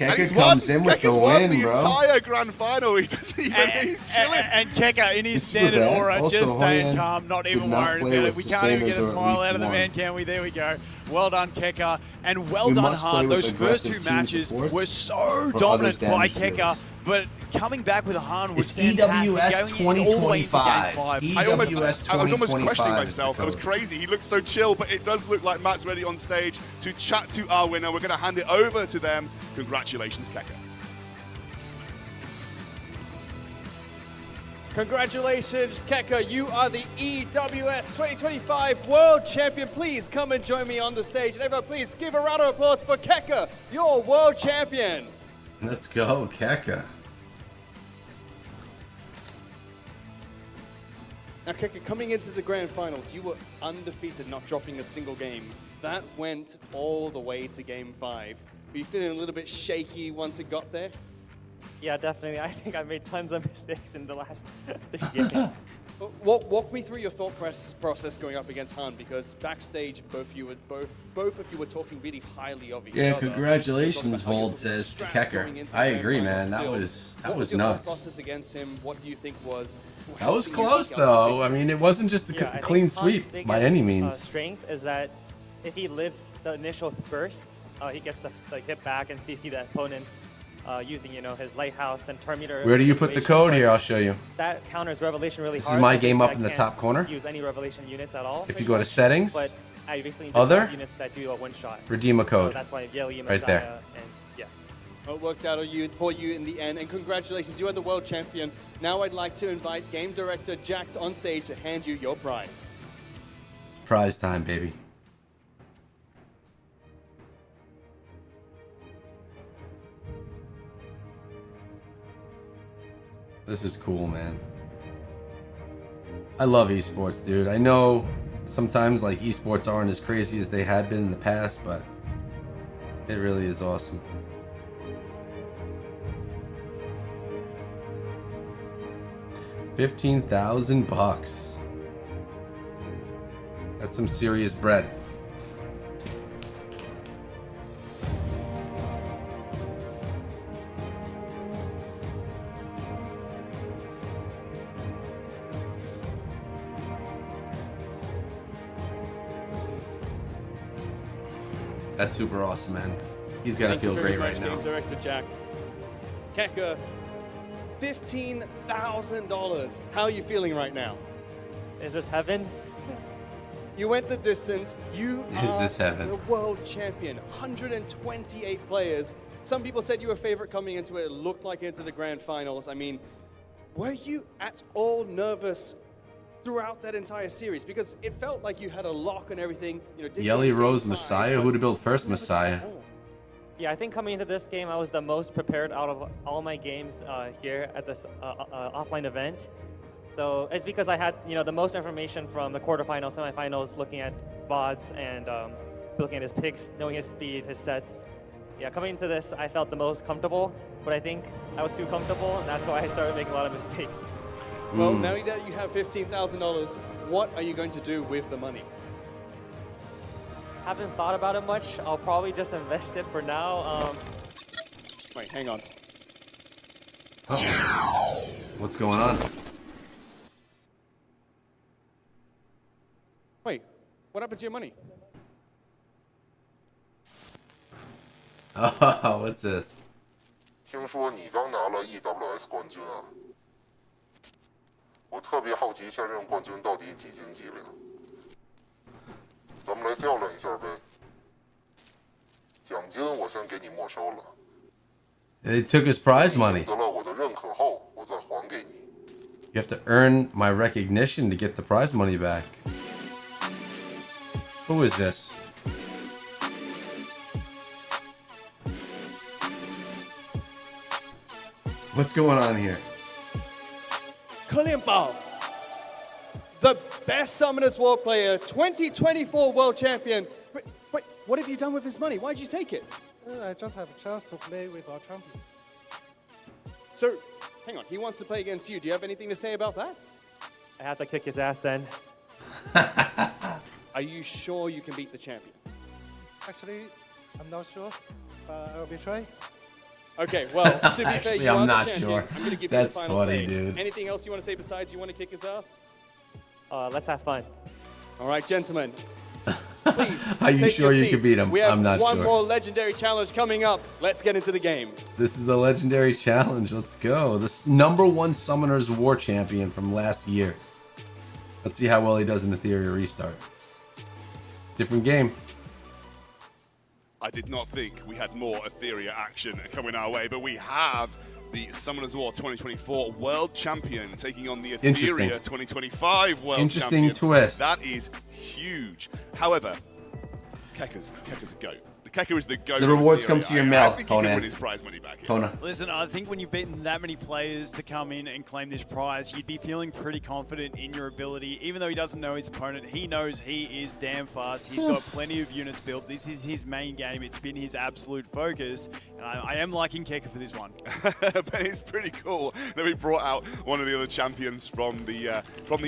And Keka he's comes won. in with Keka's the won win, the bro. entire grand final. He doesn't even. He's chilling. And Keka in his It's standard bad. aura, Also, just staying Hoyan calm, not did even not worrying play about it. with We can't even get a sustainers or at smile least out of the one. man, can we? There we go. Well done, Keka. And well We done, must play Han. with Those first 2 aggressive team matches supports were so or dominant others by damage Keka. dealers. But coming back with Han was It's fantastic. EWS going all the way into game 2025. 5. EWS I was almost 2025 questioning is the myself. That was code. crazy. He looks so chill, but it does look like Matt's ready on stage to chat to our winner. We're going to hand it over to them. Congratulations, Keka. Congratulations, Keka. You are the EWS 2025 World Champion. Please come and join me on the stage. And everyone, please give a round of applause for Keka, your World Champion. Let's go, Keka. Now, Keke, coming into the grand finals, you were undefeated, not dropping a single game. That went all the way to game 5. Were you feeling a little bit shaky once it got there? Yeah, definitely. I think I made tons of mistakes in the last 3 games. Walk me through your thought process going up against Han, because backstage both of you were talking really highly of each other. Yeah, congratulations, Vold says to Kecker. I agree, man. That was nuts. nuts. Process against him, what do you think was? That was close, though. I mean, it wasn't just a clean sweep by any means. Strength is that if he lives the initial burst, he gets to hit back and CC the opponents using his lighthouse and terminator. Where do you put the code here? I'll show you. That counters Revelation really hard. This is my game up in the top corner. Use any Revelation units at all. If you go to settings, but I basically other units that do a one shot. Redeem a code. So that's why Yelly, right there. And yeah. Well, it worked out for you in the end, and congratulations, you are the world champion. Now I'd like to invite game director Jack on stage to hand you your prize. It's prize time, baby. This is cool, man. I love esports, dude. I know sometimes like esports aren't as crazy as they had been in the past, but it really is awesome. $15,000. That's some serious bread. That's super awesome, man. He's got to feel great right now. Game director Jack. Keke, $15,000. How are you feeling right now? Is this heaven? You went the distance. You Is this heaven? the world champion. 128 players. Some people said you were favorite coming into it. It looked like into the grand finals. I mean, were you at all nervous throughout that entire series? Because it felt like you had a lock on everything. Yelly Rose Messiah? Who'd have built first Messiah? Yeah, I think coming into this game, I was the most prepared out of all my games here at this offline event. So it's because I had, the most information from the quarterfinals, semifinals, looking at VODs and looking at his picks, knowing his speed, his sets. Yeah, coming into this, I felt the most comfortable, but I think I was too comfortable, and that's why I started making a lot of mistakes. Well, now that you have $15,000, what are you going to do with the money? Haven't thought about it much. I'll probably just invest it for now. Wait, hang on. Oh. What's going on? Wait, what happened to your money? Oh, what's this? 听说你刚拿了 EWS 冠军啊！我特别好奇下任冠军到底几斤几两，咱们来较量一下呗。奖金我先给你没收了。They took his prize money. 得了我的认可后，我再还给你。You have to earn my recognition to get the prize money back. Who is this? What's going on here? Kulian Bao, the best Summoners World player, 2024 world champion. Wait, what have you done with his money? Why did you take it? I just have a chance to play with our champion. So, hang on, he wants to play against you. Do you have anything to say about that? I have to kick his ass then. Are you sure you can beat the champion? Actually, I'm not sure, but I'll be trying. Okay, well, to be fair, you are I'm the not champion. sure. I'm going to give That's you the final funny, say. dude. Anything else you want to say besides you want to kick his ass? Let's have fun. All right, gentlemen. Please, Are you take sure your you could seats. beat him? We have I'm not one sure. more legendary challenge coming up. Let's get into the game. This is the legendary challenge. Let's go. This #1 Summoners War champion from last year. Let's see how well he does in Etheria Restart. Different game. I did not think we had more Etheria action coming our way, but we have the Summoners War 2024 World Champion taking on the Etheria 2025 World Interesting Champion. twist. That is huge. However, Keke's a goat. The Keka is the go. The rewards come to your mouth, I think he can Conan. win his prize money back here. Kona. Listen, I think when you've beaten that many players to come in and claim this prize, you'd be feeling pretty confident in your ability. Even though he doesn't know his opponent, he knows he is damn fast. He's got plenty of units built. This is his main game. It's been his absolute focus. And I am liking Keka for this one. But it's pretty cool that we brought out one of the other champions from the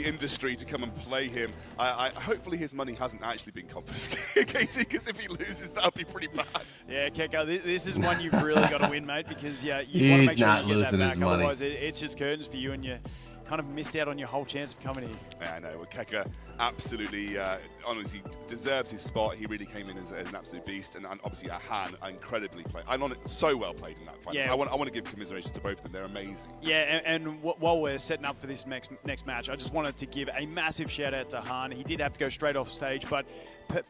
industry to come and play him. Hopefully his money hasn't actually been confiscated, because if he loses, that would be pretty bad. Yeah, Keka, this is one you've really got to win, mate, because you want to make sure not you get losing that his back. money. Otherwise, it's just curtains for you, and you kind of missed out on your whole chance of coming here. Yeah, I know. Well, Keka absolutely, honestly, deserves his spot. He really came in as an absolute beast, and obviously Han incredibly played. So well played in that fight. Yeah. I want to give commiseration to both of them. They're amazing. Yeah, and while we're setting up for this next match, I just wanted to give a massive shout out to Han. He did have to go straight off stage, but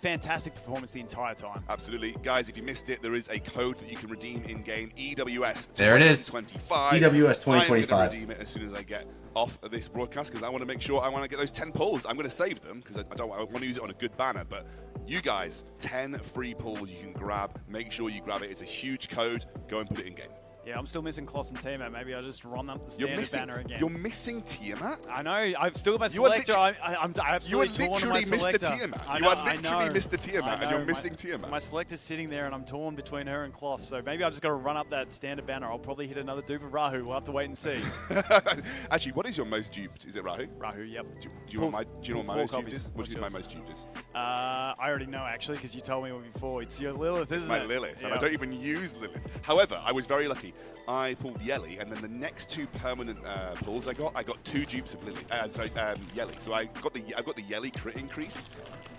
fantastic performance the entire time. Absolutely. Guys, if you missed it, there is a code that you can redeem in-game, EWS There it is. 2025. EWS 2025. I'm going to redeem it as soon as I get off of this broadcast, because I want to make sure I want to get those 10 pulls. I'm going to save them because I want to use it on a good banner, but you guys, 10 free pulls you can grab. Make sure you grab it. It's a huge code. Go and put it in game. Yeah, I'm still missing Kloss and Tiamat. Maybe I'll just run up the standard banner again. You're missing Tiamat? I know. I've still got my selector. I'm absolutely torn on my selector. Tiamat. You are literally Mr. Tiamat, and you're missing Tiamat. My selector's sitting there, and I'm torn between her and Kloss. So maybe I've just got to run up that standard banner. I'll probably hit another dupe of Rahu. We'll have to wait and see. Actually, what is your most duped? Is it Rahu? Rahu, yep. Do you know what my most duped is? What is my most duped is? I already know, actually, because you told me before. It's your Lilith, isn't it? My Lilith, and Yep. I don't even use Lilith. However, I was very lucky. I pulled Yelly, and then the next two permanent pulls I got two dupes of Yelly. So I've got the Yelly crit increase,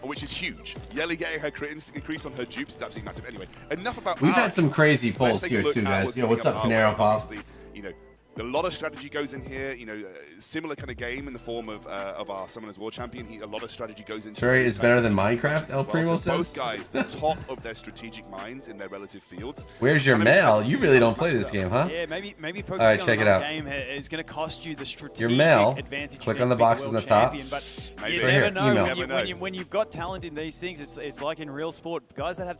which is huge. Yelly getting her crit increase on her dupes is absolutely massive. Anyway, enough about. We've had some crazy pulls here too, guys. Yo, what's up, Canaro Pop? You know, a lot of strategy goes in here. You know, similar kind of game in the form of our Summoners World Champion. A lot of strategy goes into. Terry is better than Minecraft, El Primo so says. both guys, the top of their strategic minds in their relative fields. Where's your mail? You really don't play this game, huh? Yeah, maybe focusing All right, on check it another out. game is going to cost you the strategic Your mail. advantage. Click of on the being boxes on world the top. champion, but Maybe. you Right never here, know. email. When you've got talent in these things, it's like in real sport. Guys that have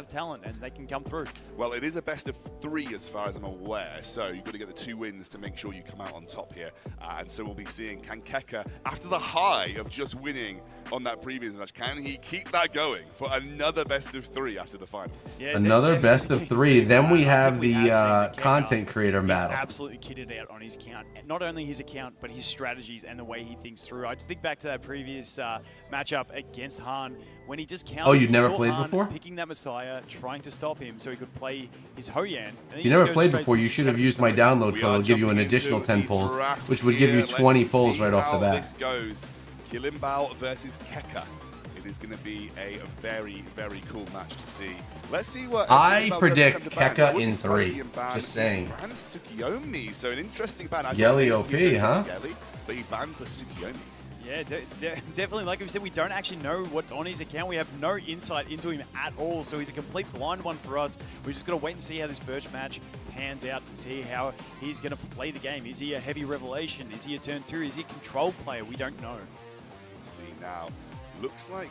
talent, and they can come through. Well, it is a best of 3 as far as I'm aware, so you've got to get the 2 wins to make sure you come out on top here. And so we'll be seeing, can Keka, after the high of just winning on that previous match, can he keep that going for another best of 3 after the final? Yeah, Another best of 3. Then we have the content creator He's battle. absolutely kitted out on his account. Not only his account, but his strategies and the way he thinks through. I just think back to that previous matchup against Han when he just countered. Oh, you'd never saw played Han before? Picking that Messiah, trying to stop him so he could play his Hoyan. You never played before, you should have used my download code. It'll give you an additional 10 pulls, which would give you 20 pulls right off the bat. This goes. Kilimbao versus Keka. It is going to be a very, very cool match to see. Let's see what I Kilimbao predict does attempt to ban. Keka That would in be spicy 3. and ban. Just saying. He bans Tsukiyomi, so an interesting ban. I Yelly don't OP, think he huh? Yelly, but he bans the Tsukiyomi. Yeah, definitely. Like we said, we don't actually know what's on his account. We have no insight into him at all, so he's a complete blind one for us. We just got to wait and see how this first match pans out to see how he's going to play the game. Is he a heavy revelation? Is he a turn 2? Is he a control player? We don't know. See now. Looks like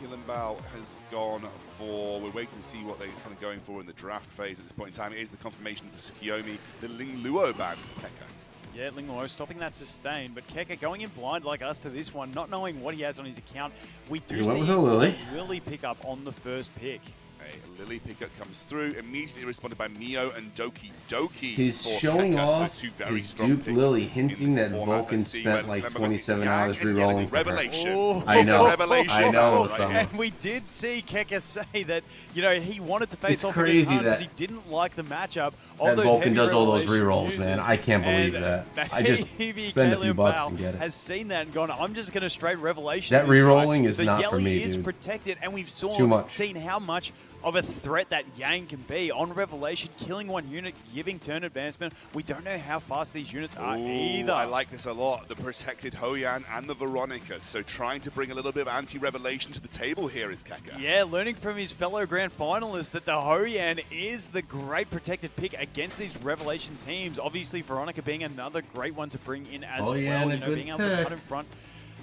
Kilimbao has gone for. We're waiting to see what they're kind of going for in the draft phase at this point in time. It is the confirmation of the Tsukiyomi, the Ling Luo ban for Keka. Yeah, Ling Luo stopping that sustain, but Keka going in blind like us to this one, not knowing what he has on his account. We do He see went with a Lily. Lily pick up on the first pick. A Lily pickup comes through, immediately responded by Mio and Doki Doki. He's for showing Keka, off so two very his strong dupe picks Lily, in hinting this that format. Vulcan Let's see, spent but like remember, 27 Yang hours and Yelly, rerolling for her. Revelation. I know. Revelation. I know, Right. Osama. And we did see Keka say that, he wanted to face It's off crazy against Han because that- he didn't like the matchup. That those Vulcan heavy does all those revelation rerolls, man. uses. I can't believe And that. I just maybe spend a few Kalian bucks Bao and get it. has seen that and gone, I'm just going to straight revelation. That this guy. rerolling is The not for Yelly me, is dude. protected, and we've too much. seen how much of a threat that Yang can be on revelation, killing one unit, giving turn advancement. We don't know how fast these units are either. I like this a lot. The protected Hoyan and the Veronica. So trying to bring a little bit of anti-revelation to the table here is Keka. Yeah, learning from his fellow grand finalists that the Hoyan is the great protected pick against these revelation teams. Obviously, Veronica being another great one to bring in as Hoyan, well. a good Being able to pick. cut in front.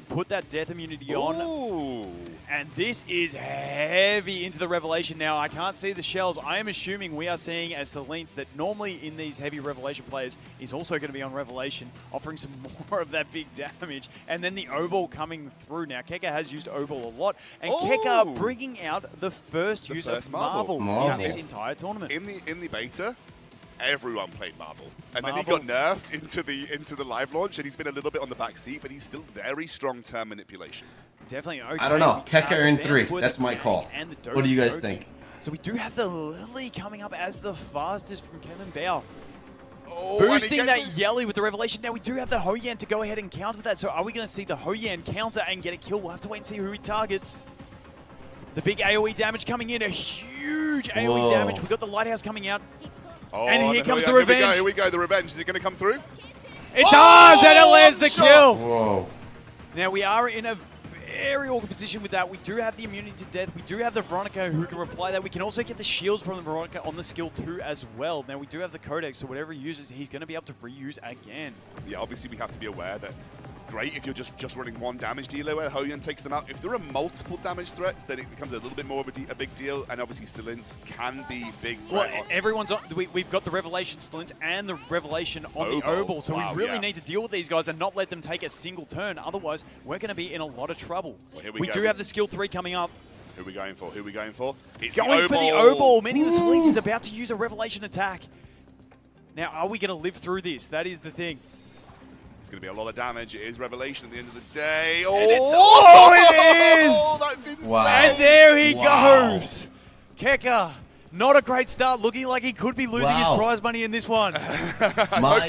put that death immunity on. And this is heavy into the Revelation now. I can't see the shells. I am assuming we are seeing as Selene that normally in these heavy Revelation players is also going to be on Revelation, offering some more of that big damage. And then the O-Ball coming through. Now, Keka has used O-Ball a lot. And Keka bringing out the first use of Marvel in this entire tournament. In the beta, everyone played Marvel. And then he got nerfed into the live launch, and he's been a little bit on the back seat, but he's still very strong turn manipulation. Definitely okay. I don't know. Keka earned 3. That's my call. What do you guys think? So we do have the Lily coming up as the fastest from Kevin Bao. Oh, boosting that Yelly with the Revelation. Now we do have the Hoyan to go ahead and counter that. So are we going to see the Hoyan counter and get a kill? We'll have to wait and see who he targets. The big AoE damage coming in. A huge AoE damage. We got the Lighthouse coming out. Oh, and here comes the Revenge. Here we go. The Revenge. Is it going to come through? It does! And it lands the kill. Whoa. Now we are in a very awkward position with that. We do have the immunity to death. We do have the Veronica who can reply that. We can also get the shields from the Veronica on the skill 2 as well. Now we do have the Codex, so whatever he uses, he's going to be able to reuse again. Yeah, obviously we have to be aware that great if you're just running one damage dealer where Hoyan takes them out. If there are multiple damage threats, then it becomes a little bit more of a big deal, and obviously Stalins can be big threat. Well, everyone's on. We've got the Revelation Stalins and the Revelation on the O-Ball, so we really need to deal with these guys and not let them take a single turn. Otherwise, we're going to be in a lot of trouble. Well, we do have the skill 3 coming up. Who are we going for? Who are we going for? It's going for the O-Ball, meaning the Stalins is about to use a Revelation attack. Now, are we going to live through this? That is the thing. It's going to be a lot of damage. It is Revelation at the end of the day. Oh, it is! Oh, that's insane. Wow. And there he goes. Keka, not a great start. Looking like he could be losing his prize money in this one. My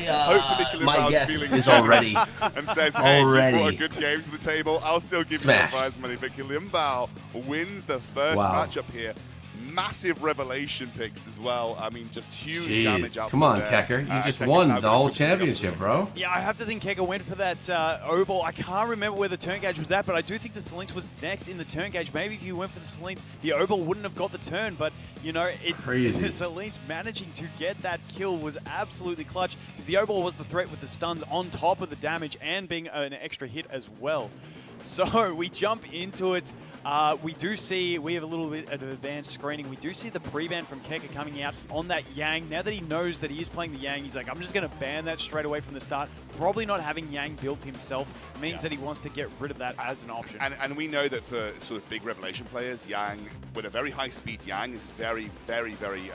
guess is already. And says, hey, you brought a good game to the table. I'll still give you the prize money. But Kilimbao wins the first matchup here. Massive Revelation picks as well. I mean, just huge damage out. Come on, Kecker. You just won the whole championship, bro. Yeah, I have to think Keka went for that O-Ball. I can't remember where the turn gauge was at, but I do think the Selene was next in the turn gauge. Maybe if you went for the Selene, the O-Ball wouldn't have got the turn, but, you know, the Selene's managing to get that kill was absolutely clutch, because the O-Ball was the threat with the stuns on top of the damage and being an extra hit as well. So we jump into it. We do see, we have a little bit of advanced screening. We do see the pre-ban from Keka coming out on that Yang. Now that he knows that he is playing the Yang, he's like, I'm just going to ban that straight away from the start. Probably not having Yang built himself means that he wants to get rid of that as an option. And we know that for sort of big Revelation players, Yang, with a very high speed Yang, is very, very, very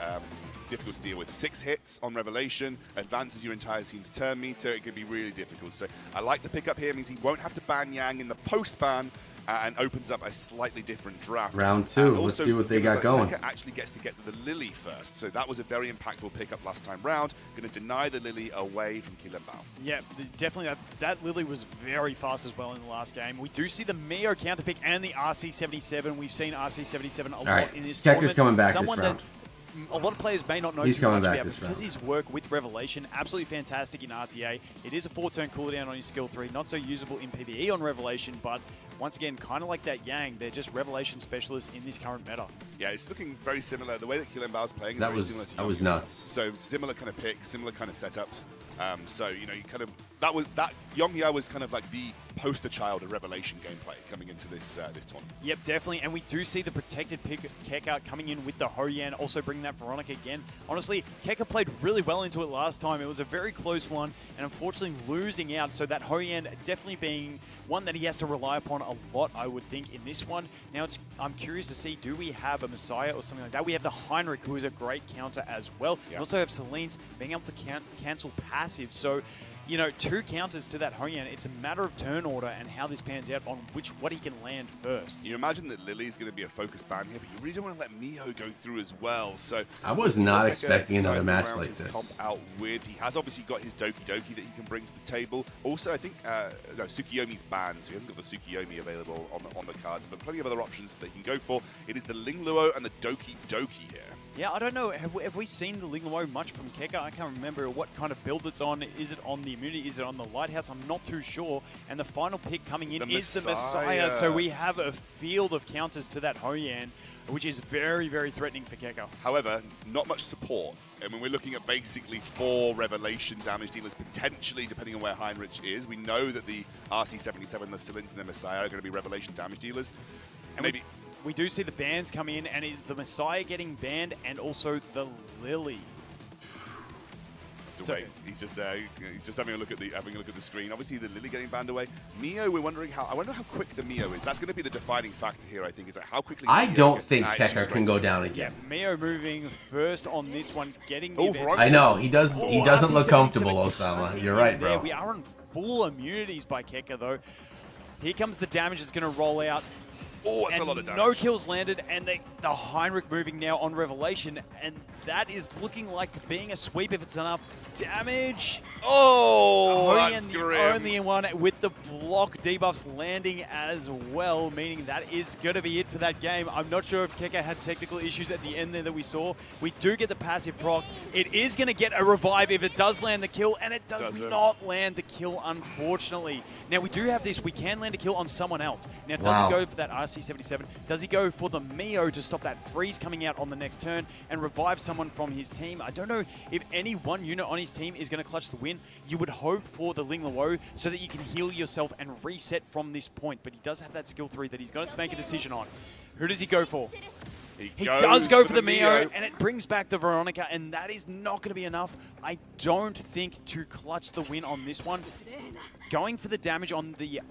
difficult to deal with. 6 hits on Revelation, advances your entire team's turn meter. It can be really difficult. So I like the pickup here. It means he won't have to ban Yang in the post-ban and opens up a slightly different draft. Round 2. Let's see what they got going. Keka actually gets to get the Lily first. So that was a very impactful pickup last time round. Going to deny the Lily away from Kilimbao. Yeah, definitely. That Lily was very fast as well in the last game. We do see the Mio counter pick and the RC77. We've seen RC77 a lot in this tournament. Keka's coming back this round. A lot of players may not know He's too coming much back about this because round. his work with Revelation, absolutely fantastic in RTA. It is a 4-turn cooldown on his skill 3, not so usable in PvE on Revelation, but once again, kind of like that Yang, they're just Revelation specialists in this current meta. Yeah, it's looking very similar. The way that Kilimbao's playing is That very was- similar to that was Young. nuts. So similar kind of picks, similar kind of setups. So, you know, you kind of, that Yongya was kind of like the poster child of Revelation gameplay coming into this this tournament. Yep, definitely. And we do see the protected pick Keka coming in with the Hoyan, also bringing that Veronica again. Honestly, Keka played really well into it last time. It was a very close one, and unfortunately losing out. So that Hoyan definitely being one that he has to rely upon a lot, I would think, in this one. Now, I'm curious to see, do we have a Messiah or something like that? We have the Heinrich, who is a great counter as well. We also have Selene's being able to cancel passive. So, you know, 2 counters to that Hoyan. It's a matter of turn order and how this pans out on what he can land first. You imagine that Lily's going to be a focus ban here, but you really don't want to let Mio go through as well. So I was not expecting another match like this. Comp out with. He has obviously got his Doki Doki that he can bring to the table. Also, I think no, Tsukiyomi's banned, so he hasn't got the Tsukiyomi available on the cards, but plenty of other options that he can go for. It is the Ling Luo and the Doki Doki here. Yeah, I don't know. Have we seen the Lingluo much from Keka? I can't remember what kind of build it's on. Is it on the immunity? Is it on the Lighthouse? I'm not too sure. And the final pick coming in is the Messiah. So we have a field of counters to that Hoyan, which is very, very threatening for Keka. However, not much support. I mean, we're looking at basically 4 Revelation damage dealers, potentially, depending on where Heinrich is. We know that the RC-77, the Silence, and the Messiah are going to be Revelation damage dealers. And maybe we do see the bans come in, and it's the Messiah getting banned, and also the Lily. So he's just there. He's just having a look at the screen. Obviously, the Lily getting banned away. Mio, we're wondering how. I wonder how quick the Mio is. That's going to be the defining factor here. I think is that how quickly. I Mio don't gets think actually Kecker can go down again. Yeah, Mio moving first on this one, getting. I know he does. He doesn't look comfortable, Osama. You're right, bro. We are on full immunities by Kecker though. Here comes the damage that's going to roll out. Oh, that's a lot of damage. No kills landed, and the Heinrich moving now on Revelation, and that is looking like being a sweep if it's enough damage. Oh, Hoyan, that's the grim. only one with the block debuffs landing as well, meaning that is going to be it for that game. I'm not sure if Keka had technical issues at the end there that we saw. We do get the passive proc. It is going to get a revive if it does land the kill, and it does not land the kill, unfortunately. Now, we do have this. We can land a kill on someone else. Now, does he go for that RC-77? Does he go for the Mio to stop that freeze coming out on the next turn and revive someone from his team? I don't know if any one unit on his team is going to clutch the win. You would hope for the Lingluo so that you can heal yourself and reset from this point, but he does have that skill 3 that he's going to make a decision on. Who does he go for? He does go for the Mio, and it brings back the Veronica, and that is not going to be enough, I don't think, to clutch the win on this one. Going for the damage on the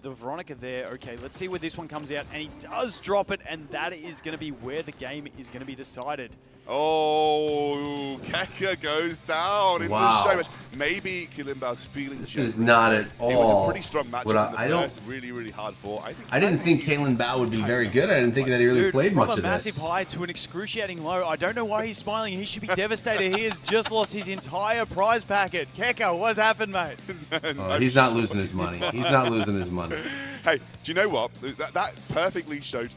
Veronica there. Okay, let's see where this one comes out, and he does drop it, and that is going to be where the game is going to be decided. Oh, Keka goes down in the show match. Maybe Kilimbao's feeling this is not at all. It was a pretty strong match. I don't. Really, really hard fought. I didn't think Kalen Bao would be very good. I didn't think that he really played much of this. From a massive high to an excruciating low. I don't know why he's smiling. He should be devastated. He has just lost his entire prize packet. Keka, what's happened, mate? Oh, he's not losing his money. He's not losing his money. Hey, do you know what? That perfectly showed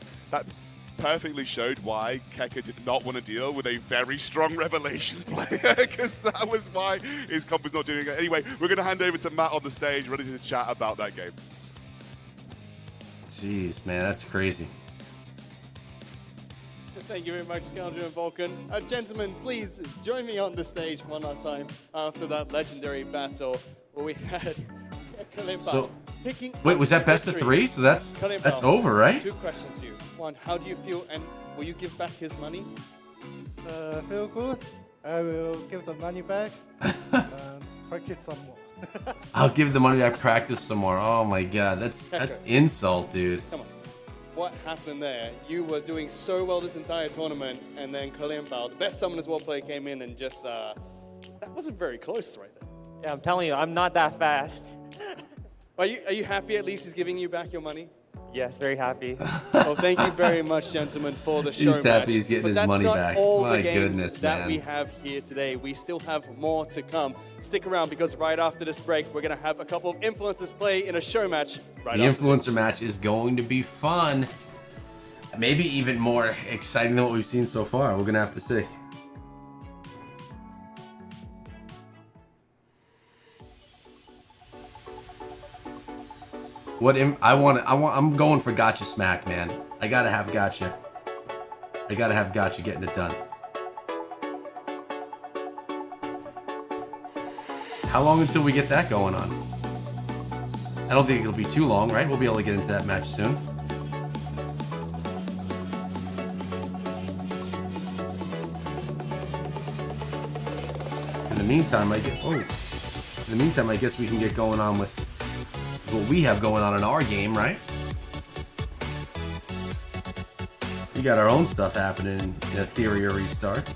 why Keka did not want to deal with a very strong Revelation player, because that was why his comp was not doing it. Anyway, we're going to hand over to Matt on the stage, ready to chat about that game. Jeez, man, that's crazy. Thank you very much, Scoundrel and Vulcan. Gentlemen, please join me on the stage one last time after that legendary battle where we had Kalimba picking. Wait, was that best of 3? So that's over, right? 2 questions for you. One, how do you feel, and will you give back his money? Feel good. I will give the money back. Practice some more. I'll give the money back. Practice some more. Oh my god, that's insult, dude. Come on. What happened there? You were doing so well this entire tournament, and then Kalimba, the best summoners world player, came in and just that wasn't very close right there. Yeah, I'm telling you, I'm not that fast. Are you happy at least he's giving you back your money? Yes, very happy. Well, thank you very much, gentlemen, for the show He's happy match. he's getting his But money that's back. not all My the games goodness, that man. we have here today. We still have more to come. Stick around, because right after this break, we're going to have a couple of influencers play in a show match. Right The after influencer match is going to be fun. Maybe even more exciting than what we've seen so far. We're going to have to see. I'm going for Gotcha Smack, man. I gotta have Gotcha. I gotta have Gotcha getting it done. How long until we get that going on? I don't think it'll be too long, right? We'll be able to get into that match soon. In the meantime, I guess we can get going on with what we have going on in our game, right? We got our own stuff happening in Etheria Restart.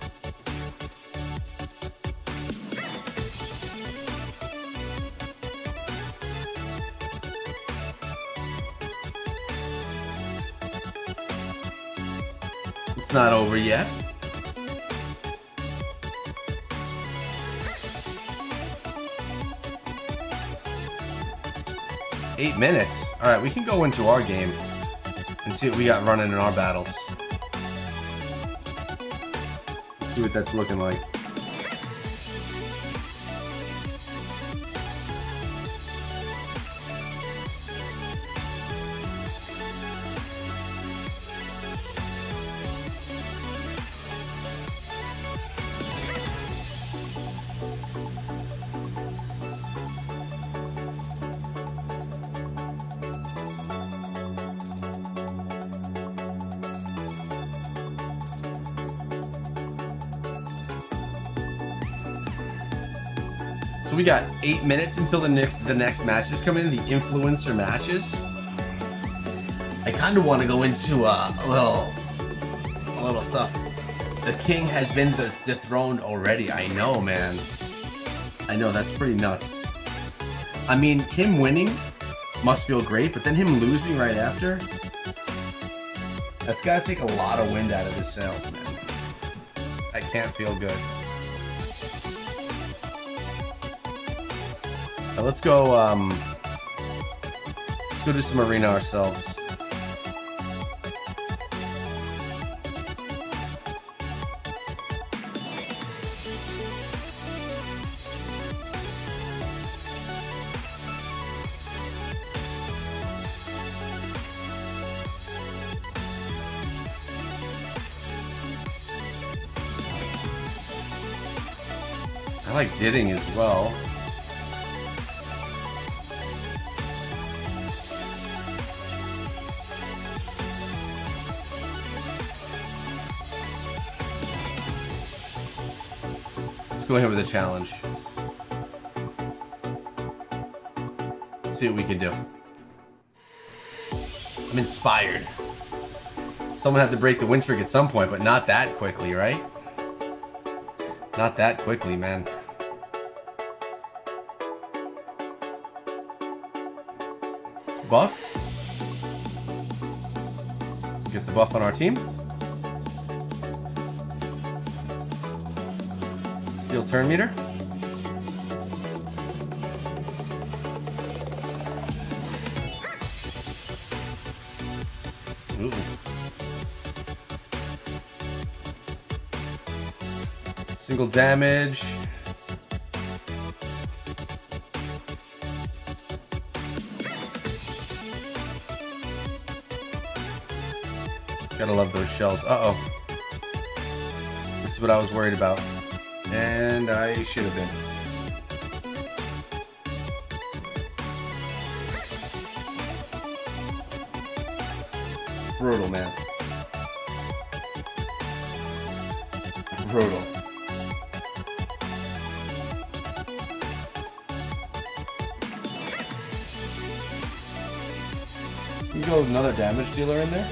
It's not over yet. Eight minutes. All right, we can go into our game and see what we got running in our battles. See what that's looking like. So we got 8 minutes until the next matches come in, the influencer matches. I kind of want to go into a little stuff. The king has been dethroned already. I know, man. I know, that's pretty nuts. I mean, him winning must feel great, but then him losing right after, that's got to take a lot of wind out of his sails, man. That can't feel good. Now let's go do some arena ourselves. I like didding as well. Let's go ahead with a challenge. Let's see what we can do. I'm inspired. Someone had to break the win streak at some point, but not that quickly, right? Not that quickly, man. Buff. Get the buff on our team. Steel turn meter. Ooh. Single damage. Gotta love those shells. Uh-oh. This is what I was worried about. And I should have been. Brutal, man. Brutal. You can go with another damage dealer in there.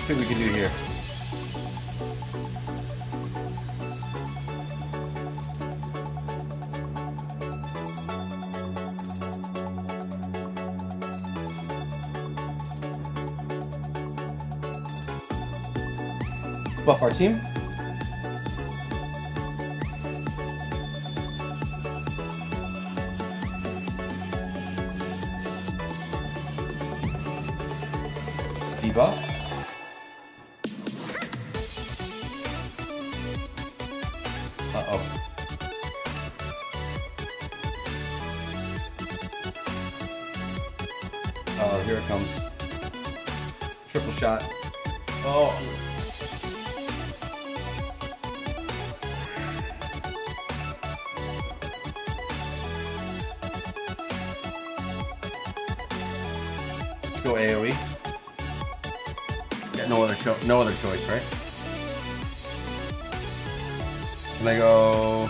See what we can do here. Let's buff our team. Debuff. Uh-oh. Oh, here it comes. Triple shot. Oh. Let's go AoE. Got no other choice, right? Can I go?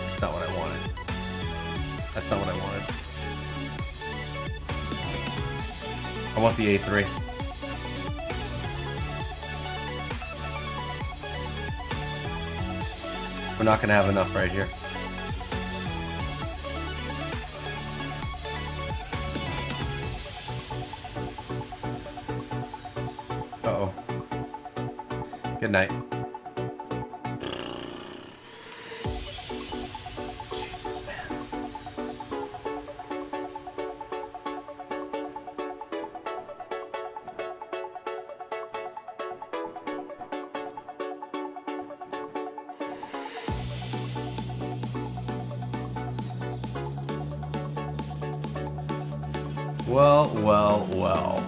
That's not what I wanted. That's not what I wanted. I want the A3. We're not gonna have enough right here. Uh-oh. Good night. Jesus. Well, well, well.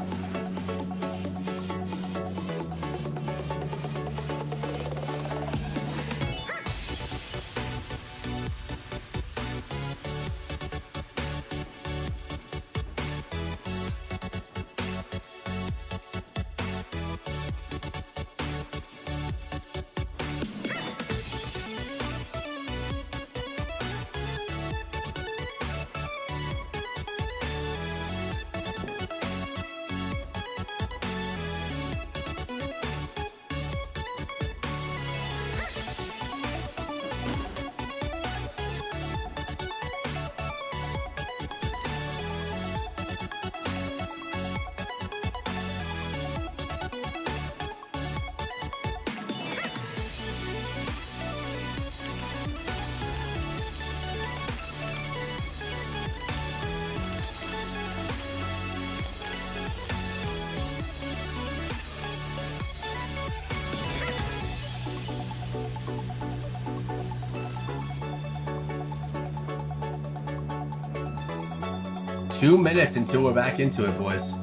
Two minutes until we're back into it, boys.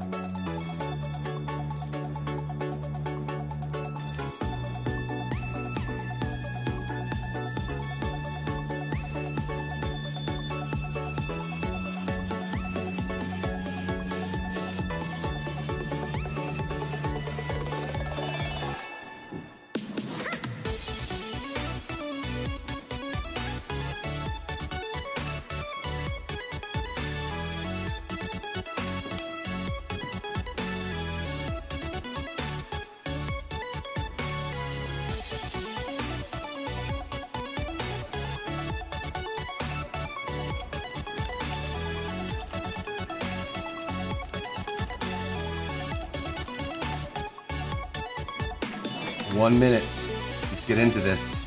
One minute. Let's get into this.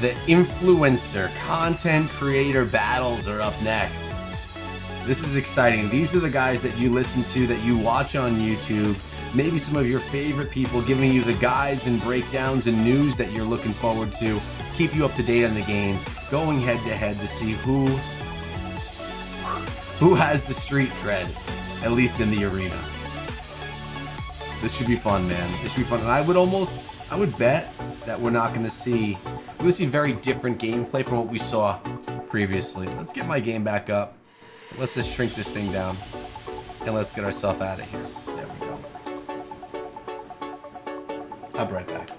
The influencer content creator battles are up next. This is exciting. These are the guys that you listen to, that you watch on YouTube. Maybe some of your favorite people giving you the guides and breakdowns and news that you're looking forward to. Keep you up to date on the game. Going head to head to see who has the street cred, at least in the arena. This should be fun, man. This should be fun. And I would bet that we're going to see very different gameplay from what we saw previously. Let's get my game back up. Let's just shrink this thing down. And let's get ourselves out of here. There we go. I'll be right back.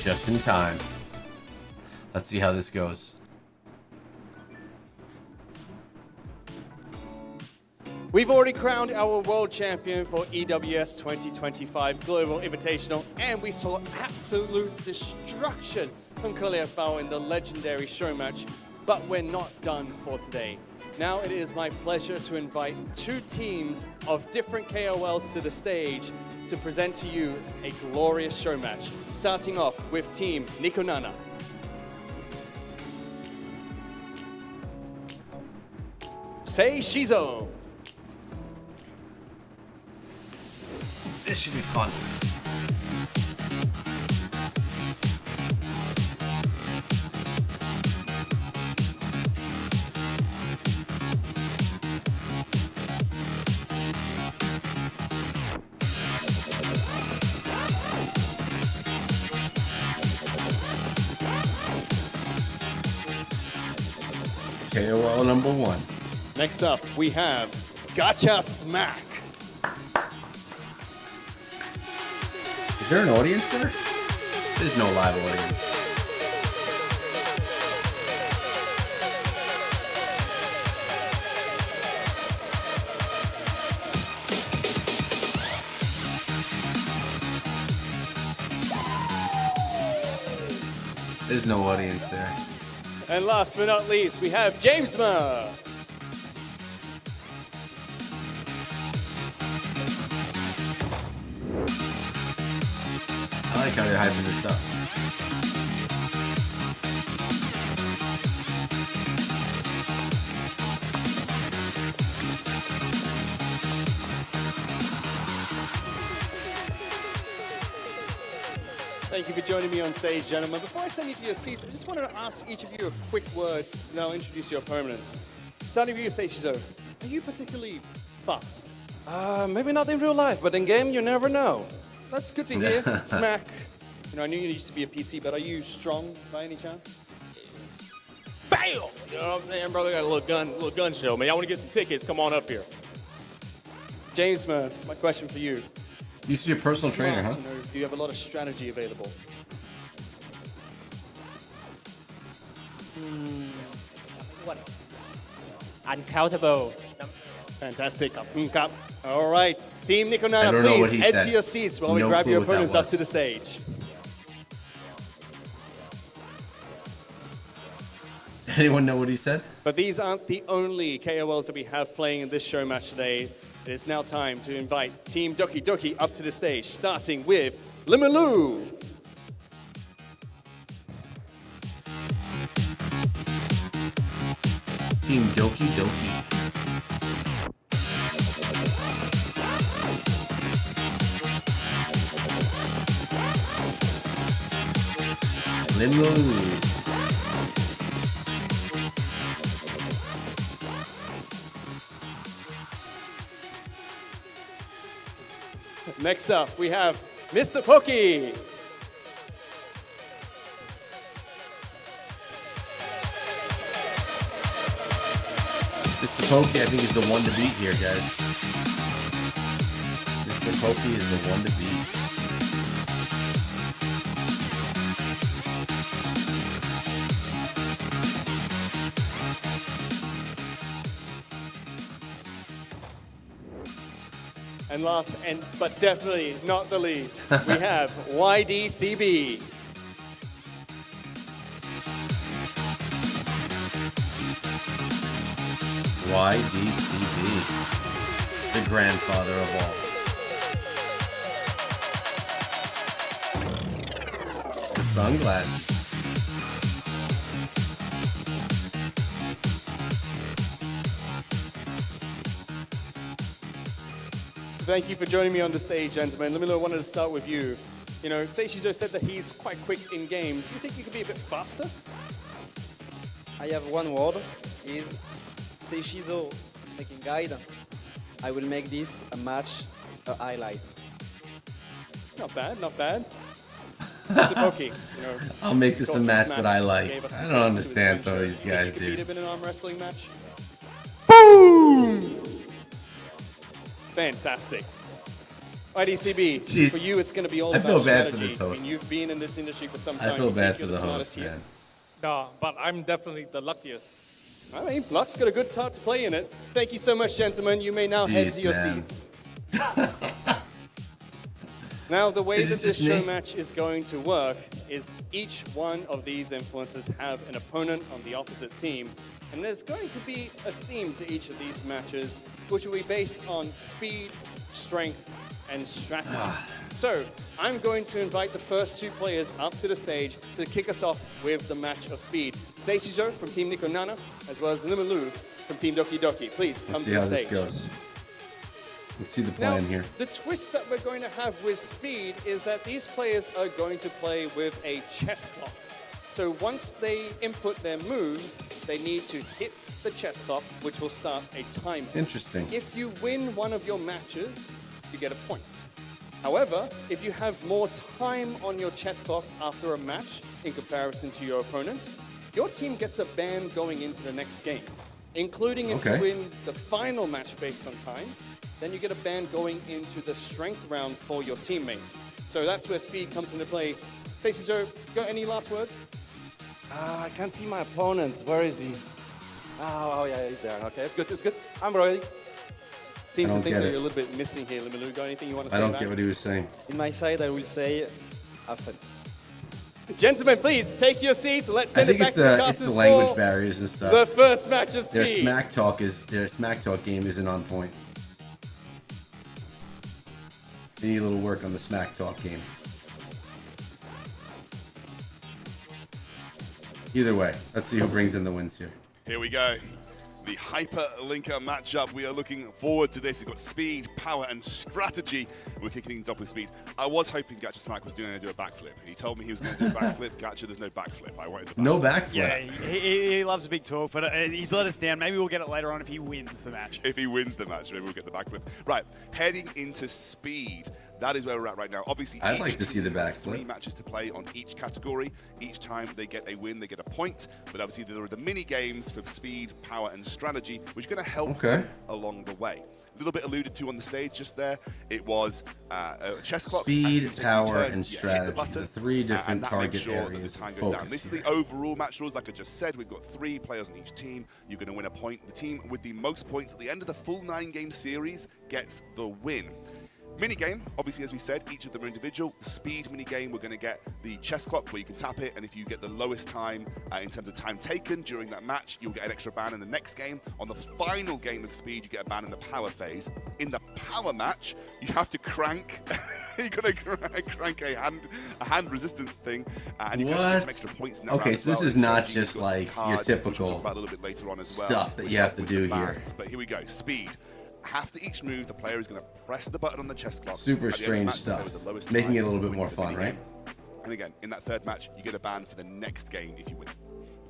Just in time. Let's see how this goes. We've already crowned our world champion for EWS 2025 Global Invitational, and we saw absolute destruction from Bao in the legendary show match, but we're not done for today. Now it is my pleasure to invite two teams of different KOLs to the stage to present to you a glorious show match. Starting off with Team Nikonana. Sei Shizo. This should be fun. KOL number one. Next up, we have Gotcha Smack. Is there an audience there? There's no live audience. There's no audience there. And last but not least, we have Jamesma. I like how they're hyping this up. Thank you for joining me on stage, gentlemen. Before I send you to your seats, I just wanted to ask each of you a quick word, and I'll introduce your opponents. Starting with you, Seishizo, are you particularly fast? Maybe not in real life, but in game, you never know. That's good to hear. Smack. You know, I knew you used to be a PT, but are you strong by any chance? Bam! You know what I'm saying, brother? Got a little gun show, man. Y'all want to get some tickets? Come on up here. Jamesma, my question for you. You used to be a personal Smart, trainer, huh? You know, do you have a lot of strategy available? What? Uncountable. Fantastic. All right. Team I Nikonana, don't know what please he head said. to your seats while we No grab clue your what that opponents up was. to the stage. Anyone know what he said? But these aren't the only KOLs that we have playing in this show match today. It is now time to invite Team Doki Doki up to the stage, starting with Limilu. Team Doki Doki. Limo. Next up, we have Mr. Pokey. Mr. Pokey, I think, is the one to beat here, guys. Mr. Pokey is the one to beat. And last, but definitely not the least, we have YDCB. YDCB. The grandfather of all. The sunglasses. Thank you for joining me on the stage, gentlemen. Let me know, I wanted to start with you. You know, Seishizo said that he's quite quick in game. Do you think you could be a bit faster? I have one word, is Seishizo making guide. I will make this a match, a highlight. Not bad, not bad. Mr. Pokey, you know, I'll make this a got match smack, that I like. gave us I some don't tips to his understand some of friendship. these guys, Think you could beat dude. him in an arm wrestling match? Boom! Fantastic. IDCB, Jeez. for you, it's going to be all I about feel bad for strategy. this I mean, host. you've been in this industry for some time. I feel You bad think for you're the smartest host, here? man. No, but I'm definitely the luckiest. I mean, Luck's got a good part to play in it. Thank you so much, gentlemen. You may now head Jeez, to your man. seats. Now, the way Is it that this just show me? match is going to work is each one of these influencers have an opponent on the opposite team. And there's going to be a theme to each of these matches, which will be based on speed, strength, and strategy. So, I'm going to invite the first two players up to the stage to kick us off with the match of speed. Seishizo from Team Nikonana, as well as Limilu from Team Doki Doki. Please come Let's to see the how stage. this goes. Let's see the Now, plan here. the twist that we're going to have with speed is that these players are going to play with a chess clock. So once they input their moves, they need to hit the chess clock, which will start a timer. Interesting. If you win one of your matches, you get a point. However, if you have more time on your chess clock after a match in comparison to your opponent, your team gets a ban going into the next game, including if Okay. you win the final match based on time, then you get a ban going into the strength round for your teammates. So that's where speed comes into play. Seishizo, got any last words? I can't see my opponents. Where is he? Oh, yeah, he's there. Okay, it's good, it's good. I'm ready. Seems I to don't think get that it. you're a little bit missing here, Limilu. Got anything you want to I say don't back? get what he was saying. In my side, I will say, have fun. Gentlemen, please take your seats. Let's I send it think back to the it's casters the language for barriers and stuff. the first match of Their Speed. smack talk game isn't on point. They need a little work on the smack talk game. Either way, let's see who brings in the wins here. Here we go. The Hyperlinker matchup. We are looking forward to this. We've got speed, power, and strategy. We're kicking things off with speed. I was hoping Gacha Smack was going to do a backflip. He told me he was going to do a backflip. Gacha, there's no backflip. I wanted the backflip. No backflip. Yeah, he loves a big talk, but he's let us down. Maybe we'll get it later on if he wins the match. If he wins the match, maybe we'll get the backflip. Right, heading into speed. That is where we're at right now. Obviously, I'd like to see the has backflip. 3 matches to play on each category. Each time they get a win, they get a point. But obviously, there are the mini games for speed, power, and strategy, which are going to help them along the way. A little bit alluded to on the stage just there. It was a chess clock. Speed, power, and hit strategy. the button, The 3 different and that target makes sure that the areas time of goes down. focus This is here. the overall match rules. Like I just said, we've got 3 players on each team. You're going to win a point. The team with the most points at the end of the full 9-game series gets the win. Minigame, obviously, as we said, each of them are individual. The speed minigame, we're going to get the chess clock where you can tap it, and if you get the lowest time in terms of time taken during that match, you'll get an extra ban in the next game. On the final game of speed, you get a ban in the power phase. In the power match, you have to crank. You're going to crank a hand resistance thing, and you can actually get some extra points in that Okay, round so as this well. is not Strategy, just you've got some like your cards, which we'll typical talk about a little bit later on as well, stuff that which you have help to with do the here. balance. But here we go, speed. After each move, the player is going to press the button on the chess clock. Super At the end of strange the match, stuff. the lowest Making time it a little bit wins more the fun, minigame. right? And again, in that third match, you get a ban for the next game if you win.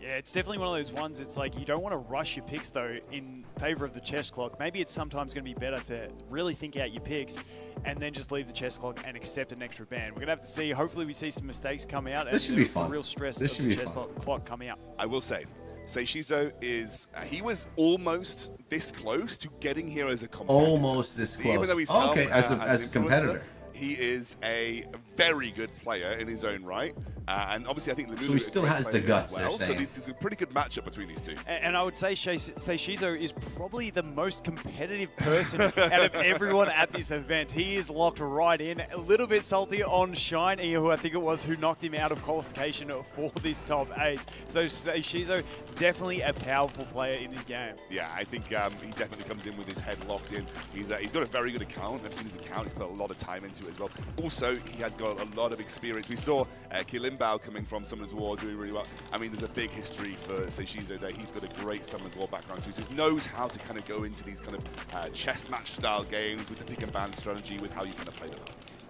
Yeah, it's definitely one of those ones. It's like you don't want to rush your picks, though, in favor of the chess clock. Maybe it's sometimes going to be better to really think out your picks and then just leave the chess clock and accept an extra ban. We're going to have to see. Hopefully, we see some mistakes come out. This and should be the fun. real stress This of should the be chess fun. clock coming out. I will say, Seishizo is, he was almost this close to getting here as a competitor. Almost this So close. even though he's Oh, okay, come, as a an competitor. influencer, he is a very good player in his own right. And obviously, I think Lemulu So he is a still great has the player as guts, well. they're So saying. this is a pretty good matchup between these two. And I would say Seishizo is probably the most competitive person out of everyone at this event. He is locked right in. A little bit salty on Shine, who I think it was who knocked him out of qualification for this top 8. So Seishizo, definitely a powerful player in this game. Yeah, I think he definitely comes in with his head locked in. He's got a very good account. I've seen his account. He's put a lot of time into it as well. Also, he has got a lot of experience. We saw Kilimbao coming from Summoners War doing really well. I mean, there's a big history for Seishizo there. He's got a great Summoners War background too. So he knows how to kind of go into these kind of chess match style games with the pick and ban strategy, with how you kind of play them.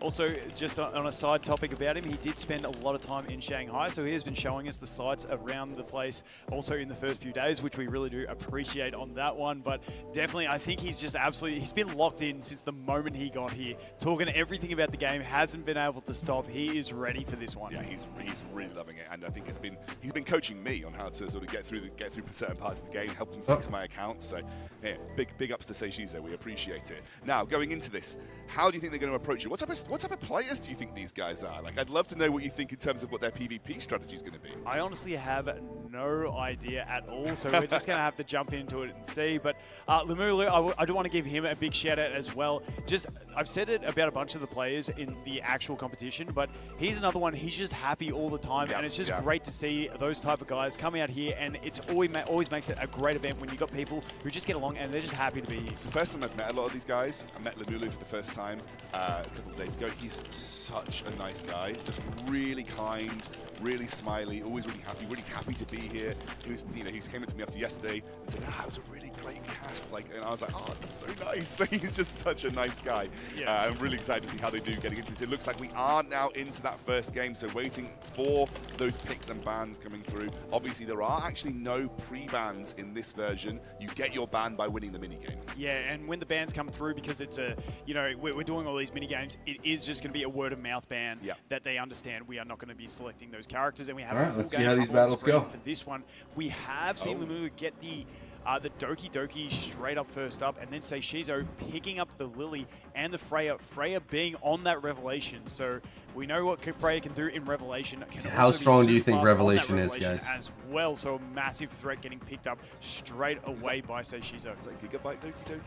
Also, just on a side topic about him, he did spend a lot of time in Shanghai, so he has been showing us the sights around the place also in the first few days, which we really do appreciate on that one. But definitely, I think he's just absolutely, he's been locked in since the moment he got here. Talking everything about the game, hasn't been able to stop. He is ready for this one. Yeah, he's really loving it, and I think he's been coaching me on how to sort of get through certain parts of the game, helping fix my account. So, yeah, big ups to Seishizo. We appreciate it. Now, going into this, how do you think they're going to approach you? What type of players do you think these guys are? Like, I'd love to know what you think in terms of what their PvP strategy is going to be. I honestly have no idea at all, so we're just going to have to jump into it and see. But Lemulu, I do want to give him a big shout out as well. Just, I've said it about a bunch of the players in the actual competition, but he's another one. He's just happy all the time, and it's just great to see those type of guys come out here, and it's always makes it a great event when you've got people who just get along and they're just happy to be here. It's the first time I've met a lot of these guys. I met Lemulu for the first time a couple of days ago. He's such a nice guy, just really kind, really smiley, always really happy to be here. He came up to me after yesterday and said, it was a really great cast. And I was like, oh, that's so nice. He's just such a nice guy. Yeah. I'm really excited to see how they do getting into this. It looks like we are now into that first game, so waiting for those picks and bans coming through. Obviously, there are actually no pre-bans in this version. You get your ban by winning the minigame. Yeah, and when the bans come through, because it's we're doing all these mini games, it is just going to be a word of mouth ban that they understand. We are not going to be selecting those characters, and we have. All right, let's see how these battles go. For this one, we have seen Lemulu get the Doki Doki straight up first up, and then Seishizo picking up the Lily and the Freya. Freya being on that Revelation, so we know what Freya can do in Revelation. How strong do you think Revelation is, guys? As well, so a massive threat getting picked up straight away by Seishizo. Is that Gigabyte Doki Doki?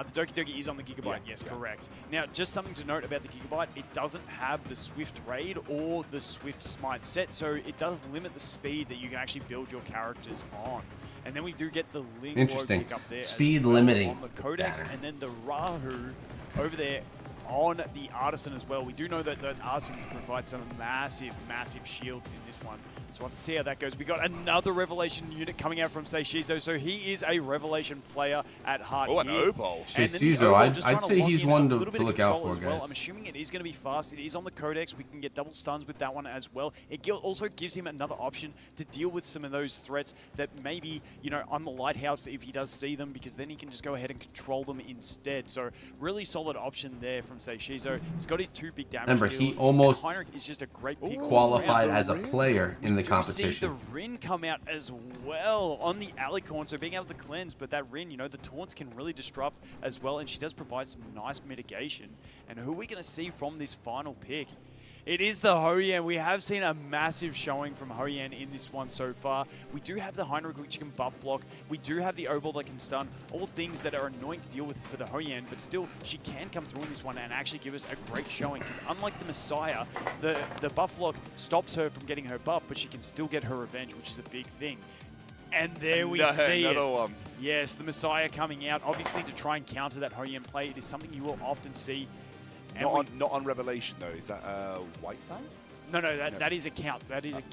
The Doki Doki is on the Gigabyte, yes, correct. Now, just something to note about the Gigabyte, it doesn't have the Swift Raid or the Swift Smite set, so it does limit the speed that you can actually build your characters on. And then we do get the Lingwo pick up there Speed as well limiting on the Codex, and then the Rahu over there on the Artisan as well. We do know that the Artisan provides some massive, massive shields in this one. So we'll have to see how that goes. We got another Revelation unit coming out from Seishizo, so he is a Revelation player at heart. Oh, an Opal. Seishizo, I'd say he's one to look out for, guys. I'm assuming it is going to be fast. It is on the Codex. We can get double stuns with that one as well. It also gives him another option to deal with some of those threats that maybe, you know, on the Lighthouse, if he does see them, because then he can just go ahead and control them instead. So really solid option there from Seishizo. He's got his 2 big damage Remember, deals, he almost and Heinrich is just a great pick. qualified as a player in the See competition. the Rin come out as well on the Alicorn, so being able to cleanse, but that Rin, you know, the taunts can really disrupt as well, and she does provide some nice mitigation. And who are we going to see from this final pick? It is the Hoyan. We have seen a massive showing from Hoyan in this one so far. We do have the Heinrich, which can buff block. We do have the Obol that can stun. All things that are annoying to deal with for the Hoyan, but still, she can come through in this one and actually give us a great showing. Because unlike the Messiah, the buff block stops her from getting her buff, but she can still get her revenge, which is a big thing. And there we see another it. one. Yes, the Messiah coming out, obviously to try and counter that Hoyan play. It is something you will often see. Not on Revelation though. Is that White Fang? No, that is a count. That is a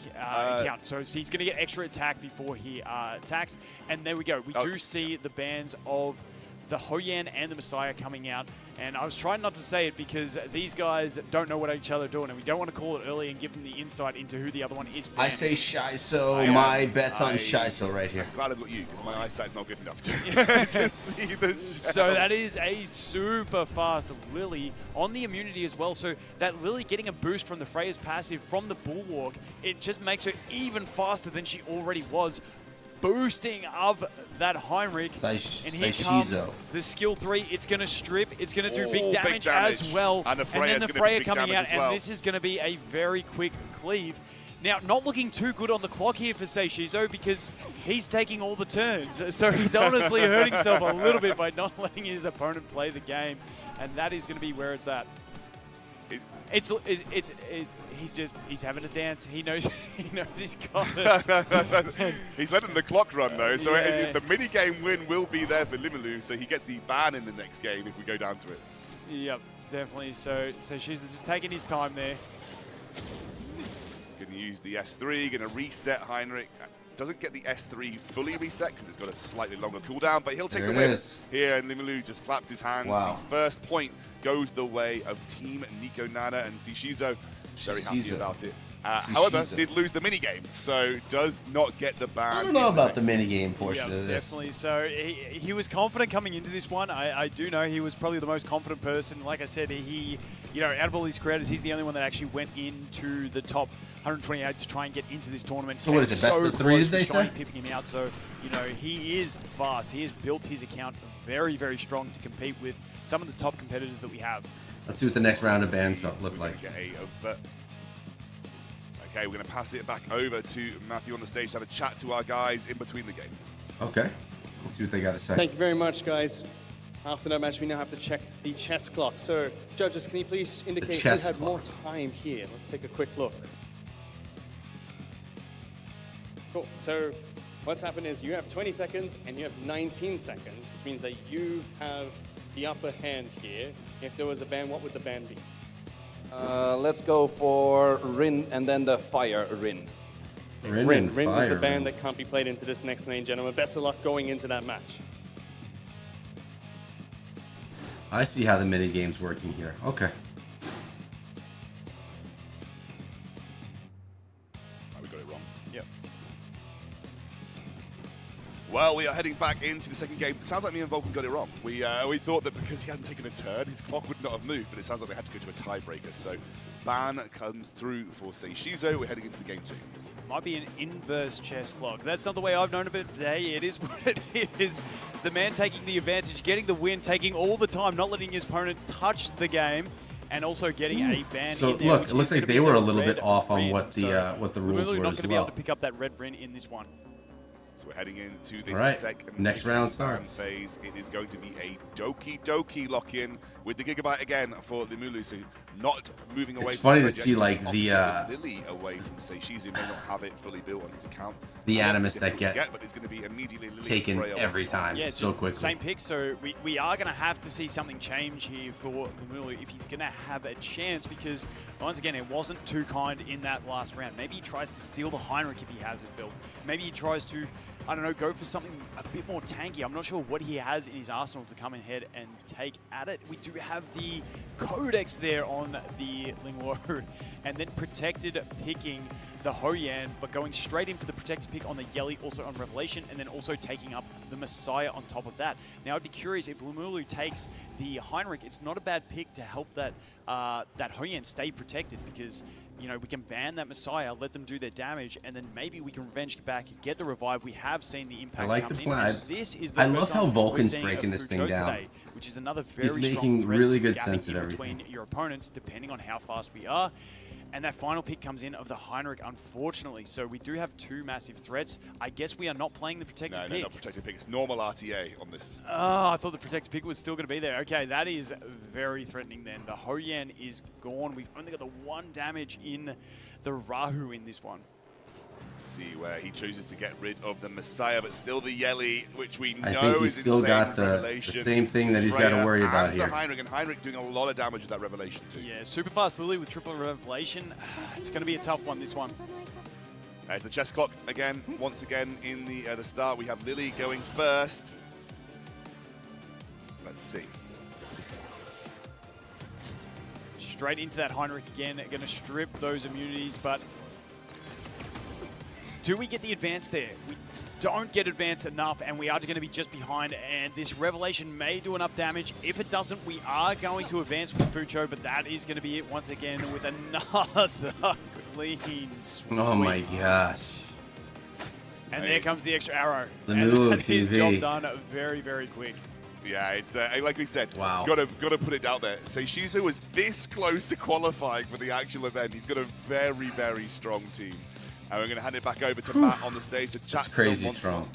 count. So he's going to get extra attack before he attacks. And there we go. We do see the bands of the Hoyan and the Messiah coming out. And I was trying not to say it because these guys don't know what each other are doing, and we don't want to call it early and give them the insight into who the other one is. I say Shiso. My bet's on Shiso right here. Glad I've got you, because my eyesight's not good enough to see the shells. So that is a super fast Lily on the immunity as well. So that Lily getting a boost from the Freya's passive from the Bulwark, it just makes her even faster than she already was, boosting up that Heinrich. And here comes the skill 3. It's going to strip. It's going to do big damage as well. And then the Freya coming out, and this is going to be a very quick cleave. Now, not looking too good on the clock here for Seishizo because he's taking all the turns. So he's honestly hurting himself a little bit by not letting his opponent play the game. And that is going to be where it's at. He's having a dance. He knows he's got it. He's letting the clock run though, so the mini game win will be there for Limelu, so he gets the ban in the next game if we go down to it. Yep, definitely. So she's just taking his time there. Going to use the S3, going to reset Heinrich. Doesn't get the S3 fully reset because it's got a slightly longer cooldown, but he'll take the win here, and Limelu just claps his hands. Wow. The first point goes the way of Team Nico Nana, and Seishizo very happy about it. However, did lose the minigame, so does not get the ban. I don't know about the minigame portion of this. Definitely. So he was confident coming into this one. I do know he was probably the most confident person. Like I said, he, you know, out of all these creators, he's the only one that actually went into the top 128 to try and get into this tournament. So what is it, best of 3, did they say? Pipping him out. So, you know, he is fast. He has built his account very, very strong to compete with some of the top competitors that we have. Let's see what the next round of bans look like. Okay, we're going to pass it back over to Matthew on the stage to have a chat to our guys in between the game. Okay, let's see what they got to say. Thank you very much, guys. After that match, we now have to check the chess clock. So, judges, can you please indicate who had more time here? Let's take a quick look. Cool. So, what's happened is you have 20 seconds and you have 19 seconds, which means that you have the upper hand here. If there was a ban, what would the ban be? Let's go for Rin and then the Fire Rin. Rin is the ban that can't be played into this next lane, gentlemen. Best of luck going into that match. I see how the minigame's working here. Okay. We got it wrong. Yep. Well, we are heading back into the second game. It sounds like me and Vulcan got it wrong. We thought that because he hadn't taken a turn, his clock would not have moved, but it sounds like they had to go to a tiebreaker. So ban comes through for Seishizo. We're heading into the game 2. Might be an inverse chess clock. That's not the way I've known it, but hey, it is what it is. The man taking the advantage, getting the win, taking all the time, not letting his opponent touch the game, and also getting a ban. So in there, look, it looks like they were a little bit off on what the rules were not as going to be able well. to pick up that red Rin in this one. So we're heading into this Right. second Next round starts. phase. It is going to be a Doki lock-in with the Gigabyte again for Limulu. So not moving away. It's from funny to Fred see, yet. like, the, Lily away from Seishizu may not have it fully built on his account. The Animus that Difficult to get but it's going to be immediately Lily taken and Freya every once more. time Yeah, it's so just quickly. same pick, so we are going to have to see something change here for Limulu if he's going to have a chance, because once again, it wasn't too kind in that last round. Maybe he tries to steal the Heinrich if he has it built. Maybe he tries to, I don't know, go for something a bit more tanky. I'm not sure what he has in his arsenal to come ahead and take at it. We do have the Codex there on the Lingwo, and then protected picking the Hoyan, but going straight in for the protected pick on the Yeli, also on Revelation, and then also taking up the Messiah on top of that. Now, I'd be curious if Limulu takes the Heinrich, it's not a bad pick to help that that Hoyan stay protected, because you know, we can ban that Messiah, let them do their damage, and then maybe we can revenge back, get the revive. We have seen the impact. I like the Oh, plan. This is the I first love how time we're Vulcan's seeing breaking a this thing Fucho down. today, which is another He's very making strong threat really good gapping sense of in everything. between your opponents, depending on how fast we are. And that final pick comes in of the Heinrich, unfortunately. So we do have two massive threats. I guess we are not playing the protected pick. No, not protected pick. It's normal RTA on this. Oh, I thought the protected pick was still going to be there. Okay, that is very threatening then. The Hoyan is gone. We've only got the one damage in the Rahu in this one. To see where he chooses to get rid of the Messiah, but still the Yeli, which we I know think he's is still insane got with the Revelation. same thing that he's got to Freya worry about and here. The Heinrich, and Heinrich doing a lot of damage with that Revelation too. Yeah, super fast Lily with triple Revelation. It's going to be a tough one, this one. There's the chess clock again. Once again in the start, we have Lily going first. Let's see. Straight into that Heinrich again. Going to strip those immunities, but do we get the advance there? We don't get advanced enough, and we are going to be just behind, and this Revelation may do enough damage. If it doesn't, we are going to advance with Fucho, but that is going to be it once again with another clean sweep. Oh my gosh. And there comes the extra arrow. The and move that is TV. job done very, very quick. Yeah, it's like we said. Wow. Got to put it out there. Seishizu was this close to qualifying for the actual event. He's got a very, very strong team. And we're going to hand it back over to Matt on the stage to chat That's to them crazy once strong. more.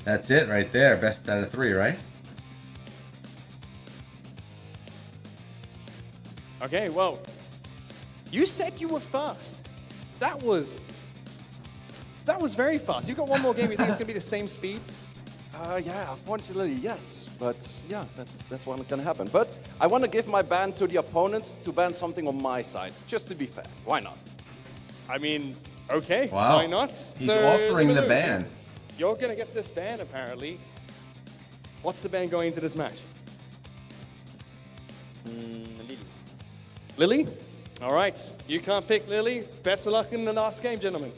That's it right there. Best out of 3, right? Okay, well, you said you were fast. That was very fast. You've got one more game. You think it's going to be the same speed? Yeah, unfortunately, yes. But yeah, that's what's gonna happen. But I want to give my ban to the opponent to ban something on my side, just to be fair. Why not? I mean, okay, Wow. why not? He's offering the ban. You're going to get this ban, apparently. What's the ban going into this match? Lily. Lily? All right, you can't pick Lily. Best of luck in the last game, gentlemen.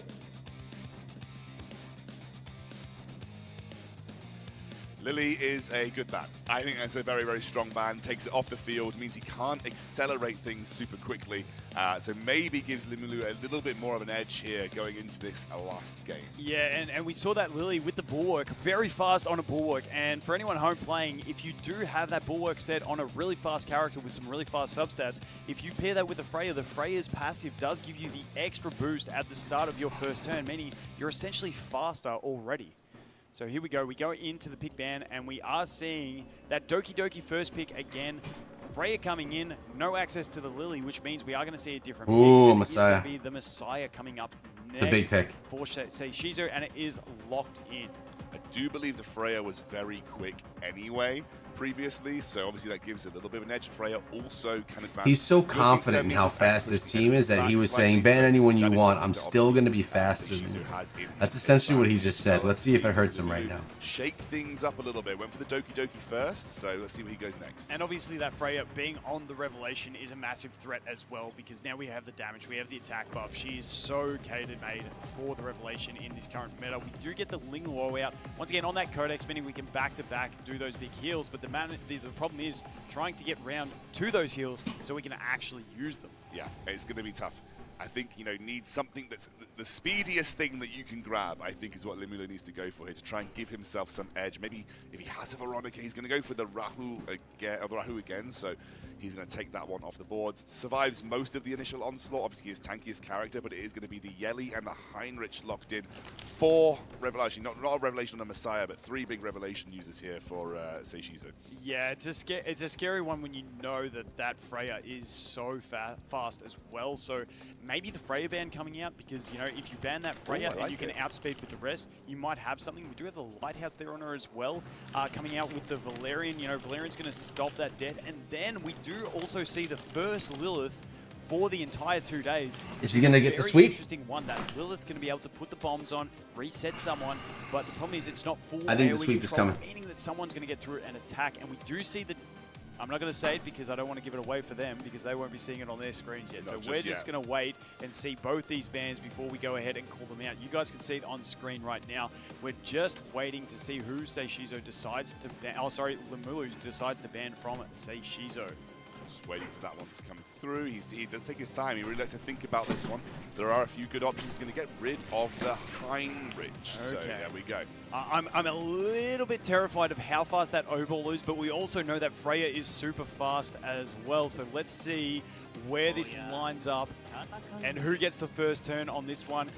Lily is a good ban. I think that's a very, very strong ban. Takes it off the field, means he can't accelerate things super quickly. So maybe gives Limulu a little bit more of an edge here going into this last game. Yeah, and we saw that Lily with the Bulwark, very fast on a Bulwark. And for anyone home playing, if you do have that Bulwark set on a really fast character with some really fast substats, if you pair that with the Freya's passive does give you the extra boost at the start of your first turn, meaning you're essentially faster already. So here we go into the pick ban, and we are seeing that Doki first pick again. Freya coming in, no access to the Lily, which means we are going to see a different pick. Ooh, And Messiah. It's going to be the Messiah coming up next. It's a big pick. For Seishizu, and it is locked in. I do believe the Freya was very quick anyway previously, so obviously that gives a little bit of an edge. Freya also can advance. He's so Looking confident in to how meet fast his his team is that he back was slightly, saying, ban so anyone you that is want, something I'm that still obviously going to be faster than Seishizu you. has in That's his essentially what he advantage. just said. So Let's see if it hurts him right now. Shake things up a little bit. Went for the Doki first, so let's see where he goes next. And obviously that Freya being on the Revelation is a massive threat as well, because now we have the damage, we have the attack buff. She is so catered made for the Revelation in this current meta. We do get the Ling Luo out. Once again, on that Codex, meaning we can back-to-back do those big heals, but the problem is trying to get round to those heals so we can actually use them. Yeah, it's going to be tough. I think, needs something that's the speediest thing that you can grab, I think is what Limulu needs to go for here to try and give himself some edge. Maybe if he has a Veronica, he's going to go for the Rahu again, so He's going to take that one off the board. Survives most of the initial onslaught. Obviously, his tankiest character, but it is going to be the Yeli and the Heinrich locked in. 4 revelation, not a revelation on a Messiah, but 3 big revelation users here for Seishizo. Yeah, it's a scary one when you know that Freya is so fast as well. So maybe the Freya ban coming out, because, you know, if you ban that Freya and you can outspeed with the rest, you might have something. We do have the Lighthouse there on her as well, coming out with the Valerian. You know, Valerian's going to stop that death, and then we do also see the first Lilith for the entire 2 days. Is he going to get the Very sweep? Interesting one. That Lilith's going to be able to put the bombs on, reset someone, but the problem is it's not full I think the AoE sweep is control, coming. meaning that someone's going to get through and attack, and we do see the... I'm not going to say it because I don't want to give it away for them, because they won't be seeing it on their screens yet. So we're just going to wait and see both these bans before we go ahead and call them out. You guys can see it on screen right now. We're just waiting to see who Seishizo decides to ban. Oh, sorry, Lemulu decides to ban from Seishizo. Just waiting for that one to come through. He does take his time. He really likes to think about this one. There are a few good options. He's going to get rid of the Heinrich. So there we go. I'm a little bit terrified of how fast that O-ball is, but we also know that Freya is super fast as well. So let's see where this lines up and who gets the first turn on this one.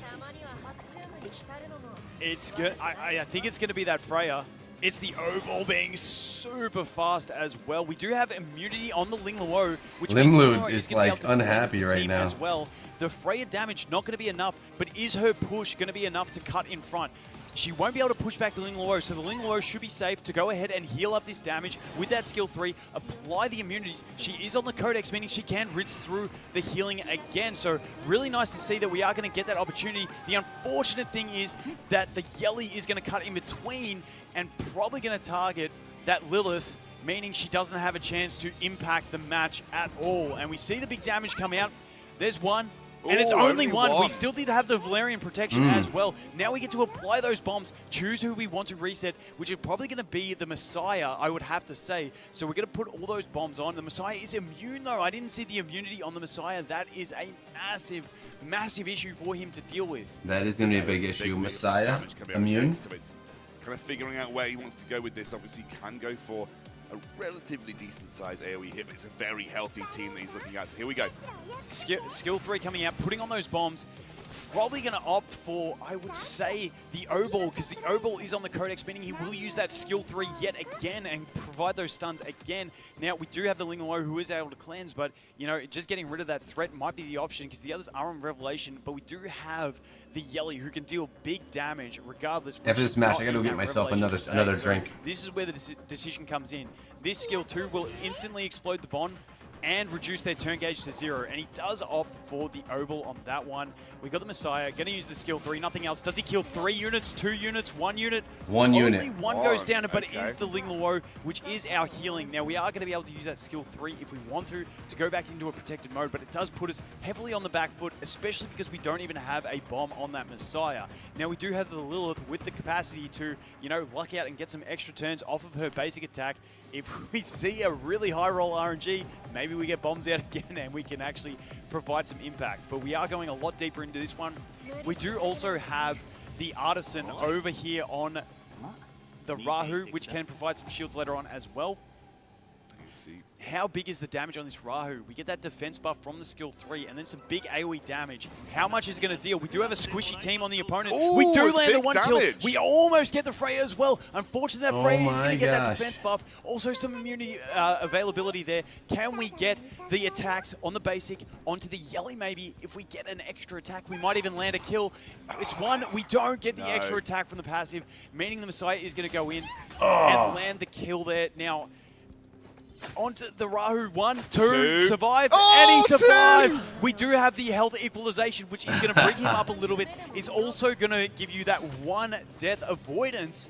It's good. I think it's going to be that Freya. It's the O-ball being super fast as well. We do have immunity on the Ling Luo, which Limlud is like unhappy right now. As well. The Freya damage not going to be enough, but is her push going to be enough to cut in front? She won't be able to push back the Ling Luo, so the Ling Luo should be safe to go ahead and heal up this damage with that skill 3, apply the immunities. She is on the Codex, meaning she can rinse through the healing again. So really nice to see that we are going to get that opportunity. The unfortunate thing is that the Yeli is going to cut in between and probably going to target that Lilith, meaning she doesn't have a chance to impact the match at all. And we see the big damage come out. There's one. And it's only one. We still did have the Valerian protection as well. Now we get to apply those bombs, choose who we want to reset, which is probably going to be the Messiah, I would have to say. So we're going to put all those bombs on. The Messiah is immune, though. I didn't see the immunity on the Messiah. That is a massive, massive issue for him to deal with. That is going to be a big issue. Messiah, immune. So it's kind of figuring out where he wants to go with this. Obviously, can go for a relatively decent size AoE hit, but it's a very healthy team that he's looking at. So here we go. Skill 3 coming out, putting on those bombs. Probably going to opt for, I would say, the O-ball, because the O-ball is on the Codex, meaning he will use that skill 3 yet again and provide those stuns again. Now, we do have the Ling Luo who is able to cleanse, but, you know, just getting rid of that threat might be the option, because the others are on Revelation, but we do have the Yeli who can deal big damage regardless. After this match, I got to go get myself another drink. This is where the decision comes in. This skill 2 will instantly explode the bond and reduce their turn gauge to 0. And he does opt for the O-ball on that one. We got the Messiah, going to use the skill 3, nothing else. Does he kill 3 units, 2 units, 1 unit? One unit. Only one goes down, but it is the Ling Luo, which is our healing. Now, we are going to be able to use that skill 3 if we want to go back into a protected mode, but it does put us heavily on the back foot, especially because we don't even have a bomb on that Messiah. Now, we do have the Lilith with the capacity to, you know, luck out and get some extra turns off of her basic attack. If we see a really high roll RNG, maybe we get bombs out again and we can actually provide some impact. But we are going a lot deeper into this one. We do also have the Artisan over here on the Rahu, which can provide some shields later on as well. How big is the damage on this Rahu? We get that defense buff from the skill 3 and then some big AoE damage. How much is going to deal? We do have a squishy team on the opponent. Ooh, we do land the 1 kill. damage. We almost get the Freya as well. Unfortunately, that Freya is going to get that gosh. defense buff. Also some immunity availability there. Can we get the attacks on the basic onto the Yeli maybe? If we get an extra attack, we might even land a kill. It's 1. We don't get the extra attack from the passive, meaning the Messiah is going to go in and land the kill there. Now, onto the Rahu, 1, 2, survive, and he survives. 2. We do have the health equalization, which is going to bring him up a little bit. Is also going to give you that 1 death avoidance.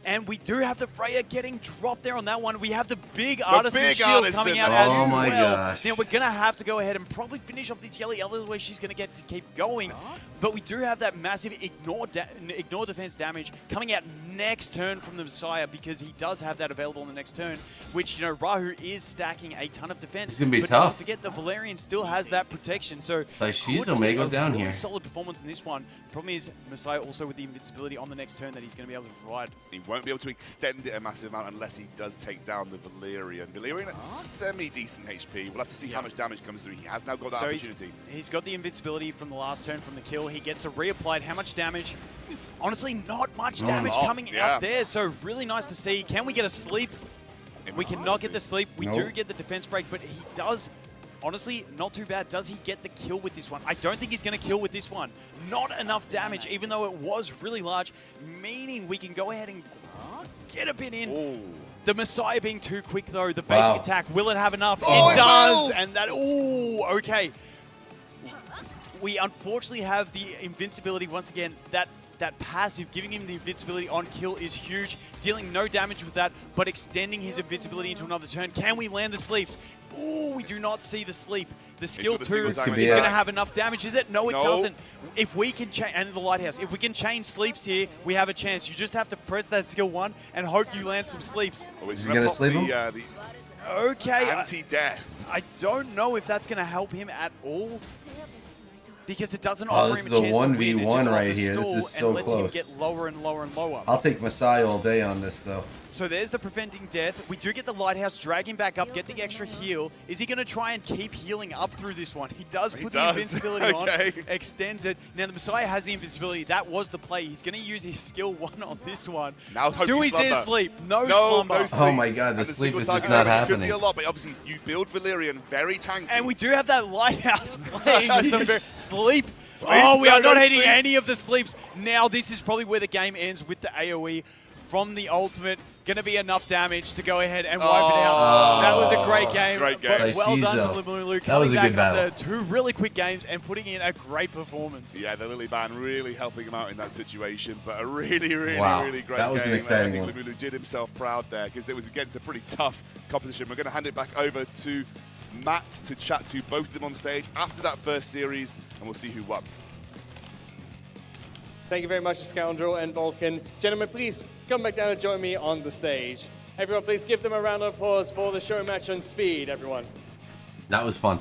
And we do have the Freya getting dropped there on that one. We have the big Artisan shield coming out as well. Oh my gosh. Now we're going to have to go ahead and probably finish off this Yeli, otherwise she's going to get to keep going. But we do have that massive ignore defense damage coming out next turn from the Messiah, because he does have that available on the next turn, which, you know, Rahu is stacking a ton of defense. It's going to be but tough. Don't forget, the Valerian still has that protection. So Shizo may go down really here. Solid performance in this one. Problem is, Messiah also with the invincibility on the next turn that he's going to be able to provide. He won't be able to extend it a massive amount unless he does take down the Valerian. Valerian at semi-decent HP. We'll have to see how much damage comes through. He has now got that opportunity. He's got the invincibility from the last turn from the kill. He gets to reapply. How much damage? Honestly, not much damage coming out there. So really nice to see. Can we get a sleep? We cannot get the sleep. We do get the defense break, but he does. Honestly, not too bad. Does he get the kill with this one? I don't think he's going to kill with this one. Not enough damage, even though it was really large, meaning we can go ahead and get a bit in. Ooh. The Messiah being too quick, though. The basic attack, will it have enough? Oh, it does! And that, ooh, okay. We unfortunately have the invincibility once again. That passive, giving him the invincibility on kill is huge. Dealing no damage with that, but extending his invincibility into another turn. Can we land the sleeps? Ooh, we do not see the sleep. The skill 2 is going to have enough damage, is it? No, it doesn't. If we can change, and the Lighthouse, if we can chain sleeps here, we have a chance. You just have to press that skill 1 and hope you land some sleeps. Is he going to sleep him? Okay. Anti-death. I don't know if that's going to help him at all. Because it doesn't offer him a chance to win. This is a 1v1 right here. This is so close. And lets him close. get lower and lower and lower. I'll take Messiah all day on this, though. So there's the preventing death. We do get the Lighthouse, drag him back up, get the extra heal. Is he going to try and keep healing up through this one? He does put the invincibility on, extends it. Now the Messiah has the invincibility. That was the play. He's going to use his skill 1 on this one. Now do his sleep. No slumber. sleep. Oh my god, the sleep is just not happening. Could be a lot, but obviously you build Valerian very tanky. And we do have that Lighthouse playing with some sleep. Oh, we are not hitting any of the sleeps. Now this is probably where the game ends with the AoE from the ultimate. Going to be enough damage to go ahead and wipe it out. That was a great game. But well done to Lulu. That was a good battle. After 2 really quick games and putting in a great performance. Yeah, the Lily Band really helping him out in that situation, but a really, really, really great game. That was an exciting one. I think Lulu did himself proud there because it was against a pretty tough competition. We're going to hand it back over to Matt to chat to both of them on stage after that first series, and we'll see who won. Thank you very much, Scoundrel and Vulcan. Gentlemen, please come back down and join me on the stage. Everyone, please give them a round of applause for the show match on Speed, everyone. That was fun.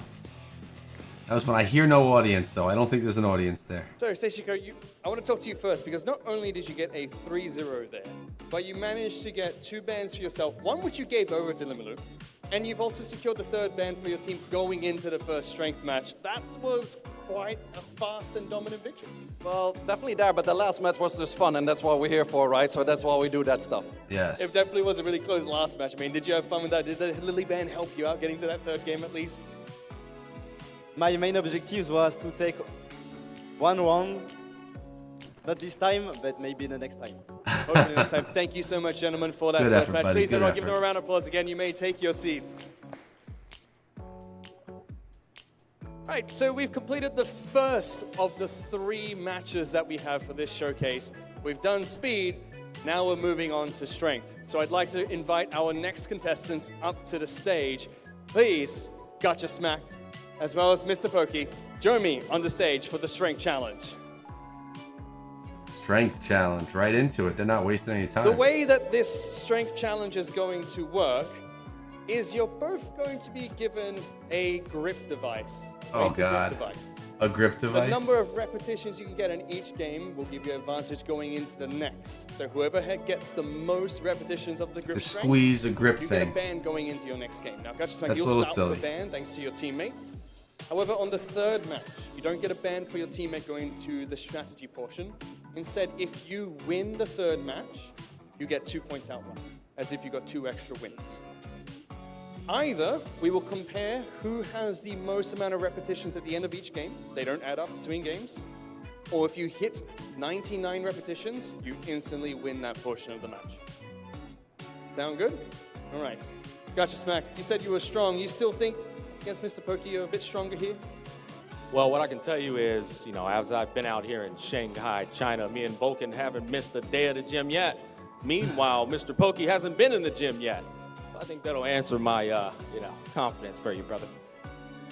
That was fun. I hear no audience, though. I don't think there's an audience there. So, Seshiko, I want to talk to you first, because not only did you get a 3-0 there, but you managed to get 2 bans for yourself, one which you gave over to Limilu, and you've also secured the 3rd ban for your team going into the first strength match. That was quite a fast and dominant victory. Well, definitely there, but the last match was just fun, and that's what we're here for, right? So that's why we do that stuff. Yes. It definitely was a really close last match. I mean, did you have fun with that? Did the Lily Band help you out getting to that 3rd game at least? My main objective was to take 1 round. Not this time, but maybe the next time. Hopefully next time. Thank you so much, gentlemen, for that first match. Please, everyone, give them a round of applause again. You may take your seats. Right, so we've completed the first of the 3 matches that we have for this showcase. We've done speed, now we're moving on to strength. So I'd like to invite our next contestants up to the stage. Please, Gotcha Smack, as well as Mr. Pokey, join me on the stage for the strength challenge. Strength challenge, right into it. They're not wasting any time. The way that this strength challenge is going to work is you're both going to be given a grip device. Oh god. A grip device? The number of repetitions you can get in each game will give you an advantage going into the next. So whoever gets the most repetitions of the grip strength, squeeze a grip you thing. get a ban going into your next game. Now, Gotcha Smack, That's a you'll little start with a silly. ban thanks to your teammate. However, on the 3rd match, you don't get a ban for your teammate going to the strategy portion. Instead, if you win the 3rd match, you get 2 points outright, as if you got 2 extra wins. Either we will compare who has the most amount of repetitions at the end of each game. They don't add up between games. Or if you hit 99 repetitions, you instantly win that portion of the match. Sound good? All right. Gotcha Smack, you said you were strong. You still think against Mr. Pokey you're a bit stronger here? Well, what I can tell you is, you know, as I've been out here in Shanghai, China, me and Vulcan haven't missed a day of the gym yet. Meanwhile, Mr. Pokey hasn't been in the gym yet. I think that'll answer my, confidence for you, brother.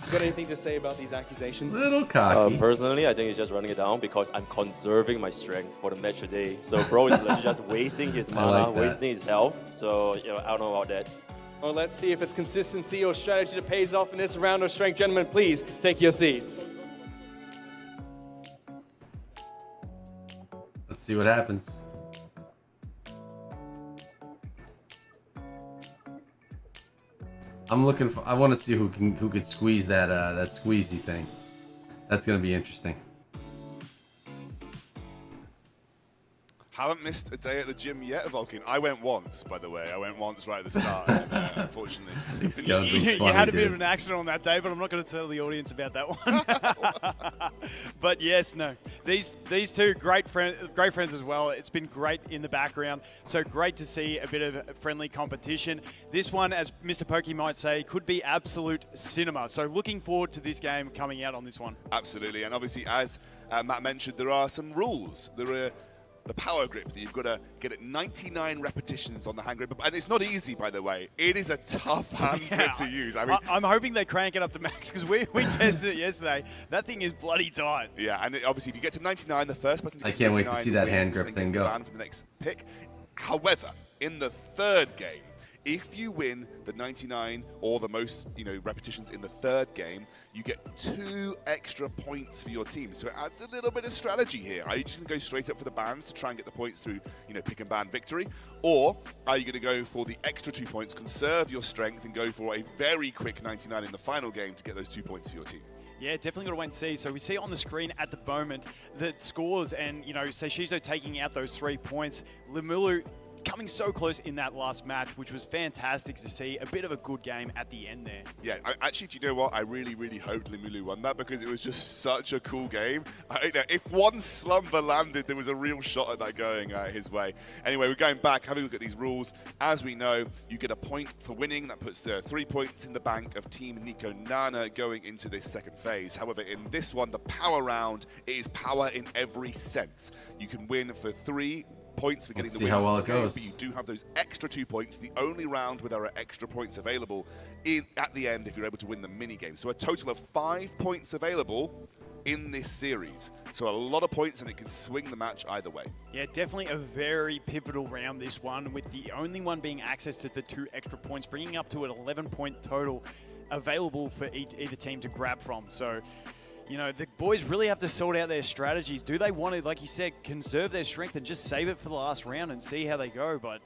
You got anything to say about these accusations? Little cocky. Personally, I think he's just running it down because I'm conserving my strength for the match today. So bro is legit just wasting his mana, wasting his health. So you know, I don't know about that. Well, let's see if it's consistency or strategy that pays off in this round of strength. Gentlemen, please take your seats. Let's see what happens. I'm looking for. I want to see who can squeeze that that squeezy thing. That's gonna be interesting. Haven't missed a day at the gym yet, Vulcan. I went once, by the way. I went once right at the start, and, unfortunately. You had a bit of an accident on that day, but I'm not going to tell the audience about that one. But yes, no. These two great friends as well. It's been great in the background. So great to see a bit of friendly competition. This one, as Mr. Pokey might say, could be absolute cinema. So looking forward to this game coming out on this one. Absolutely, and obviously, as Matt mentioned, there are some rules. There are the power grip that you've got to get at 99 repetitions on the hand grip. And it's not easy, by the way. It is a tough hand grip to use. I mean, I'm hoping they crank it up to max because we tested it yesterday. That thing is bloody tight. Yeah, and obviously if you get to 99, the first person to get I can't to wait 99 to see that hand wins grip and thing gets the go. ban for the next pick. However, in the third game, if you win the 99 or the most, repetitions in the third game, you get 2 extra points for your team. So it adds a little bit of strategy here. Are you just going to go straight up for the bans to try and get the points through, pick and ban victory? Or are you going to go for the extra 2 points, conserve your strength, and go for a very quick 99 in the final game to get those 2 points for your team? Yeah, definitely got to wait and see. So we see on the screen at the moment the scores and, Seishizo taking out those 3 points. Limulu coming so close in that last match, which was fantastic to see. A bit of a good game at the end there. Yeah, actually, do you know what? I really, really hoped Limulu won that because it was just such a cool game. If one slumber landed, there was a real shot at that going his way. Anyway, we're going back, having a look at these rules. As we know, you get a point for winning. That puts 3 points in the bank of Team Nico Nana going into this second phase. However, in this one, the power round, it is power in every sense. You can win for 3 points for getting the win. See how well it game, goes. but you do have those extra 2 points, the only round where there are extra points available at the end if you're able to win the mini game. So a total of 5 points available in this series. So a lot of points, and it can swing the match either way. Yeah, definitely a very pivotal round, this one, with the only one being access to the 2 extra points, bringing up to an 11-point total available for either team to grab from. So the boys really have to sort out their strategies. Do they want to, like you said, conserve their strength and just save it for the last round and see how they go? But,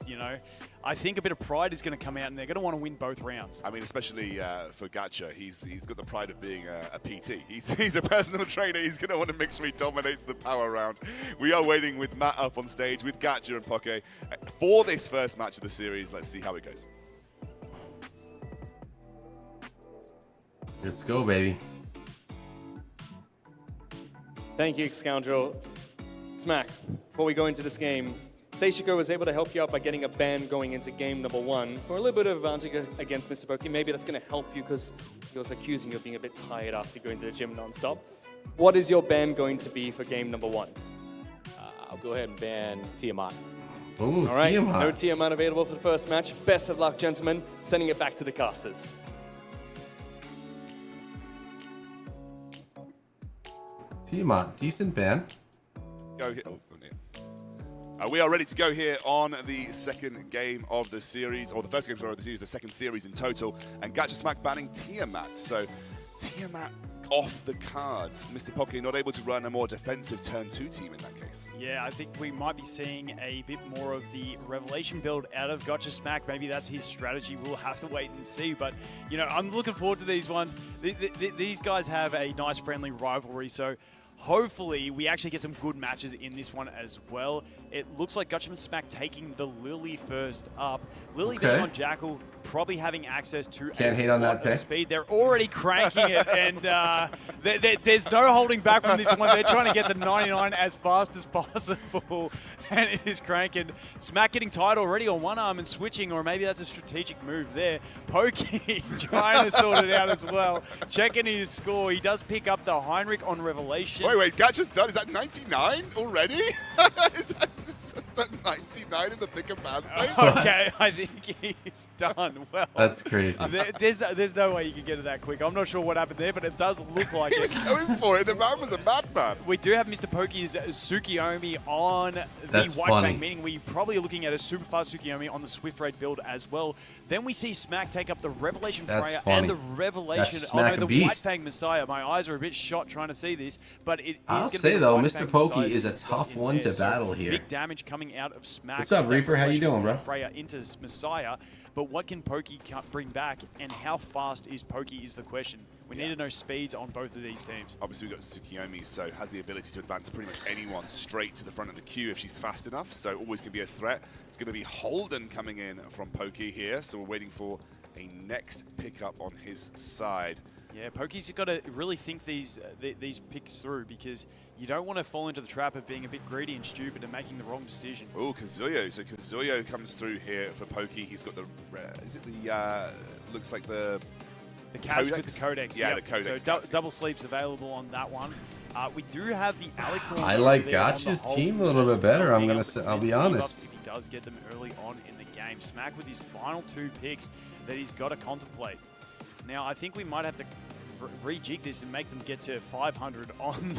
I think a bit of pride is going to come out and they're going to want to win both rounds. I mean, especially for Gacha, he's got the pride of being a PT. He's a personal trainer. He's going to want to make sure he dominates the power round. We are waiting with Matt up on stage with Gacha and Poke for this first match of the series. Let's see how it goes. Let's go, baby. Thank you, Scoundrel. Smack, before we go into this game, Seishiko was able to help you out by getting a ban going into game number 1 for a little bit of advantage against Mr. Pokey. Maybe that's going to help you because he was accusing you of being a bit tired after going to the gym non-stop. What is your ban going to be for game number 1? I'll go ahead and ban Tiamat. Ooh, all right, Tiamat. no Tiamat available for the first match. Best of luck, gentlemen. Sending it back to the casters. Tiamat, decent ban. Go here. We are ready to go here on the second game of the series, or the first game of the series, the second series in total. And Gacha Smack banning Tiamat. So Tiamat off the cards. Mr. Pocky not able to run a more defensive turn 2 team in that case. Yeah, I think we might be seeing a bit more of the Revelation build out of Gacha Smack. Maybe that's his strategy. We'll have to wait and see. But, I'm looking forward to these ones. These guys have a nice friendly rivalry. So hopefully we actually get some good matches in this one as well. It looks like Gacha Smack taking the Lily first up. Lily being on Jackal, probably having access to Can't hate on that pick. Speed. They're already cranking it, and there's no holding back from this one. They're trying to get to 99 as fast as possible, and it is cranking. Smack getting tied already on one arm and switching, or maybe that's a strategic move there. Pokey trying to sort it out as well. Checking his score. He does pick up the Heinrich on Revelation. Wait, Gacha's done. Is that 99 already? That's lost at 99 in the pick and ban phase. Okay, I think he's done well. That's crazy. There's no way you can get it that quick. I'm not sure what happened there, but it does look like He was going for it. The man was a madman. We do have Mr. Pokey's Tsukiyomi on the White funny. Fang, meaning we probably are looking at a super fast Tsukiyomi on the Swift Raid build as well. Then we see Smack take up the Revelation That's Freya funny. and the Revelation. That's Oh no, Smack a the beast. White Fang Messiah. My eyes are a bit shot trying to see this, but it is I'll going to say be the though, White Mr. Fang Pokey Messiah is a that's got tough in one there. to So battle here. Big damage coming out of Smack. What's up, with that Reaper? How you Revelation doing, bro? from Freya into Messiah. But what can Pokey bring back, and how fast is Pokey is the question. We need to know speeds on both of these teams. Obviously, we've got Tsukiyomi, so has the ability to advance pretty much anyone straight to the front of the queue if she's fast enough. So always going to be a threat. It's going to be Holden coming in from Pokey here. So we're waiting for a next pickup on his side. Yeah, Pokey's got to really think these picks through, because you don't want to fall into the trap of being a bit greedy and stupid and making the wrong decision. Oh, Kazuyo. So Kazuyo comes through here for Pokey. He's got the, is it the, looks like the Kaz Codex? with the Codex. Yeah, yep. the Codex. So Kaz. double sleeps available on that one. We do have the Alicorn. I like over there on the Gotcha's whole team a little bit better. I'm being gonna able to say, I'll be commit to debuffs honest. If he does get them early on in the game. Smack with his final 2 picks that he's got to contemplate. Now, I think we might have to rejig this and make them get to 500 on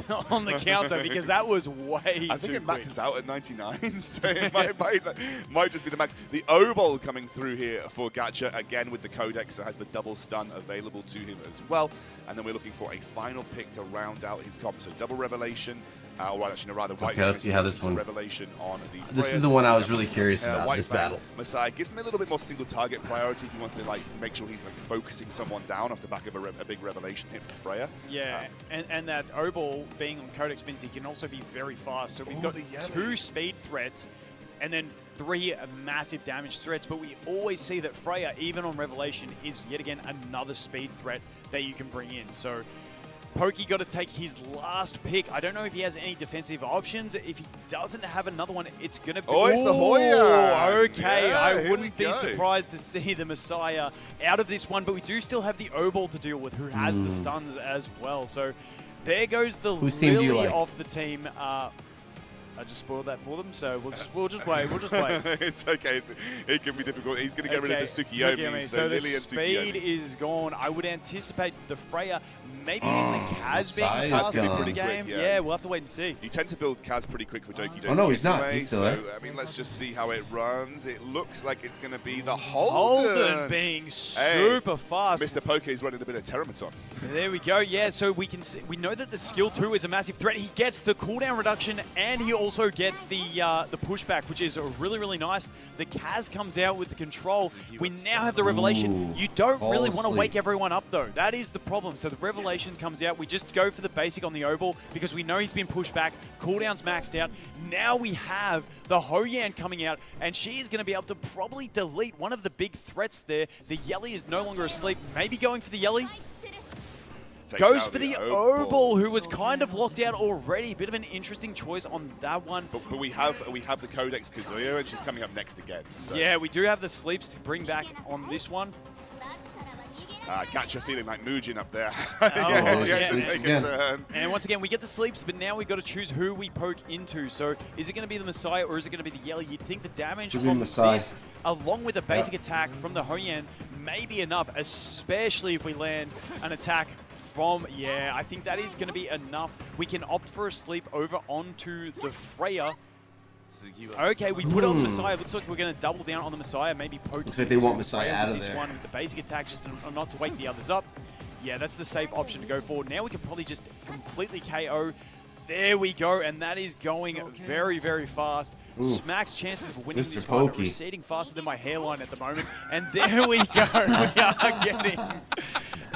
the counter, because that was way I think too it maxes quick. out at 99, so it might just be the max. The Obol coming through here for Gacha, again with the Codex, so has the double stun available to him as well. And then we're looking for a final pick to round out his comp. So double Revelation, well, actually, no, rather White Okay, let's see how this one. Revelation on the This Freya. is the one I was really curious about. White This Fang battle. Messiah gives him a little bit more single target priority if he wants to like make sure he's like focusing someone down off the back of a big Revelation hit from Freya. Yeah, and that O-Ball being on Codex means he can also be very fast. So we've got the yellow. 2 speed threats and then 3 massive damage threats. But we always see that Freya, even on Revelation, is yet again another speed threat that you can bring in. So Pokey got to take his last pick. I don't know if he has any defensive options. If he doesn't have another one, it's going to be... Oh, it's the Hoya! Okay, Yeah, I here wouldn't we be go. surprised to see the Messiah out of this one, but we do still have the O-Ball to deal with, who has the stuns as well. So there goes the Whose team do you Lily like? of the team. I just spoiled that for them, so we'll just wait. We'll just wait. It's okay. It can be difficult. He's going to get rid of the Tsukiyomi. So the Lily and speed Tsukiyomi. is gone. I would anticipate the Freya, maybe even the Kaz being Messiah's faster gone. for the game. Quick, yeah. yeah. we'll have to wait and see. You tend to build Kaz pretty quick for Doki Doki. Oh, no, he's not. anyway, He's still so, there. I mean, let's just see how it runs. It looks like it's going to be the Holden. Holden being super fast. Mr. Poke is running a bit of Terramaton. There we go. Yeah, so we can see, we know that the skill 2 is a massive threat. He gets the cooldown reduction, and he also gets the pushback, which is really, really nice. The Kaz comes out with the control. We now have the Revelation. Ooh, You don't all really want to asleep. wake everyone up, though. That is the problem. So the Revelation comes out. We just go for the basic on the O-Ball because we know he's been pushed back. Cooldown's maxed out. Now we have the Hoyan coming out, and she's going to be able to probably delete one of the big threats there. The Yelly is no longer asleep. Maybe going for the Yelly. Takes Goes out for the O-Ball. O-Ball, who was kind of locked out already. Bit of an interesting choice on that one. But we have the Codex Kazuya, and she's coming up next again. So. Yeah, we do have the sleeps to bring back on this one. Gacha feeling like Muujin up there. Oh, he has to take a turn. And once again, we get the sleeps, but now we've got to choose who we poke into. So is it going to be the Messiah or is it going to be the Yellow? You'd think the damage Should be from Messiah. this, along with a basic attack from the Hoyan, may be enough, especially if we land an attack from, yeah, I think that is going to be enough. We can opt for a sleep over onto the Freya. Okay, we put it on the Messiah. Looks like we're going to double down on the Messiah. Maybe poke. Looks like they want into Messiah Freya out with of this there. one with the basic attack, just not to wake the others up. Yeah, that's the safe option to go forward. Now we can probably just completely KO. There we go, and that is going very, very fast. Ooh. Smack's chances of winning Mr. this one are Pokey. receding faster than my hairline at the moment. And there we go. We are getting...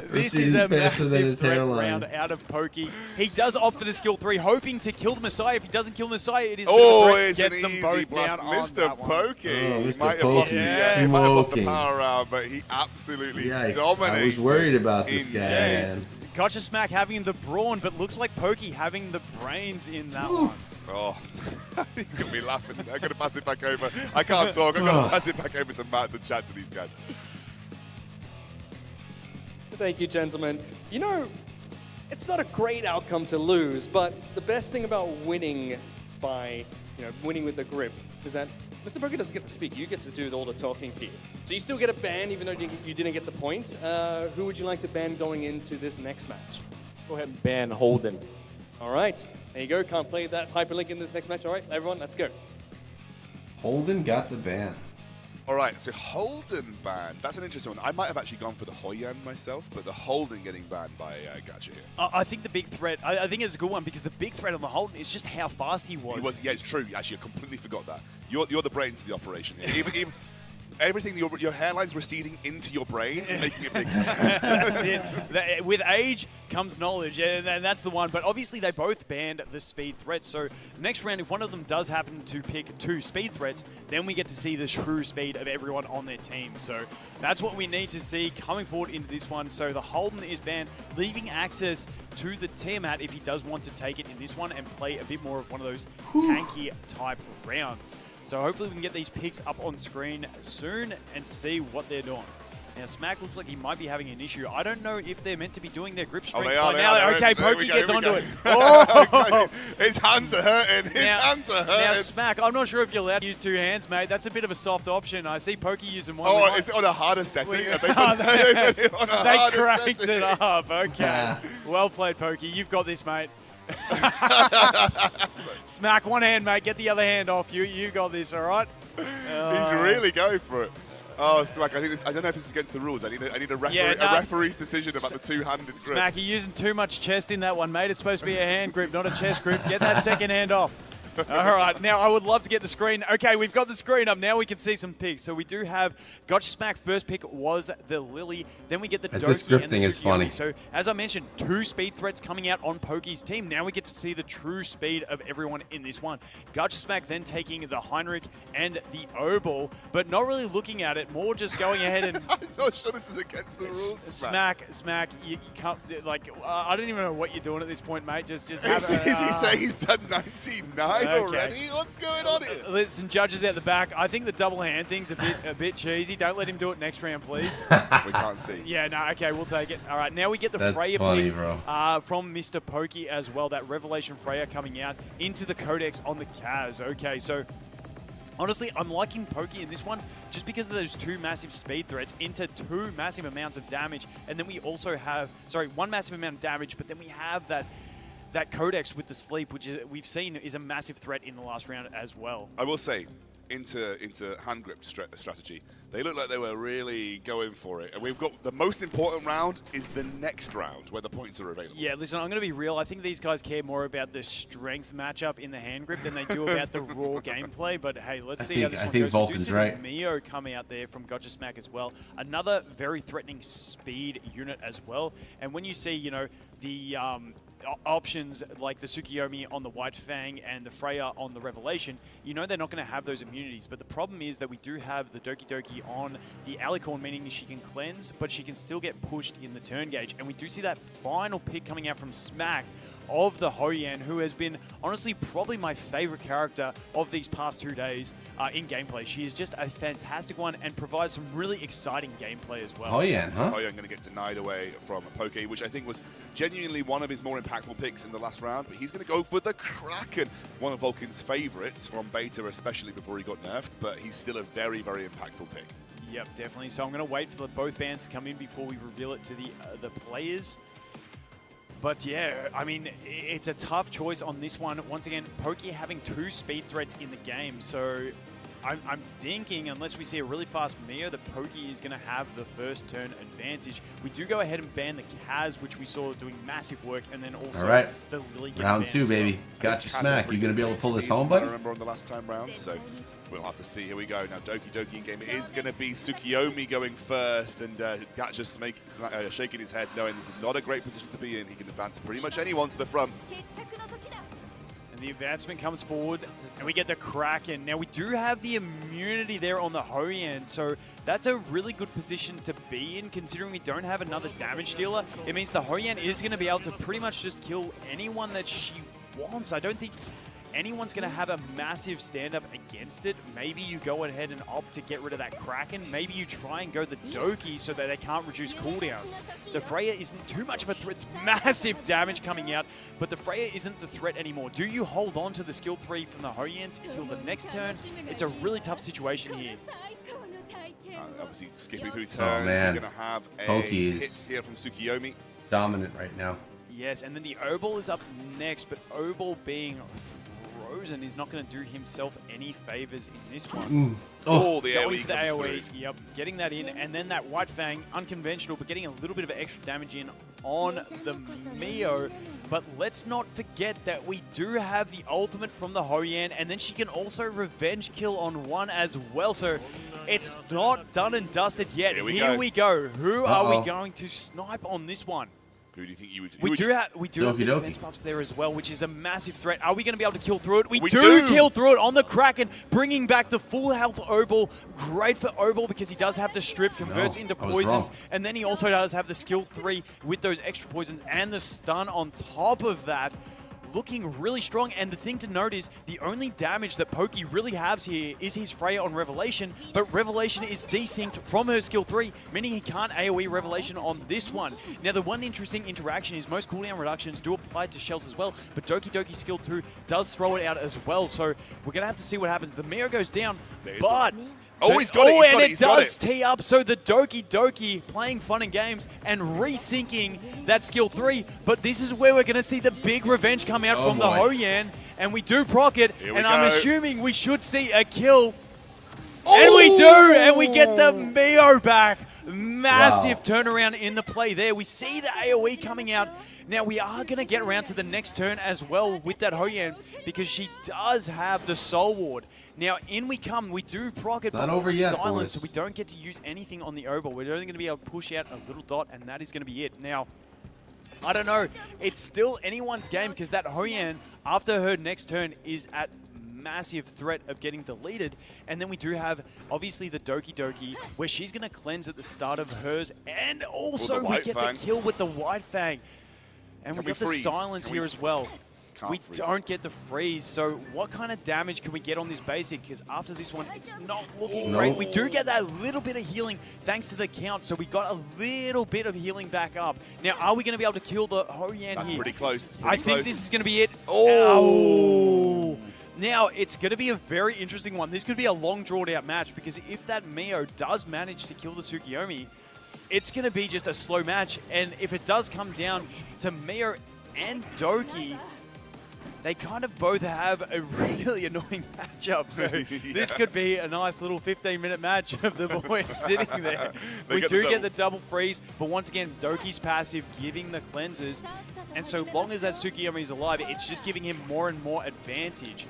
This is a Receding faster than massive his threat hairline. round out of Pokey. He does opt for the skill 3, hoping to kill the Messiah. If he doesn't kill the Messiah, it is Oh, the it's gets an them easy both blast. down on Mr. that one. Pokey. Oh, He Mr. might have lost, Pokey, he might have lost the smoking. power round, but he absolutely Yikes. dominates. I was worried about this in guy, game. man. Gotcha Smack having the brawn, but looks like Pokey having the brains in that one. Oh, you could be laughing. I'm going to pass it back over. I can't talk. I'm going to pass it back over to Matt to chat to these guys. Thank you, gentlemen. You know, it's not a great outcome to lose, but the best thing about winning by winning with the grip is that Mr. Poker doesn't get to speak. You get to do all the talking here. So you still get a ban even though you didn't get the point. Who would you like to ban going into this next match? Go ahead and ban Holden. All right. There you go. Can't play that hyperlink in this next match. All right, everyone, let's go. Holden got the ban. All right, so Holden banned. That's an interesting one. I might have actually gone for the Hoyan myself, but the Holden getting banned by Gacha here. I think the big threat, I think it's a good one because the big threat on the Holden is just how fast he was. Yeah, it's true. Actually, I completely forgot that. You're the brains of the operation here. Even everything, your hairline's receding into your brain and making it big. That's it. With age comes knowledge, and that's the one. But obviously, they both banned the speed threats. So next round, if one of them does happen to pick 2 speed threats, then we get to see the true speed of everyone on their team. So that's what we need to see coming forward into this one. So the Holden is banned, leaving access to the Tiamat if he does want to take it in this one and play a bit more of one of those tanky type rounds. So hopefully we can get these picks up on screen soon and see what they're doing. Now, Smack looks like he might be having an issue. I don't know if they're meant to be doing their grip strength. Oh, they are. Okay, Pokey gets onto it. Oh! His hands are hurting. His hands are hurting. Now, Smack, I'm not sure if you're allowed to use 2 hands, mate. That's a bit of a soft option. I see Pokey using one. Oh, is it on a harder setting? They cranked it up. Okay. Well played, Pokey. You've got this, mate. Smack, one hand, mate. Get the other hand off you. You got this, all right? He's really going for it. Oh, Smack, I don't know if this is against the rules. I need a referee's decision about the 2-handed grip. Smack, you're using too much chest in that one, mate. It's supposed to be a hand grip, not a chest grip. Get that second hand off. All right, now I would love to get the screen. Okay, we've got the screen up. Now we can see some picks. So we do have Gotcha Smack. First pick was the Lily. Then we get the Doki this grip and the thing is funny. So as I mentioned, 2 speed threats coming out on Pokey's team. Now we get to see the true speed of everyone in this one. Gotcha Smack then taking the Heinrich and the O-Ball, but not really looking at it. More just going ahead and... I'm not sure this is against the rules, Smack, you can't... I don't even know what you're doing at this point, mate. Just have is he saying he's done 99 already? What's going on here? Listen, judges out the back. I think the double hand thing's a bit cheesy. Don't let him do it next round, please. We can't see. Yeah, no, okay, we'll take it. All right, now we get the That's Freya funny, pick bro. from Mr. Pokey as well. That Revelation Freya coming out into the Codex on the Kaz. Okay, so honestly, I'm liking Pokey in this one just because of those 2 massive speed threats into 2 massive amounts of damage. And then we also have, 1 massive amount of damage, but then we have that Codex with the sleep, which we've seen is a massive threat in the last round as well. I will say, into hand grip strategy, they look like they were really going for it. And we've got the most important round is the next round where the points are available. Yeah, listen, I'm going to be real. I think these guys care more about the strength matchup in the hand grip than they do about the raw gameplay. But hey, let's see how this one goes. Vulcan's we do see right. Mio coming out there from Gotcha Smack as well. Another very threatening speed unit as well. And when you see, the options like the Tsukiyomi on the White Fang and the Freya on the Revelation, they're not going to have those immunities. But the problem is that we do have the Doki Doki on the Alicorn, meaning she can cleanse, but she can still get pushed in the turn gauge. And we do see that final pick coming out from Smack of the Hoyan, who has been honestly probably my favorite character of these past 2 days in gameplay. She is just a fantastic one and provides some really exciting gameplay as well. Hoyan, huh? So Hoyan going to get denied away from Poke, which I think was genuinely one of his more impactful picks in the last round, but he's going to go for the Kraken, one of Vulcan's favorites from beta, especially before he got nerfed, but he's still a very, very impactful pick. Yep, definitely. So I'm going to wait for both bands to come in before we reveal it to the players. But yeah, I mean, it's a tough choice on this one. Once again, Pokey having 2 speed threats in the game. So I'm thinking, unless we see a really fast Mio, that Pokey is going to have the first turn advantage. We do go ahead and ban the Kaz, which we saw doing massive work, and then also the Lily. Round 2, baby. Got your Smack. You going to be able to pull this home, buddy? I remember on the last time round, so we'll have to see. Here we go. Now, Doki Doki in game. It is going to be Tsukiyomi going first, and Gacha shaking his head, knowing this is not a great position to be in. He can advance pretty much anyone to the front. And the advancement comes forward, and we get the Kraken. Now, we do have the immunity there on the Hoyan, so that's a really good position to be in, considering we don't have another damage dealer. It means the Hoyan is going to be able to pretty much just kill anyone that she wants. I don't think anyone's going to have a massive stand-up against it, maybe you go ahead and opt to get rid of that Kraken. Maybe you try and go the Doki so that they can't reduce cooldowns. The Freya isn't too much of a threat. It's massive damage coming out, but the Freya isn't the threat anymore. Do you hold on to the skill 3 from the Hoyan to kill the next turn? It's a really tough situation here. Obviously, skipping through turns, we're going to have a Pokies. hit here from Tsukiyomi. Dominant right now. Yes, and then the Obol is up next, but Obol being frozen is not going to do himself any favors in this one. Oh, the going AoE for the comes AoE, through. yep, getting that in, and then that White Fang, unconventional, but getting a little bit of extra damage in on the Mio. But let's not forget that we do have the ultimate from the Hoyan, and then she can also revenge kill on one as well. So it's not done and dusted yet. Here we go. Who are we going to snipe on this one? Who do you think you would? We do have the defense buffs there as well, which is a massive threat. Are we going to be able to kill through it? We do kill through it on the Kraken, bringing back the full health Obol. Great for Obol because he does have the strip, converts into poisons, and then he also does have the skill 3 with those extra poisons and the stun on top of that. Looking really strong, and the thing to note is the only damage that Pokey really has here is his Freya on Revelation, but Revelation is desynced from her skill 3, meaning he can't AoE Revelation on this one. Now, the one interesting interaction is most cooldown reductions do apply to shells as well, but Doki Doki skill 2 does throw it out as well, so we're going to have to see what happens. The Mio goes down, but... Oh, he's got it, and it does tee up, so the Doki Doki playing fun and games and resyncing that skill 3. But this is where we're going to see the big revenge come out from the Hoyan, and we do proc it, and I'm assuming we should see a kill. And we do, and we get the Mio back. Massive turnaround in the play there. We see the AoE coming out. Now, we are going to get around to the next turn as well with that Hoyan because she does have the Soul Ward. Now, in we come. We do proc it, but over yet, silence, boys. so we don't get to use anything on the Obol. We're only going to be able to push out a little dot, and that is going to be it. Now, I don't know. It's still anyone's game because that Hoyan, after her next turn, is at massive threat of getting deleted. And then we do have, obviously, the Doki Doki, where she's going to cleanse at the start of hers. And also, we get the kill with the White Fang. And we got the silence here as well. We don't get the freeze, so what kind of damage can we get on this basic? Because after this one, it's not looking great. We do get that little bit of healing thanks to the count, so we got a little bit of healing back up. Now, are we going to be able to kill the Hoyan here? That's pretty close. I think this is going to be it. Oh! Now, it's going to be a very interesting one. This could be a long, drawn-out match, because if that Mio does manage to kill the Tsukiyomi, it's going to be just a slow match. And if it does come down to Mio and Doki, they kind of both have a really annoying matchup. So this could be a nice little 15-minute match of the boys sitting there. We do get the double freeze, but once again, Doki's passive giving the cleanses. And so long as that Tsukiyomi is alive, it's just giving him more and more advantage.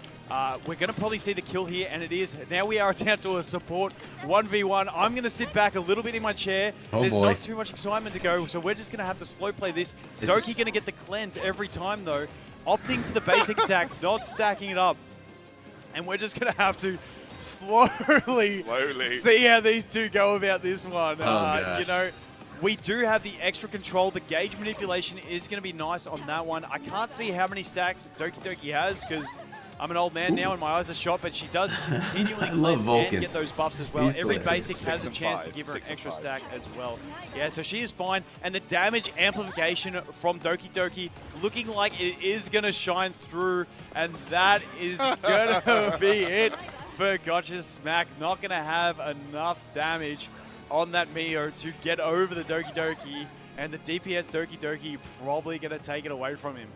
We're going to probably see the kill here, and it is. Now we are down to a support 1v1. I'm going to sit back a little bit in my chair. There's not too much excitement to go, so we're just going to have to slow play this. Doki going to get the cleanse every time, though. Opting for the basic attack, not stacking it up. And we're just going to have to slowly see how these two go about this one. You know, we do have the extra control. The gauge manipulation is going to be nice on that one. I can't see how many stacks Doki Doki has because I'm an old man now and my eyes are shot, but she does continually cleanse and get those buffs as well. Every basic has a chance to give her an extra stack as well. Yeah, so she is fine. And the damage amplification from Doki Doki looking like it is going to shine through, and that is going to be it for Gotcha Smack. Not going to have enough damage on that Mio to get over the Doki Doki, and the DPS Doki Doki probably going to take it away from him.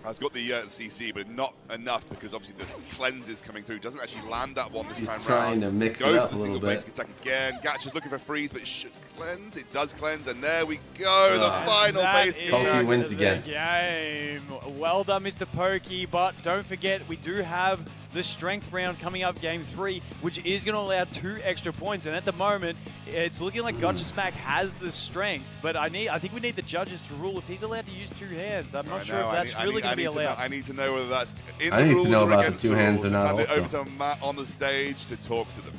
Has got the CC, but not enough because obviously the cleanse is coming through. Doesn't actually land that one this time round. He's trying to mix it up a little bit. Goes for the single basic attack again. Gatcha's looking for freeze, but it should cleanse. It does cleanse, and there we go. The final basic attack. Pokey wins again. Game. Well done, Mr. Pokey, but don't forget, we do have the strength round coming up, game 3, which is going to allow 2 extra points. And at the moment, it's looking like Gotcha Smack has the strength, but I think we need the judges to rule if he's allowed to use 2 hands. I'm not sure if that's really going to be allowed. I need to know whether that's in the I need rules to know or about the against 2 hands rules. or not. Let's hand it Also, over to Matt on the stage to talk to them.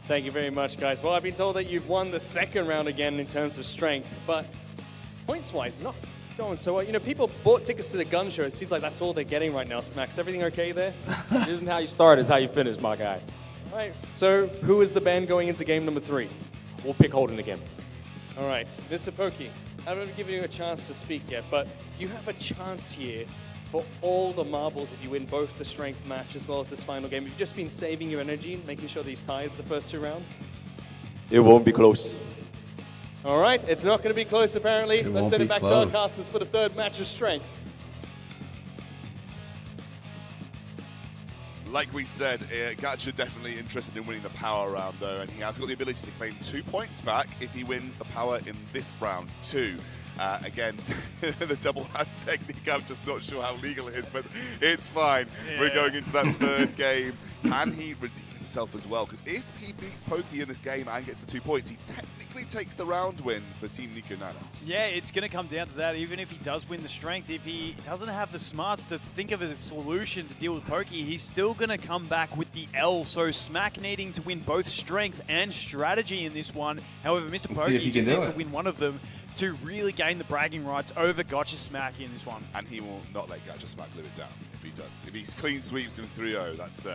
Thank you very much, guys. Well, I've been told that you've won the second round again in terms of strength, but points-wise, not Going. So, you know, people bought tickets to the gun show. It seems like that's all they're getting right now, Smack. Is everything okay there? It isn't how you start, it's how you finish, my guy. All right. So, who is the band going into game number 3? We'll pick Holden again. All right. Mr. Pokey, I haven't given you a chance to speak yet, but you have a chance here for all the marbles if you win both the strength match as well as this final game. You've just been saving your energy and making sure that he's tied for the first 2 rounds. It won't be close. All right, it's not going to be close apparently. Let's send it back to our close. casters for the 3rd match of strength. Like we said, Gacha definitely interested in winning the power round though, and he has got the ability to claim 2 points back if he wins the power in this round too. Again, the double hand technique, I'm just not sure how legal it is, but it's fine. Yeah. We're going into that 3rd game. Can he redeem himself as well? Because if he beats Pokey in this game and gets the 2 points, he technically takes the round win for Team Nico Nana. Yeah, it's going to come down to that. Even if he does win the strength, if he doesn't have the smarts to think of a solution to deal with Pokey, he's still going to come back with the L. So Smack needing to win both strength and strategy in this one. However, Mr. Pokey just needs to win one of them to really gain the bragging rights over Gotcha Smack in this one. And he will not let Gotcha Smack live it down if he does. If he clean sweeps him 3-0, that's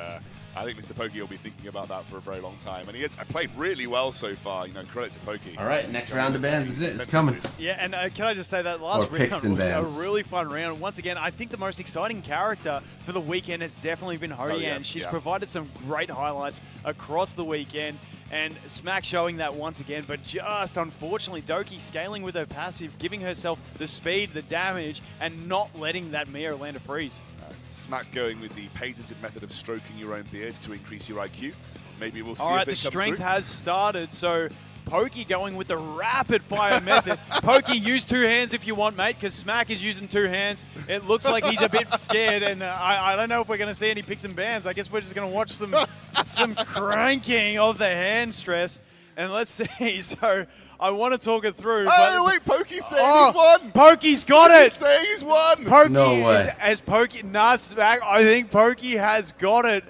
I think Mr. Pokey will be thinking about that for a very long time. And he has played really well so far, you know, credit to Pokey. All right, next round of bands is it. It's coming. Yeah, and can I just say that last round was a really fun round. Once again, I think the most exciting character for the weekend has definitely been Hoyan. She's provided some great highlights across the weekend. And Smack showing that once again, but just unfortunately, Doki scaling with her passive, giving herself the speed, the damage, and not letting that Mio land a freeze. Smack going with the patented method of stroking your own beard to increase your IQ. Maybe we'll see All right, if it the comes strength through. has started, so Pokey going with the rapid fire method. Pokey, use 2 hands if you want, mate, because Smack is using 2 hands. It looks like he's a bit scared, and I don't know if we're going to see any picks and bans. I guess we're just going to watch some cranking of the hand stress. And let's see. So I want to talk it through. Oh, wait, Pokey's saying he's won. Pokey's got it. He's saying he's won. Pokey No way. as Pokey. Nah, Smack, I think Pokey has got it.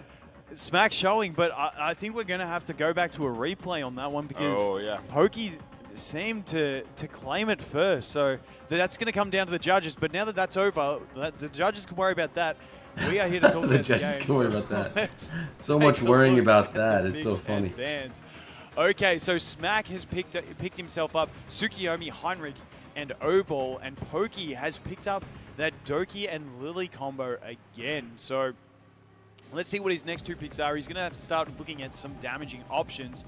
Smack showing, but I think we're going to have to go back to a replay on that one because Pokey seemed to claim it first. So that's going to come down to the judges. But now that that's over, the judges can worry about that. We are here to talk about the judges game. can worry about that. So much worrying about that. It's so funny. Okay, so Smack has picked himself up Tsukiyomi, Heinrich, and O-Ball, and Pokey has picked up that Doki and Lily combo again. So let's see what his next 2 picks are. He's going to have to start looking at some damaging options.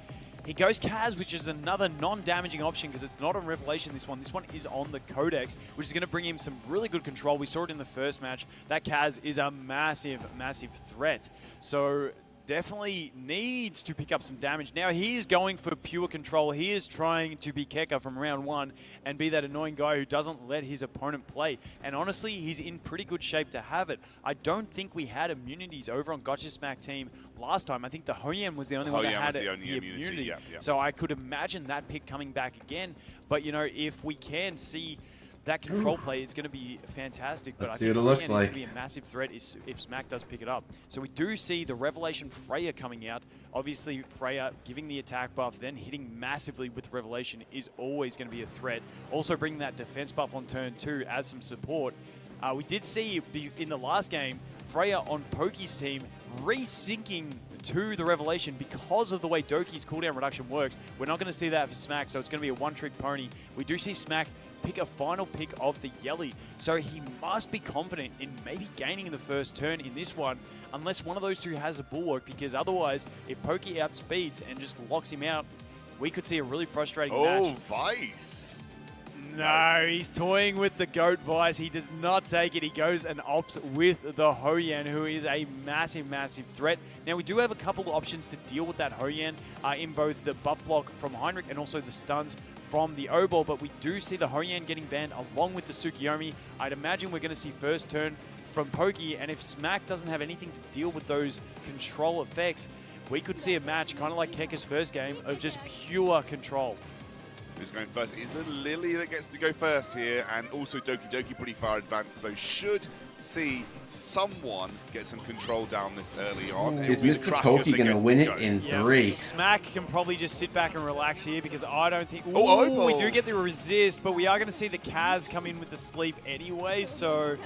He goes Kaz, which is another non-damaging option because it's not on Revelation, this one. This one is on the Codex, which is going to bring him some really good control. We saw it in the first match. That Kaz is a massive, massive threat. So definitely needs to pick up some damage. Now he is going for pure control. He is trying to be Keka from round 1 and be that annoying guy who doesn't let his opponent play. And honestly, he's in pretty good shape to have it. I don't think we had immunities over on Gotcha Smack team last time. I think the Hoyam was the only one that had the immunity. Yeah. So I could imagine that pick coming back again. But, you know, if we can see that control play, it's going to be fantastic. But Let's I see think what it looks it's going like. to be a massive threat if Smack does pick it up. So we do see the Revelation Freya coming out. Obviously, Freya giving the attack buff, then hitting massively with Revelation is always going to be a threat. Also bringing that defense buff on turn 2 as some support. We did see in the last game, Freya on Pokey's team resyncing to the Revelation because of the way Doki's cooldown reduction works. We're not going to see that for Smack, so it's going to be a one-trick pony. We do see Smack pick a final pick of the Yelly, so he must be confident in maybe gaining in the first turn in this one, unless one of those 2 has a bulwark, because otherwise, if Pokey outspeeds and just locks him out, we could see a really frustrating match. Oh, Vice. No, he's toying with the Goat Vice. He does not take it. He goes and opts with the Hoyan, who is a massive, massive threat. Now, we do have a couple of options to deal with that Hoyan in both the buff block from Heinrich and also the stuns from the O-Ball, but we do see the Hoyan getting banned along with the Tsukiyomi. I'd imagine we're going to see first turn from Pokey, and if Smack doesn't have anything to deal with those control effects, we could see a match kind of like Keka's first game of just pure control. who's going first. It's the Lily that gets to go first here, and also Doki Doki pretty far advanced, so should see someone get some control down this early on. Is Mr. Pokey going to win it in 3? Smack can probably just sit back and relax here because I don't think... Oh, we do get the resist, but we are going to see the Kaz come in with the sleep anyway, so...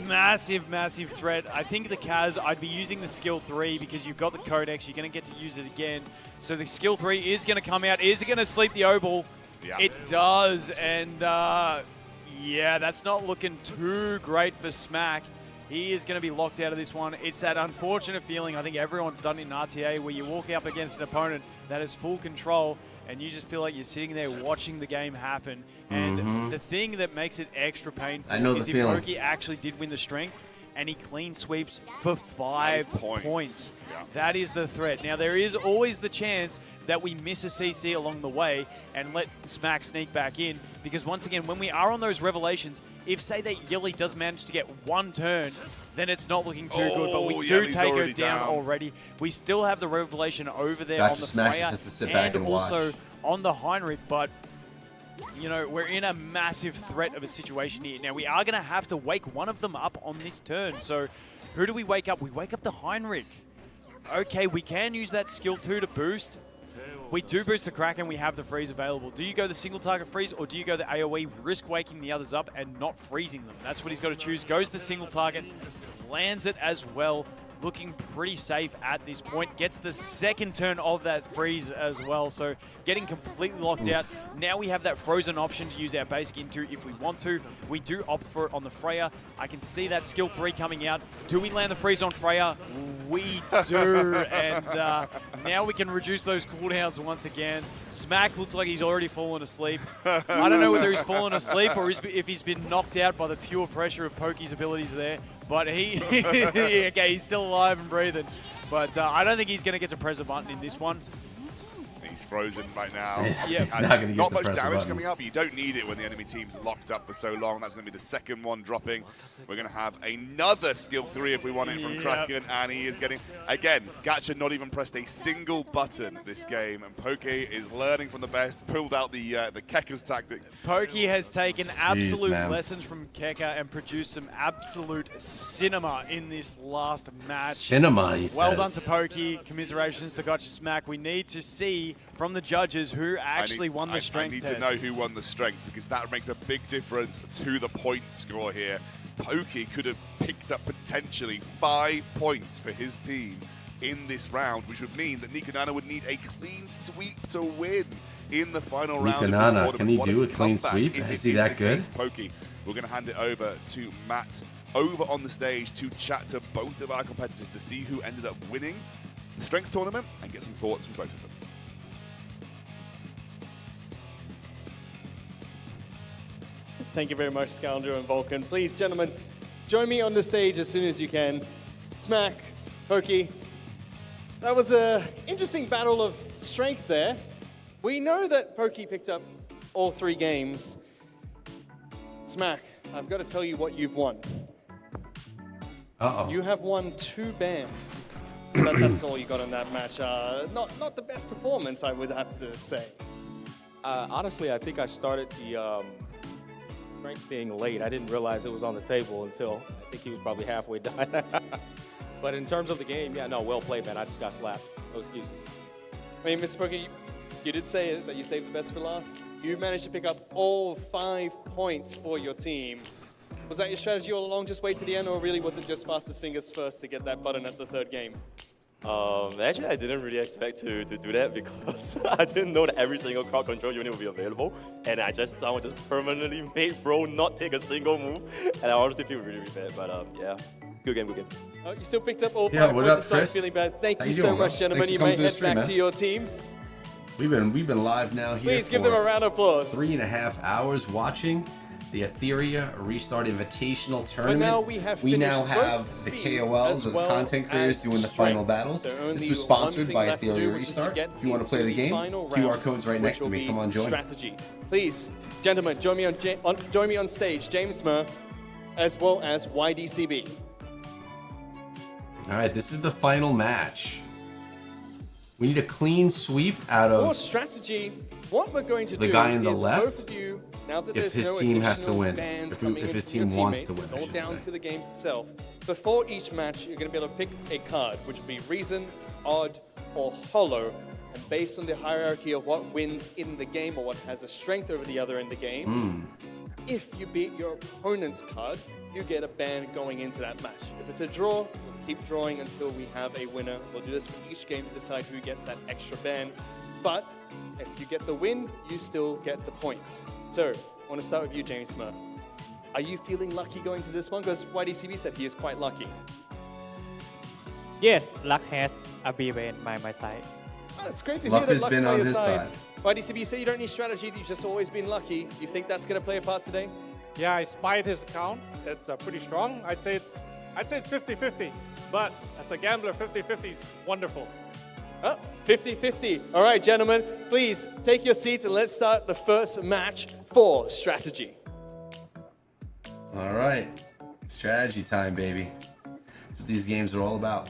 Massive, massive threat. I think the Kaz, I'd be using the skill 3 because you've got the Codex. You're going to get to use it again. So the skill 3 is going to come out. Is it going to sleep the Obel? Yeah. It does. And yeah, that's not looking too great for Smack. He is going to be locked out of this one. It's that unfortunate feeling I think everyone's done in RTA where you walk up against an opponent that has full control and you just feel like you're sitting there watching the game happen. And the thing that makes it extra painful is if Pokey actually did win the strength and he clean sweeps for 5 points. Yeah. That is the threat. Now, there is always the chance that we miss a CC along the way and let Smack sneak back in. Because once again, when we are on those revelations, if, say, that Yili does manage to get 1 turn, then it's not looking too good. But we do take her down already. We still have the revelation over there on the Freya and also on the Heinrich. But, you know, we're in a massive threat of a situation here. Now, we are going to have to wake one of them up on this turn. So who do we wake up? We wake up the Heinrich. Okay, we can use that skill 2 to boost. We do boost the Kraken, we have the freeze available. Do you go the single target freeze or do you go the AoE, risk waking the others up and not freezing them? That's what he's got to choose. Goes the single target, lands it as well. Looking pretty safe at this point. Gets the second turn of that freeze as well. So getting completely locked out. Now we have that frozen option to use our basic into if we want to. We do opt for it on the Freya. I can see that skill 3 coming out. Do we land the freeze on Freya? We do. And now we can reduce those cooldowns once again. Smack looks like he's already fallen asleep. I don't know whether he's fallen asleep or if he's been knocked out by the pure pressure of Pokey's abilities there. But okay, he's still alive and breathing. But I don't think he's going to get to press a button in this one. He's frozen right now. Yeah, he's not going to get not the much press damage button. coming up, but you don't need it when the enemy team's locked up for so long. That's going to be the second one dropping. We're going to have another skill 3 if we want it from Kraken, and he is getting, again, Gacha not even pressed a single button this game, and Pokey is learning from the best, pulled out the Keka's tactic. Pokey has taken absolute lessons from Keka and produced some absolute cinema in this last match. Cinema, he Well says. done to Pokey. Commiserations to Gotcha Smack. We need to see from the judges who actually won the strength I need test. to know who won the strength because that makes a big difference to the point score here. Pokey could have picked up potentially 5 points for his team in this round, which would mean that Nikonana would need a clean sweep to win in the final round of this Nikonana, tournament. can he What do a clean comeback sweep? if Is it he that the good? case. Pokey, we're going to hand it over to Matt over on the stage to chat to both of our competitors to see who ended up winning the strength tournament and get some thoughts from both of them. Thank you very much, Scoundrel and Vulcan. Please, gentlemen, join me on the stage as soon as you can. Smack, Pokey. That was an interesting battle of strength there. We know that Pokey picked up all 3 games. Smack, I've got to tell you what you've won. Uh-oh. You have won 2 bans. That's all you got in that match. Not the best performance, I would have to say. Honestly, I think I started the strength being late. I didn't realize it was on the table until I think he was probably halfway done. But in terms of the game, yeah, no, well played, man. I just got slapped. No excuses. I mean, Mr. Pokey, you did say that you saved the best for last. You managed to pick up all 5 points for your team. Was that your strategy all along, just wait to the end, or really was it just fastest fingers first to get that button at the 3rd game? Actually, I didn't really expect to do that because I didn't know that every single crowd control unit would be available. And someone just permanently made Bro not take a single move. And I honestly feel really, really bad. But yeah, good game, good game. Oh, you still picked up all 5 Yeah, what points, up, so I'm Chris? feeling bad. Thank How you you so doing, much, bro? gentlemen. Thanks You for may coming to the head stream, back man. to your teams. We've been live now here. Please give them a round of applause. 3.5 hours watching the Etheria Restart Invitational Tournament. now we have now finished have both the speed KOLs as or the well content creators as doing the strength. final battles. So This only was one sponsored thing by left to Etheria do, which is to Restart. get If you want to play the game, final QR round, code's right which next to will me. be Come on, join. Strategy. Please, gentlemen, join me on stage. James Murr, as well as YDCB. All right, this is the final match. We need a clean sweep out For of strategy, what we're going to The do guy in the is left, both of you, now that if there's his no team has to additional win, bans if coming his into your team wants teammates, to win, it's I all should down say. to the games itself. Before each match, you're going to be able to pick a card, which will be Reason, Odd, or Hollow. And based on the hierarchy of what wins in the game or what has a strength over the other in the game, if you beat your opponent's card, you get a ban going into that match. If it's a draw, we'll keep drawing until we have a winner. We'll do this for each game to decide who gets that extra ban. But if you get the win, you still get the points. So, I want to start with you, James Smith. Are you feeling lucky going to this one? Because YDCB said he is quite lucky. Yes, luck has been by my side. Oh, it's great to Luck hear that has luck's been by on your his side. side. YDCB, you say you don't need strategy, you've just always been lucky. Do you think that's going to play a part today? Yeah, I spied his account. It's pretty strong. I'd say it's 50-50. But as a gambler, 50-50 is wonderful. Oh, 50-50. All right, gentlemen, please take your seats and let's start the first match for strategy. All right, strategy time, baby. That's what these games are all about.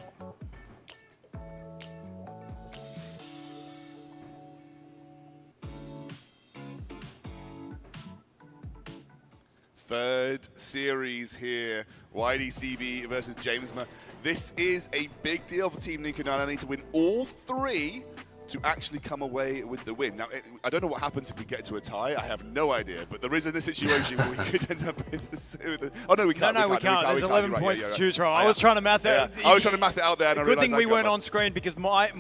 Third series here, YDCB versus Jamesma. This is a big deal for Team Nuka. I need to win all three to actually come away with the win. Now, I don't know what happens if we get to a tie. I have no idea, but there is in this situation where we could end up with the... Oh, no, we can't. No, we can't. There's 11 points to choose from. I was trying to math it. I was trying to math it out there. And Good thing we weren't on screen because I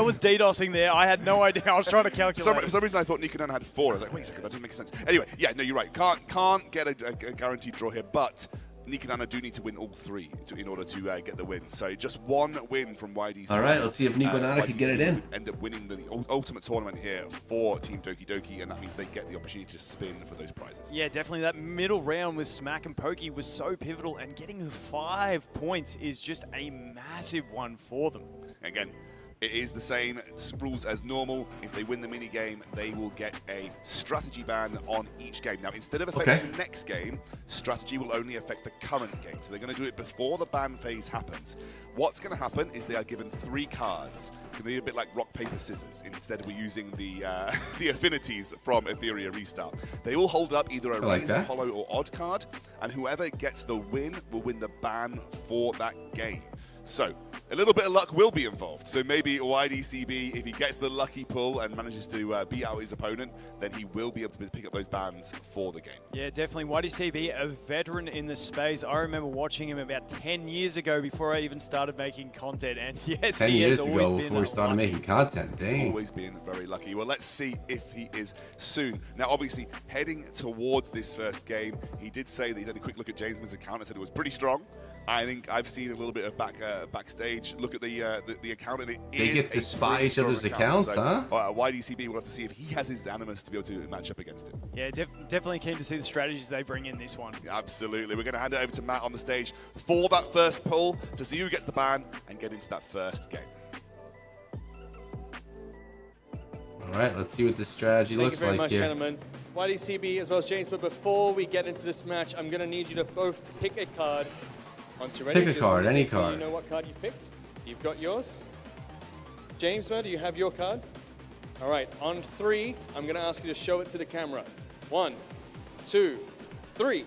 was DDoSing there. I had no idea. I was trying to calculate. For some reason, I thought Nuka had 4. I was like, wait a second, that doesn't make sense. Anyway, yeah, no, you're right. Can't get a guaranteed draw here, but Nikonana do need to win all three in order to get the win. So just one win from YDC. All right, let's see if Nikonana can get it in. End up winning the ultimate tournament here for Team Doki Doki, and that means they get the opportunity to spin for those prizes. Yeah, definitely. That middle round with Smack and Pokey was so pivotal, and getting 5 points is just a massive one for them. Again, it is the same rules as normal. If they win the mini game, they will get a strategy ban on each game. Now, instead of affecting the next game, strategy will only affect the current game. So they're going to do it before the ban phase happens. What's going to happen is they are given 3 cards. It's going to be a bit like rock, paper, scissors. Instead, we're using the the affinities from Etheria Restart. They will hold up either a Razor, Hollow, or Odd card, and whoever gets the win will win the ban for that game. So, a little bit of luck will be involved. So maybe YDCB, if he gets the lucky pull and manages to beat out his opponent, then he will be able to pick up those bans for the game. Yeah, definitely. YDCB, a veteran in the space. I remember watching him about 10 years ago before I even started making content. And yes, 10 he years has always ago been before we started making content. Dang. He's always been very lucky. Well, let's see if he is soon. Now, obviously, heading towards this first game, he did say that he had a quick look at James's account and said it was pretty strong. I think I've seen a little bit of backstage. Look at the account, and they get to spy each other's accounts, huh? YDCB will have to see if he has his animus to be able to match up against him. Yeah, definitely keen to see the strategies they bring in this one. Yeah, absolutely. We're going to hand it over to Matt on the stage for that first pull to see who gets the ban and get into that first game. All right, let's see what this strategy looks like Thank you very much, here. gentlemen. YDCB as well as James, but before we get into this match, I'm going to need you to both pick a card. Once you're ready, Pick a card, any card. You know what card you picked? You've got yours. James, do you have your card? All right, on 3, I'm going to ask you to show it to the camera. 1, 2, 3.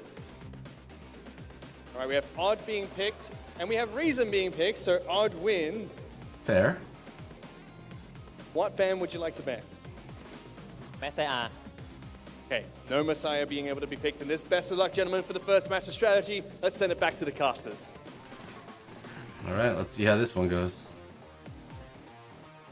All right, we have Odd being picked, and we have Reason being picked, so Odd wins. Fair. What ban would you like to ban? Messiah. Okay, no Messiah being able to be picked in this. Best of luck, gentlemen, for the first match of strategy. Let's send it back to the casters. All right, let's see how this one goes.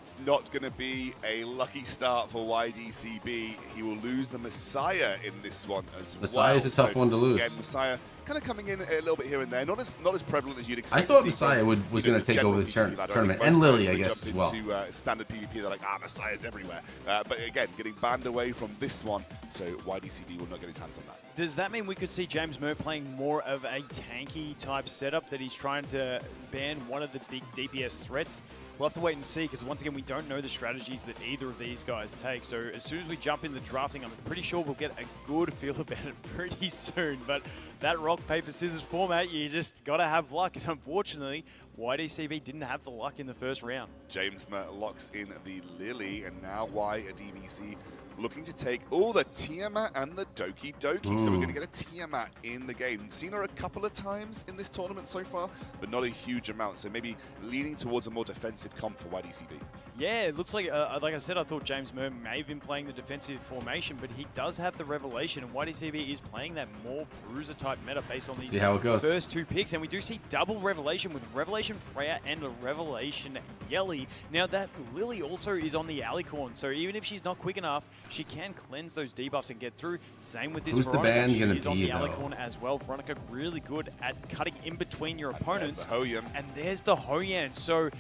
It's not going to be a lucky start for YDCB. He will lose the Messiah in this one as Messiah's well. a tough one to lose. Again, Messiah kind of coming in a little bit here and there. Not as prevalent as you'd expect. I thought to see Messiah from, was going to take over the PvP ladder. tournament, I think and most Lily, I players guess, as jump well. into standard PvP, they're like, Messiah's everywhere. But again, getting banned away from this one, so YDCB will not get his hands on that. Does that mean we could see James Murr playing more of a tanky type setup, that he's trying to ban one of the big DPS threats? We'll have to wait and see, because once again, we don't know the strategies that either of these guys take. So as soon as we jump into drafting, I'm pretty sure we'll get a good feel about it pretty soon. But that rock, paper, scissors format, you just got to have luck. And unfortunately, YDCB didn't have the luck in the first round. James locks in the Lily, and now YDBC looking to take all the Tiamat and the Doki Doki. So we're going to get a Tiamat in the game. Seen her a couple of times in this tournament so far, but not a huge amount. So maybe leaning towards a more defensive comp for YDCB. Yeah, it looks like I said, I thought James Murr may have been playing the defensive formation, but he does have the Revelation, and YDCB is playing that more Bruiser-type meta based on these first 2 picks. And we do see double Revelation with Revelation Freya and a Revelation Yelly. Now, that Lily also is on the Alicorn, so even if she's not quick enough, she can cleanse those debuffs and get through. Same with this Veronica. She is on the Alicorn as well. Veronica really good at cutting in between your opponents. And there's the Hoyan. So,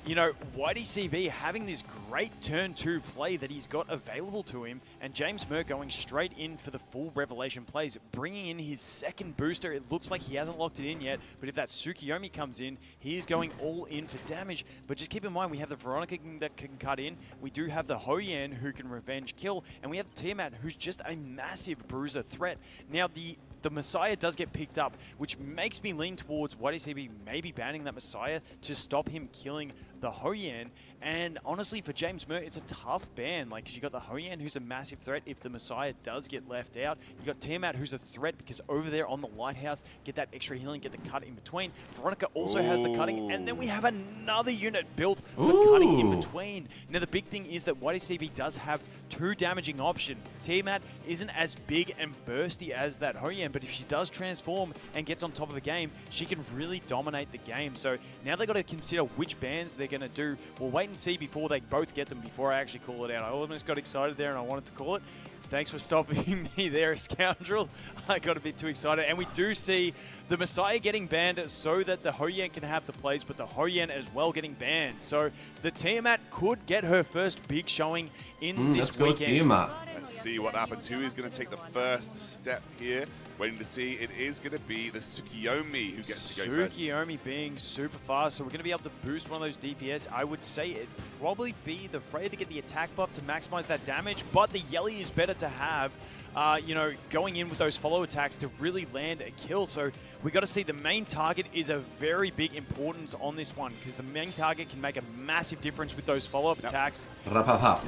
you know, YDCB having this great turn 2 play that he's got available to him, and James Murr going straight in for the full Revelation plays, bringing in his second booster. It looks like he hasn't locked it in yet, but if that Tsukiyomi comes in, he is going all in for damage. But just keep in mind, we have the Veronica that can cut in, we do have the Hoyan who can revenge kill, and we have Tiamat who's just a massive bruiser threat. Now, the Messiah does get picked up, which makes me lean towards YDCB maybe banning that Messiah to stop him killing the Hoyan. And honestly, for James Murr, it's a tough ban. Like, 'cause you got the Hoyan, who's a massive threat if the Messiah does get left out. You got Tiamat, who's a threat because over there on the Lighthouse, get that extra healing, get the cut in between. Veronica also has the cutting, and then we have another unit built for cutting in between. Now, the big thing is that YDCB does have 2 damaging options. Tiamat isn't as big and bursty as that Hoyan, but if she does transform and gets on top of a game, she can really dominate the game. So now they've got to consider which bans they're going to do. We'll wait and see before they both get them, before I actually call it out. I almost got excited there and I wanted to call it. Thanks for stopping me there, scoundrel. I got a bit too excited. And we do see the Messiah getting banned so that the Hoyan can have the plays, but the Hoyan as well getting banned. So the Tiamat could get her first big showing in this weekend. Let's see what happens. Who is going to take the first step here? Waiting to see. It is going to be the Tsukiyomi who gets to go first. Tsukiyomi being super fast, so we're going to be able to boost one of those DPS. I would say it'd probably be the Freya to get the attack buff to maximize that damage, but the Yelly is better to have, you know, going in with those follow attacks to really land a kill. So we got to see the main target is a very big importance on this one, because the main target can make a massive difference with those follow-up attacks.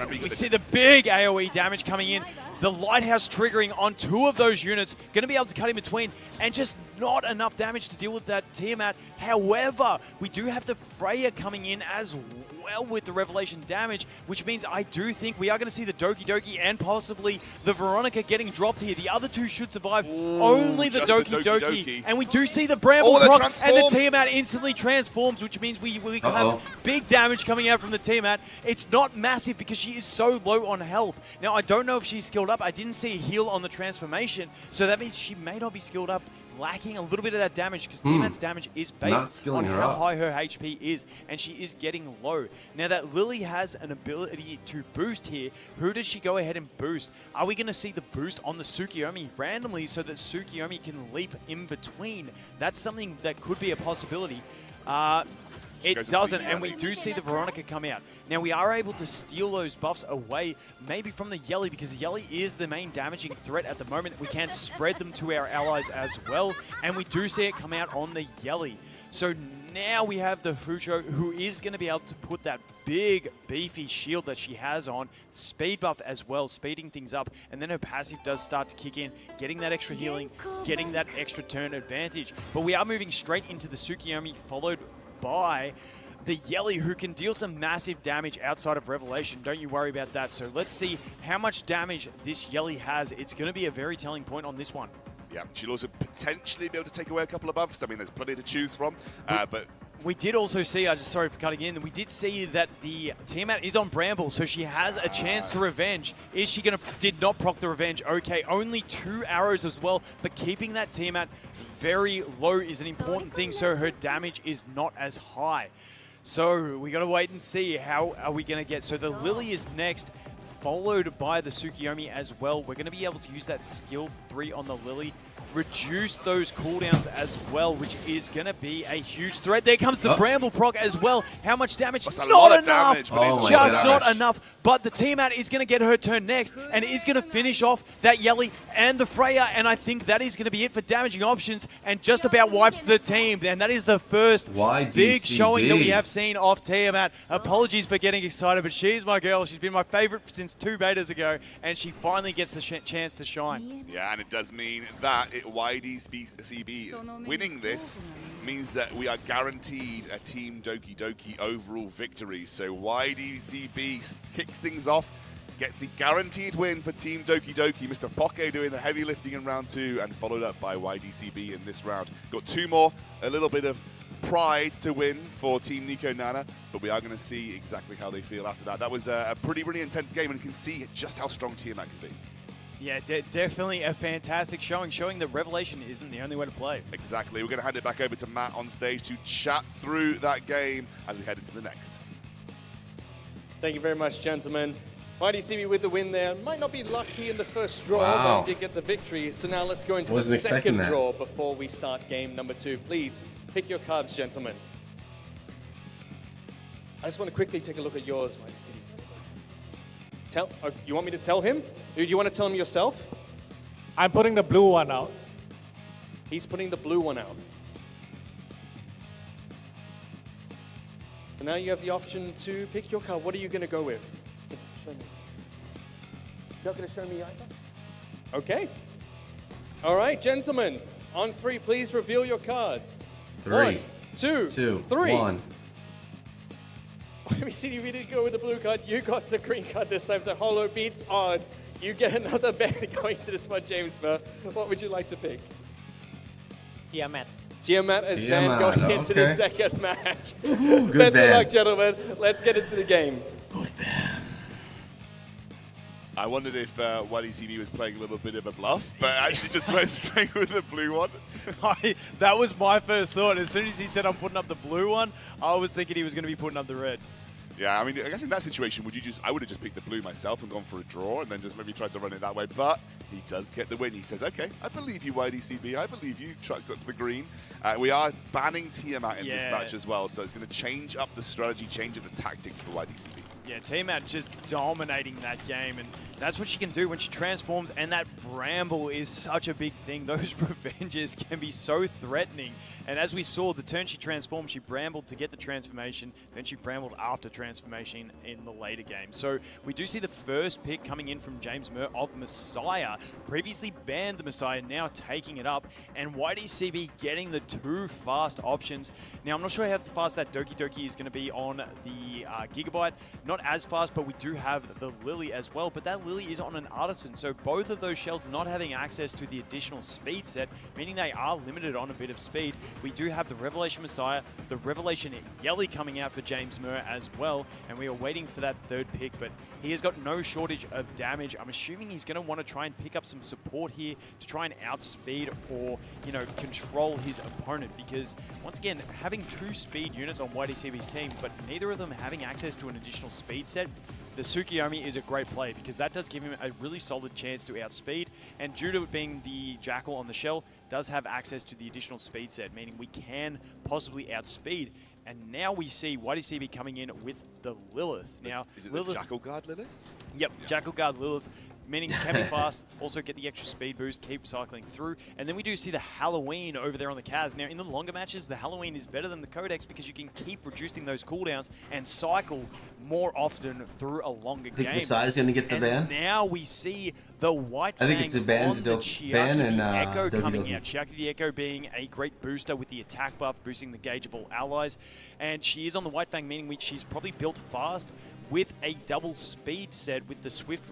We see the big AoE damage coming in. The Lighthouse triggering on 2 of those units, going to be able to cut in between, and just not enough damage to deal with that Tiamat. However, we do have the Freya coming in as well with the Revelation damage, which means I do think we are going to see the Doki Doki and possibly the Veronica getting dropped here. The other 2 should survive. Only the Doki Doki. And we do see the Bramble proc, and the Tiamat instantly transforms, which means we have big damage coming out from the Tiamat. It's not massive because she is so low on health. Now, I don't know if she's skilled up. I didn't see a heal on the transformation, so that means she may not be skilled up, lacking a little bit of that damage, because Tiamat's damage is based on how high her HP is, and she is getting low. Now that Lily has an ability to boost here, who does she go ahead and boost? Are we going to see the boost on the Tsukiyomi randomly so that Tsukiyomi can leap in between? That's something that could be a possibility. It doesn't, and we do see the Veronica come out. Now, we are able to steal those buffs away, maybe from the Yelly, because Yelly is the main damaging threat at the moment. We can spread them to our allies as well, and we do see it come out on the Yelly. So now we have the Fujo, who is going to be able to put that big, beefy shield that she has on, speed buff as well, speeding things up, and then her passive does start to kick in, getting that extra healing, getting that extra turn advantage. But we are moving straight into the Tsukiyomi, followed by the Yelly, who can deal some massive damage outside of Revelation. Don't you worry about that. So let's see how much damage this Yelly has. It's going to be a very telling point on this one. Yeah, she'll also potentially be able to take away a couple of buffs. I mean, there's plenty to choose from, but... We did also see, sorry for cutting in, we did see that the Tiamat is on Bramble, so she has a chance to revenge. Is she going to, did not proc the revenge, okay, only 2 arrows as well, but keeping that Tiamat very low is an important thing, so her damage is not as high. So we got to wait and see how are we going to get. So the Lily is next, followed by the Tsukiyomi as well. We're going to be able to use that skill 3 on the Lily. reduce those cooldowns as well, which is going to be a huge threat. There comes the Bramble proc as well. How much damage? That's a not lot of enough. damage, but it's just damage. not enough. But the Tiamat is going to get her turn next and is going to finish off that Yelly and the Freya. And I think that is going to be it for damaging options and just about wipes the team. And that is the first big showing that we have seen off Tiamat. Apologies for getting excited, but she's my girl. She's been my favorite since 2 betas ago, and she finally gets the chance to shine. Yeah, and it does mean that YDCB winning this means that we are guaranteed a Team Doki Doki overall victory. So YDCB kicks things off, gets the guaranteed win for Team Doki Doki. Mr. Poke doing the heavy lifting in round 2 and followed up by YDCB in this round. Got 2 more, a little bit of pride to win for Team Nico Nana, but we are going to see exactly how they feel after that. That was a pretty intense game, and you can see just how strong Tiamat can be. Yeah, definitely a fantastic showing that Revelation isn't the only way to play. Exactly. We're going to hand it back over to Matt on stage to chat through that game as we head into the next. Thank you very much, gentlemen. YDCB with the win there. Might not be lucky in the first draw, but did get the victory. So now let's go into the second draw before we start game number 2. Please pick your cards, gentlemen. I just want to quickly take a look at yours, YDCB. You want me to tell him? Do you want to tell him yourself? I'm putting the blue one out. He's putting the blue one out. So now you have the option to pick your card. What are you going to go with? Show me. You're not going to show me either? Okay. All right, gentlemen. On 3, please reveal your cards. 3, 1, 2, 3. 1. Let me see, we didn't go with the blue card. You got the green card this time, so Hollow beats Odd. You get another bet going to this one, James. What would you like to pick? Tiamat. Tiamat as ban going into the second match. Good Best ban. of luck, gentlemen. Let's get into the game. I wondered if YDCB was playing a little bit of a bluff, but actually just went straight with the blue one. That was my first thought. As soon as he said I'm putting up the blue one, I was thinking he was going to be putting up the red. Yeah, I mean, I guess in that situation, I would have just picked the blue myself and gone for a draw and then just maybe tried to run it that way. But he does get the win. He says, okay, I believe you, YDCB. I believe you. Trucks up to the green. We are banning Tiamat in this match as well, so it's going to change up the strategy, change up the tactics for YDCB. Yeah, Tiamat just dominating that game, and that's what she can do when she transforms, and that Bramble is such a big thing. Those revenges can be so threatening, and as we saw, the turn she transformed, she Brambled to get the transformation, then she Brambled after transformation in the later game. So we do see the first pick coming in from James Murr of Messiah. Previously banned the Messiah, now taking it up, and YDCB getting the 2 fast options. Now, I'm not sure how fast that Doki Doki is going to be on the Gigabyte. Not as fast, but we do have the Lily as well, but that Lily is on an Artisan, so both of those shells not having access to the additional speed set, meaning they are limited on a bit of speed. We do have the Revelation Messiah, the Revelation Yelly coming out for James Murr as well, and we are waiting for that 3rd pick, but he has got no shortage of damage. I'm assuming he's going to want to try and pick up some support here to try and outspeed or, you know, control his opponent, because once again, having 2 speed units on YDCB's team, but neither of them having access to an additional speed set, the Tsukiyomi is a great play because that does give him a really solid chance to outspeed, and due to it being the Jackal on the shell, does have access to the additional speed set, meaning we can possibly outspeed. And now we see YDCB coming in with the Lilith. Now, is it the Jackal Guard Lilith? Yep, yeah. Jackal Guard Lilith, meaning can be fast, also get the extra speed boost, keep cycling through. And then we do see the Halloween over there on the Kaz. Now, in the longer matches, the Halloween is better than the Codex because you can keep reducing those cooldowns and cycle more often through a longer game. Messiah's going to get the ban? Now we see the White Fang I think it's a ban on to the ban and Echo coming Doki. out. Chiaki the Echo being a great booster with the attack buff, boosting the gauge of all allies. And she is on the White Fang, meaning she's probably built fast with a double speed set with the Swift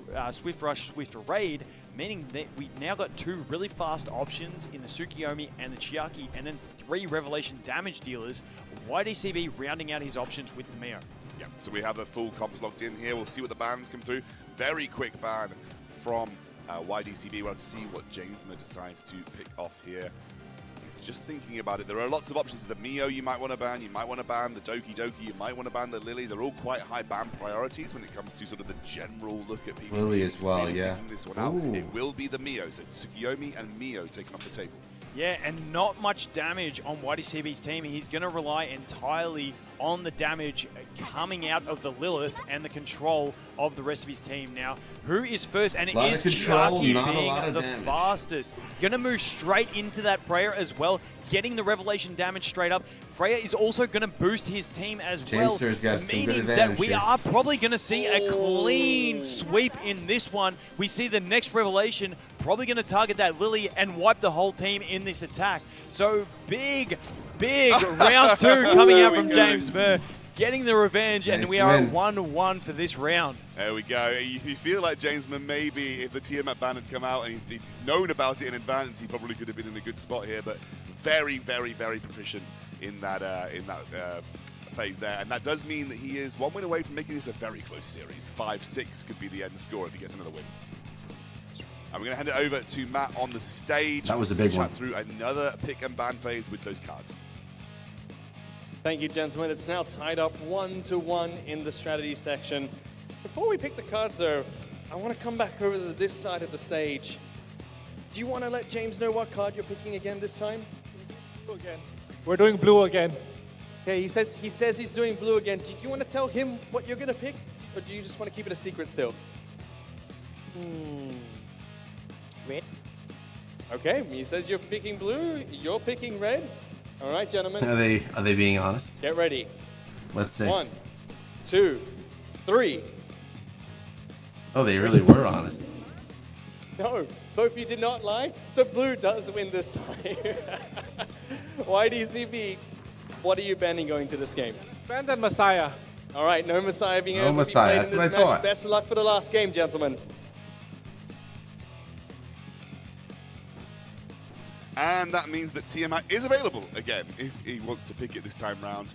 Rush, Swift Raid, meaning that we now got 2 really fast options in the Tsukiyomi and the Chiaki, and then 3 Revelation damage dealers. YDCB rounding out his options with the Mio. Yeah, so we have the full comps locked in here. We'll see what the bans come through. Very quick ban from YDCB. We'll have to see what James Murr decides to pick off here. He's just thinking about it. There are lots of options. The Mio you might want to ban. You might want to ban the Doki Doki. You might want to ban the Lily. They're all quite high ban priorities when it comes to sort of the general look at PvP. Lily as well, Really yeah. picking this one out. It will be the Mio. So Tsukiyomi and Mio taken off the table. Yeah, and not much damage on YDCB's team. He's going to rely entirely on the damage coming out of the Lilith and the control of the rest of his team. Now, who is first? And it is Chucky being the fastest. Going to move straight into that Freya as well, getting the Revelation damage straight up. Freya is also going to boost his team as well, meaning that we are probably going to see a clean sweep in this one. We see the next Revelation probably going to target that Lily and wipe the whole team in this attack. So big round 2 coming out from James Murr, getting the revenge, and we are at 1-1 for this round. There we go. You feel like James Murr, maybe if the Tiamat ban had come out and he'd known about it in advance, he probably could have been in a good spot here, but very, very, very proficient in that phase there. And that does mean that he is 1 win away from making this a very close series. 5-6 could be the end score if he gets another win. And we're going to hand it over to Matt on the stage. That was a big one. Through another pick and ban phase with those cards. Thank you, gentlemen. It's now tied up 1-1 in the strategy section. Before we pick the cards, though, I want to come back over to this side of the stage. Do you want to let James know what card you're picking again this time? Blue again. We're doing blue again. Okay, he says he's doing blue again. Do you want to tell him what you're going to pick, or do you just want to keep it a secret still? Red. Okay, he says you're picking blue. You're picking red. All right, gentlemen. Are they being honest? Get ready. Let's see. 1, 2, 3. Oh, they really were honest. No, both of you did not lie. So blue does win this time. YDCB, what are you banning going to this game? Ban that Messiah. All right, no Messiah being able Messiah. to be played in That's this what I match. thought. Best of luck for the last game, gentlemen. And that means that Tiamat is available again if he wants to pick it this time round.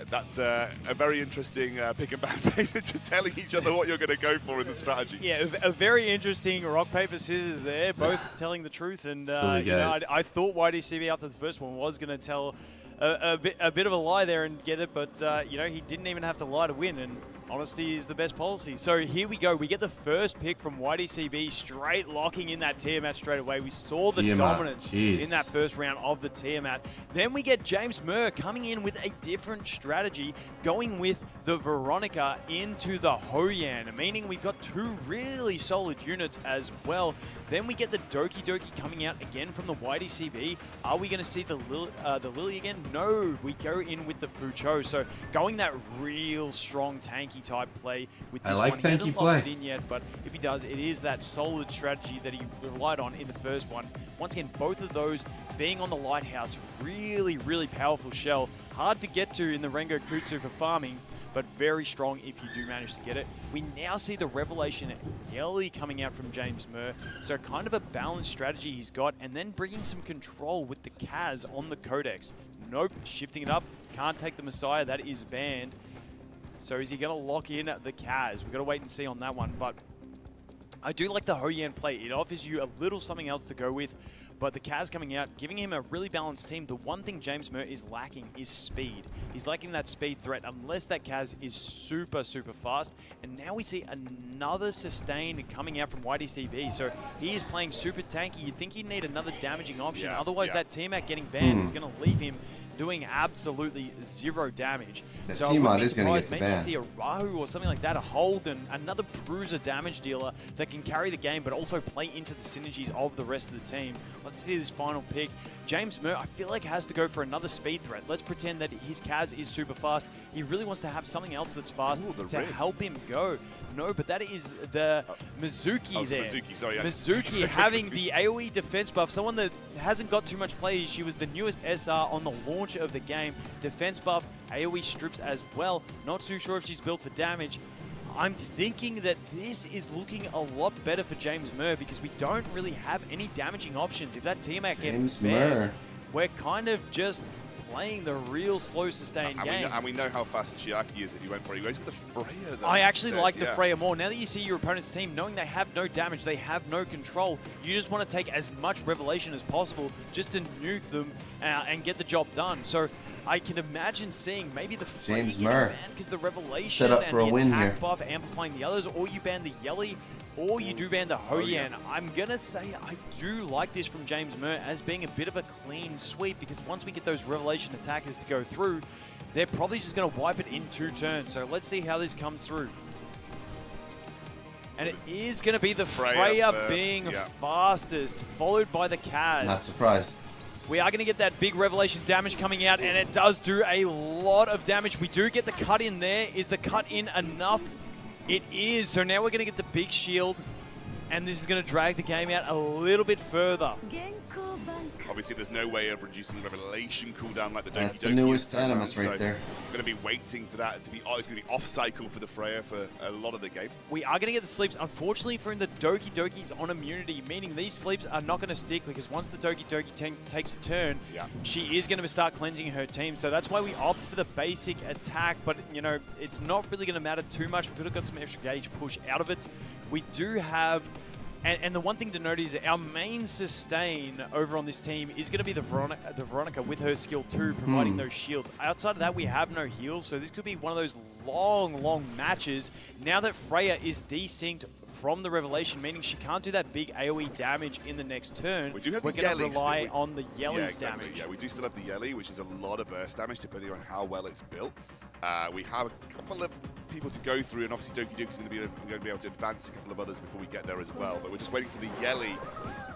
That's a very interesting pick and ban phase, just telling each other what you're going to go for in the strategy. Yeah, a very interesting rock, paper, scissors there, both telling the truth. And I thought YDCB after the first one was going to tell a bit of a lie there and get it, but he didn't even have to lie to win, and honesty is the best policy. So here we go. We get the first pick from YDCB, straight locking in that Tiamat straight away. We saw the dominance in that first round of the Tiamat. Then we get James Murr coming in with a different strategy, going with the Veronica into the Hoyan, meaning we've got 2 really solid units as well. Then we get the Doki Doki coming out again from the YDCB. Are we going to see the Lily again? No, we go in with the Fucho. So going that real strong tanky type play with this one. He hasn't locked it in yet, but if he does, it is that solid strategy that he relied on in the first one. Once again, both of those being on the Lighthouse, really, really powerful shell. Hard to get to in the Rengo Kutsu for farming, but very strong if you do manage to get it. We now see the Revelation Yelly coming out from James Murr, so kind of a balanced strategy he's got, and then bringing some control with the Kaz on the Codex. Nope, shifting it up, can't take the Messiah, that is banned. So is he going to lock in the Kaz? We've got to wait and see on that one, but I do like the Hoyan play. It offers you a little something else to go with, but the Kaz coming out, giving him a really balanced team. The one thing James Murr is lacking is speed. He's lacking that speed threat unless that Kaz is super, super fast. And now we see another sustain coming out from YDCB. So he is playing super tanky. You'd think he'd need another damaging option. Otherwise, that Tiamat getting banned is going to leave him doing absolutely 0 damage. So I wouldn't be surprised, maybe you see a Rahu or something like that, a Holden, another bruiser damage dealer that can carry the game but also play into the synergies of the rest of the team. Let's see this final pick. James Murr, I feel like has to go for another speed threat. Let's pretend that his Kaz is super fast. He really wants to have something else that's fast to help him go. No, but that is the Mizuki there. Mizuki, sorry. Mizuki having the AoE defense buff, someone that hasn't got too much play. She was the newest SR on the launch of the game. Defense buff, AoE strips as well. Not too sure if she's built for damage. I'm thinking that this is looking a lot better for James Murr because we don't really have any damaging options. If that Tiamat gets banned, we're kind of just playing the real slow sustained game. And we know how fast Chiaki is if he went for it. He goes for the Freya, though. I actually instead, like the yeah. Freya more. Now that you see your opponent's team, knowing they have no damage, they have no control, you just want to take as much Revelation as possible just to nuke them and get the job done. So I can imagine seeing maybe the Freya James getting Murr. banned because the Revelation Set up and for a the win attack here. buff amplifying the others, or you ban the Yelly, or you do ban the Hoyan. I'm going to say I do like this from James Murr as being a bit of a clean sweep, because once we get those Revelation attackers to go through, they're probably just going to wipe it in 2 turns. So let's see how this comes through. And it is going to be the Freya first, being yeah. fastest, followed by the Kaz. Not surprised. We are going to get that big Revelation damage coming out, and it does do a lot of damage. We do get the cut in there. Is the cut in enough? It is. So now we're going to get the big shield, and this is going to drag the game out a little bit further. Obviously, there's no way of reducing Revelation cooldown like the Doki That's the Doki newest this time Animus around, right so there. We're going to be waiting for that to be. Oh, it's going to be off cycle for the Freya for a lot of the game. We are going to get the sleeps. Unfortunately for him, the Doki Doki's on immunity, meaning these sleeps are not going to stick, because once the Doki Doki takes a turn, she is going to start cleansing her team. So that's why we opt for the basic attack, but you know, it's not really going to matter too much. We could have got some extra gauge push out of it. We do have... And the one thing to note is our main sustain over on this team is going to be the Veronica with her skill 2, providing those shields. Outside of that, we have no heals, so this could be one of those long matches. Now that Freya is desynced from the Revelation, meaning she can't do that big AoE damage in the next turn, We do have we're the going to Yelly rely still. on the Yelly's Yeah, exactly. damage. Yeah, we do still have the Yelly, which is a lot of burst damage depending on how well it's built. We have a couple of people to go through, and obviously Doki Doki's going to be able to advance a couple of others before we get there as well. But we're just waiting for the Yelly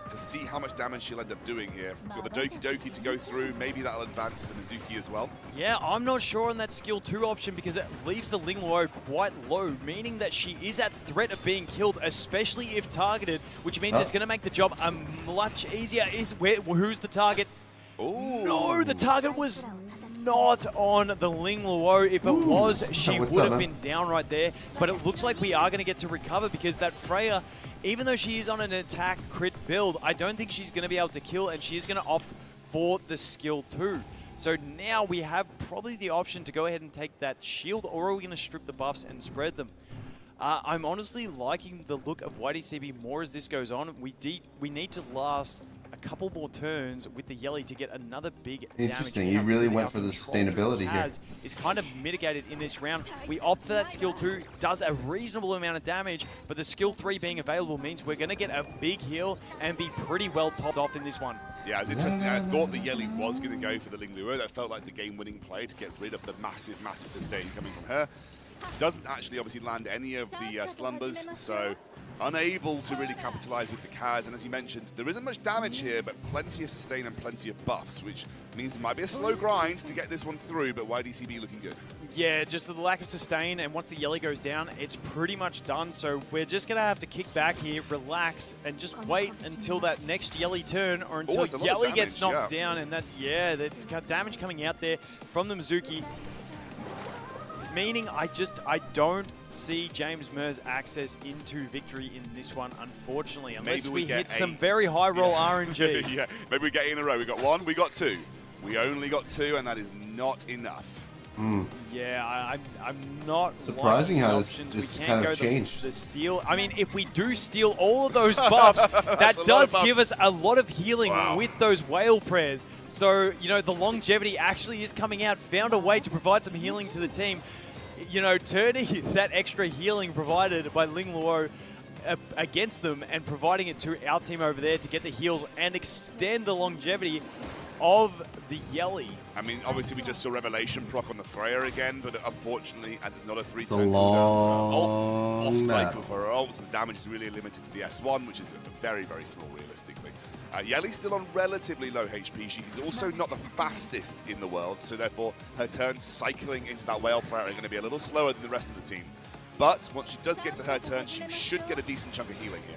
to see how much damage she'll end up doing here. We've got the Doki Doki to go through. Maybe that'll advance the Mizuki as well. Yeah, I'm not sure on that skill 2 option, because it leaves the Ling Luo quite low, meaning that she is at threat of being killed, especially if targeted, which means it's going to make the job much easier. Who's the target? Ooh. No, the target was not on the Ling Luo. If it was, she would have been down right there. But it looks like we are going to get to recover, because that Freya, even though she is on an attack crit build, I don't think she's going to be able to kill, and she is going to opt for the skill 2. So now we have probably the option to go ahead and take that shield, or are we going to strip the buffs and spread them? I'm honestly liking the look of YDCB more as this goes on. We need to last a couple more turns with the Yelly to get another big damage. Interesting. You really went for the sustainability here. Is kind of mitigated in this round. We opt for that skill 2, does a reasonable amount of damage, but the skill 3 being available means we're going to get a big heal and be pretty well topped off in this one. Yeah, it's interesting. I thought the Yelly was going to go for the Ling Luo. That felt like the game-winning play to get rid of the massive sustain coming from her. Doesn't actually obviously land any of the slumbers, so unable to really capitalize with the Kaz. And as you mentioned, there isn't much damage here, but plenty of sustain and plenty of buffs, which means it might be a slow grind to get this one through, but YDCB looking good. Yeah, just the lack of sustain, and once the Yelly goes down, it's pretty much done. So we're just going to have to kick back here, relax, and just wait until that next Yelly turn, or until Yelly gets knocked down. And that's got damage coming out there from the Mizuki. Meaning I don't see James Murr's access into victory in this one, unfortunately, unless we hit some very high roll RNG. Yeah, maybe we get 8 in a row. We got 1, we got 2. We only got 2, and that is not enough. Yeah, I'm not surprising how options. this We kind can't of go changed. the steal. I mean, if we do steal all of those buffs, that does give us a lot of healing with those whale prayers. So, you know, the longevity actually is coming out, found a way to provide some healing to the team. You know, turning that extra healing provided by Ling Luo against them and providing it to our team over there to get the heals and extend the longevity of the Yelly. I mean, obviously we just saw Revelation proc on the Freya again, but unfortunately, as it's not a 3-turn It's a cooldown, long off cycle map. for her ults, the damage is really limited to the S1, which is very, very small realistically. Yelly's still on relatively low HP. She's also not the fastest in the world, so therefore her turns cycling into that whale prayer are going to be a little slower than the rest of the team. But once she does get to her turn, she should get a decent chunk of healing here.